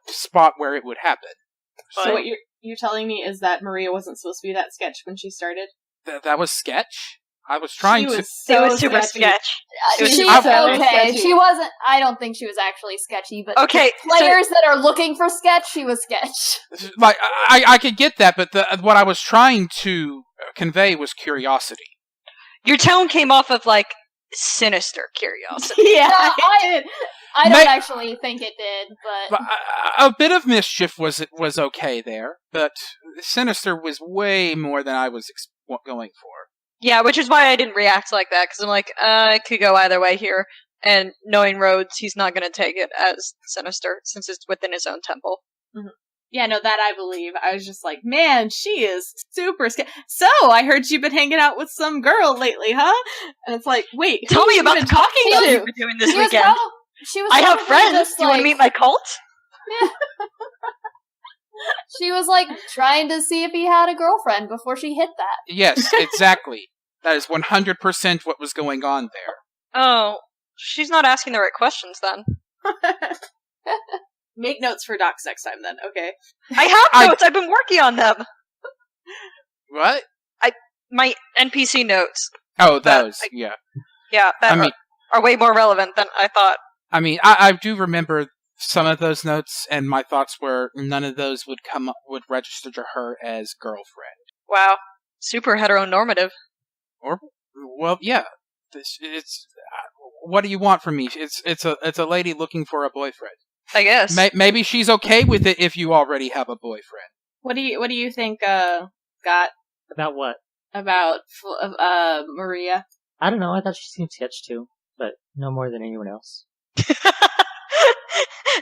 spot where it would happen. So what you're telling me is that Maria wasn't supposed to be that sketch when she started? That was sketch? I was trying She to. was so it was super sketchy. sketch. It was She's super so okay. sketchy. She wasn't. I don't think she was actually sketchy, but Okay, players that are looking for sketch, she was sketch. Like, I could get that, but what I was trying to convey was curiosity. Your tone came off of, like, sinister curiosity. Yeah, No, I don't May- actually think it did, but But a bit of mischief was okay there, but sinister was way more than I was going for. Yeah, which is why I didn't react like that, because I'm like, it could go either way here. And knowing Rhodes, he's not going to take it as sinister, since it's within his own temple. Yeah, no, that I believe. I was just like, man, she is super scared. So, I heard you've been hanging out with some girl lately, huh? And it's like, wait, who Tell me have you about been the talking stuff to? you've been doing this she was weekend. probably I have friends. Just, Do you want to meet my cult? She was like trying to see if he had a girlfriend before she hit that. Yes, exactly. That is 100% what was going on there. Oh, she's not asking the right questions then. Make notes for docs next time, then, okay? I have notes. I've been working on them. What? My NPC notes. Oh, But those. Yeah. Yeah, that I mean, are way more relevant than I thought. I do remember some of those notes, and my thoughts were none of those would register to her as girlfriend. Wow, super heteronormative. Or, well, yeah. It's what do you want from me? It's a lady looking for a boyfriend. I guess. Maybe she's okay with it if you already have a boyfriend. What do you think, Scott, About what? about, Maria? I don't know. I thought she seemed sketch too, but no more than anyone else.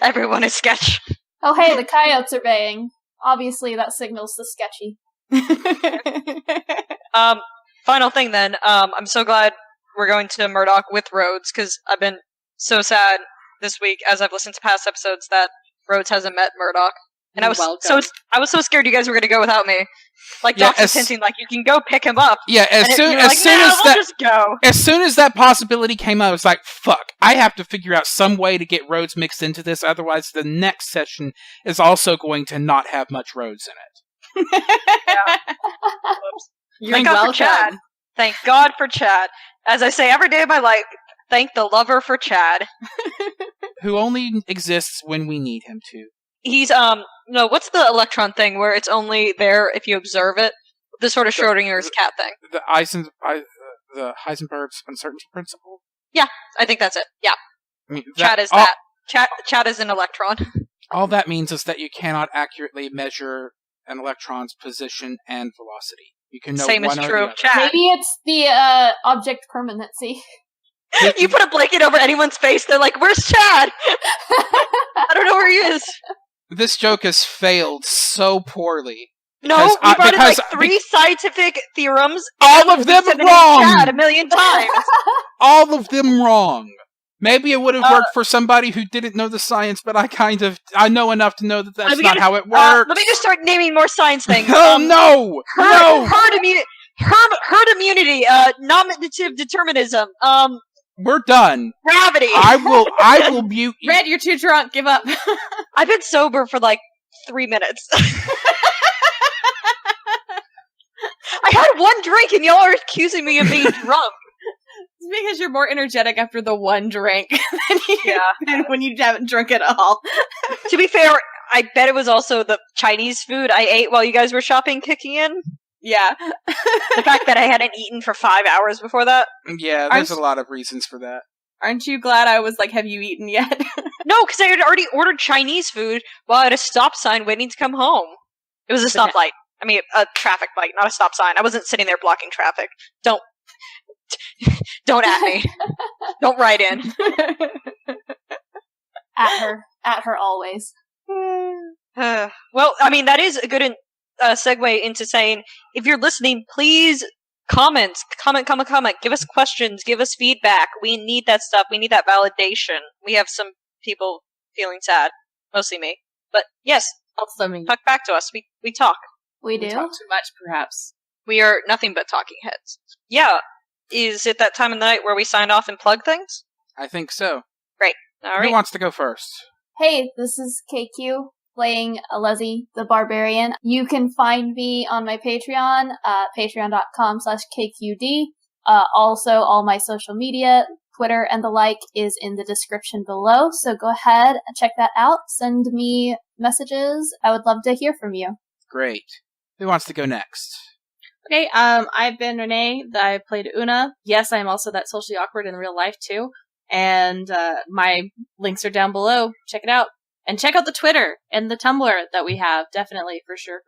Everyone is sketch. Oh hey, the coyotes are baying. Obviously that signals the sketchy. Final thing then. I'm so glad we're going to Murdoch with Rhodes, because I've been so sad this week as I've listened to past episodes that Rhodes hasn't met Murdoch. And I was so scared you guys were going to go without me. Like, Yeah, Doc's hinting, like, you can go pick him up. Yeah, as soon as just go. As soon as that possibility came out, I was like, fuck, I have to figure out some way to get Rhodes mixed into this, otherwise the next session is also going to not have much Rhodes in it. You're Thank God welcome. for Chad. Thank God for Chad. As I say every day of my life, thank the lover for Chad. Who only exists when we need him to. He's, no, what's the electron thing where it's only there if you observe it? The sort of Schrodinger's cat thing. The Heisenberg's uncertainty principle? I think that's it. Yeah. I mean, Chad is that. Chad is an electron. All that means is that you cannot accurately measure an electron's position and velocity. You can know Same one is or true the of other. Chad. Maybe it's the object permanency. You put a blanket over anyone's face, they're like, where's Chad? I don't know where he is. This joke has failed so poorly. No, Because we brought in like because- 3 scientific theorems. All of them We've said it in wrong! Chad a million times. All of them wrong. Maybe it would have worked for somebody who didn't know the science, but I know enough to know that that's not how it works. Let me just start naming more science things. Oh no! No! Herd immunity, nominative determinism, We're done. gravity. I will mute you. Red, you're too drunk. Give up. I've been sober for like 3 minutes. I had 1 drink and y'all are accusing me of being drunk. It's because you're more energetic after the 1 drink than when you haven't drunk at all. To be fair, I bet it was also the Chinese food I ate while you guys were shopping kicking in. Yeah. The fact that I hadn't eaten for 5 hours before that. Yeah, there's a lot of reasons for that. Aren't you glad I was like, have you eaten yet? No, because I had already ordered Chinese food while at a stop sign waiting to come home. It was a stoplight. I mean, a traffic light, not a stop sign. I wasn't sitting there blocking traffic. Don't at me. Don't write in. At her always. Well, I mean, that is a good segue into saying, if you're listening, please comment. Give us questions. Give us feedback. We need that stuff. We need that validation. We have some people feeling sad. Mostly me. But yes, Also me. talk back to us. We talk. We do? We talk too much, perhaps. We are nothing but talking heads. Yeah. Is it that time of the night where we sign off and plug things? I think so. All Who right. wants to go first? Hey, this is KQ playing Alezi the Barbarian. You can find me on my Patreon, patreon.com/KQD. Also, all my social media, Twitter and the like, is in the description below. So go ahead and check that out. Send me messages. I would love to hear from you. Great. Who wants to go next? Okay, I've been Renee. I played Oona. Yes, I'm also that socially awkward in real life, too. And my links are down below. Check it out. And check out the Twitter and the Tumblr that we have. Definitely, for sure.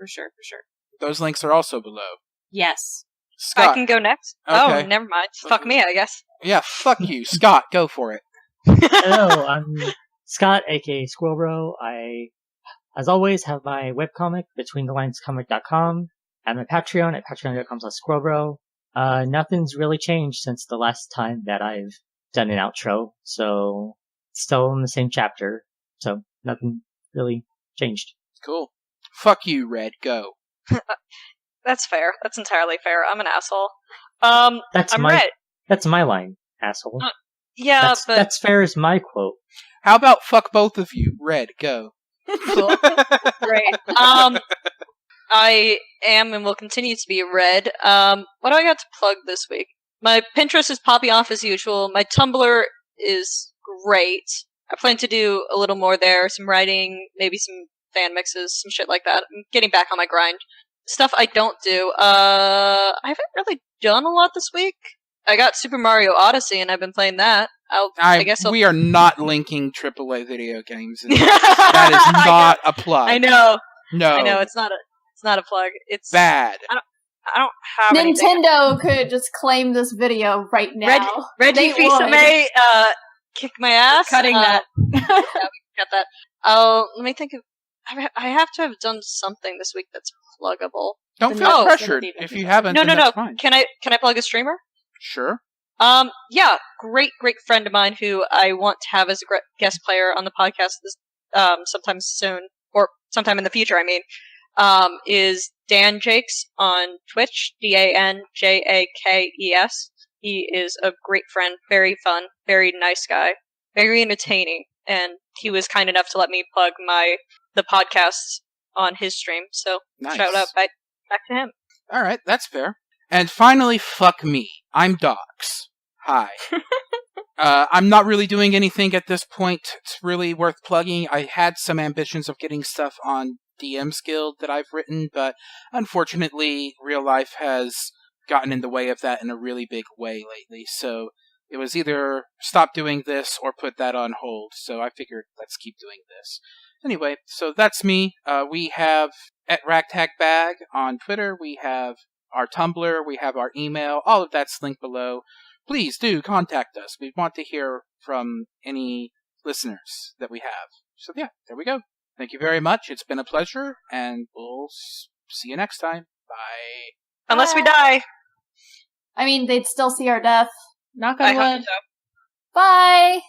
Those links are also below. Yes. Scott. I can go next? Okay. Oh, never mind. Fuck me, I guess. Yeah, fuck you. Scott, go for it. Hello, I'm Scott, aka Squirrel Bro. I, as always, have my webcomic, BetweenTheLinesComic.com, and my Patreon at patreon.com/SquirrelBro. Nothing's really changed since the last time that I've done an outro, so still in the same chapter, so nothing really changed. Cool. Fuck you, Red. Go. That's fair. That's entirely fair. I'm an asshole. I'm Red. That's my line, asshole. Yeah, but that's fair is my quote. How about fuck both of you? Red, go. Cool. Great. I am and will continue to be Red. What do I got to plug this week? My Pinterest is popping off as usual. My Tumblr is great. I plan to do a little more there. Some writing, maybe some fan mixes, some shit like that. I'm getting back on my grind. Stuff I don't do. I haven't really done a lot this week. I got Super Mario Odyssey and I've been playing that. I guess we are not linking AAA video games. That is not a plug. I know. No. I know, it's not a plug. It's bad. I don't have anything. Nintendo could just claim this video right now. Reggie Fils-Aimé, kick my ass. Cutting that. Yeah, we got that. Let me think of. I have to have done something this week that's pluggable. Don't feel pressured if you haven't. No. That's fine. Can I plug a streamer? Sure. Yeah, great friend of mine who I want to have as a guest player on the podcast this sometime soon, or sometime in the future. I mean, is Dan Jakes on Twitch, DanJakes. He is a great friend, very fun, very nice guy, very entertaining, and he was kind enough to let me plug the podcast on his stream. So nice. Shout out back to him. All right, that's fair. And finally, fuck me. I'm Docs. Hi. I'm not really doing anything at this point. It's really worth plugging. I had some ambitions of getting stuff on DM's Guild that I've written, but unfortunately, real life has gotten in the way of that in a really big way lately. So it was either stop doing this or put that on hold. So I figured let's keep doing this. Anyway, so that's me. We have at Ragtag Bag on Twitter. We have our Tumblr. We have our email. All of that's linked below. Please do contact us. We want to hear from any listeners that we have. So yeah, there we go. Thank you very much. It's been a pleasure, and we'll see you next time. Bye. Unless we die. I mean, they'd still see our death. Knock on wood. So. Bye!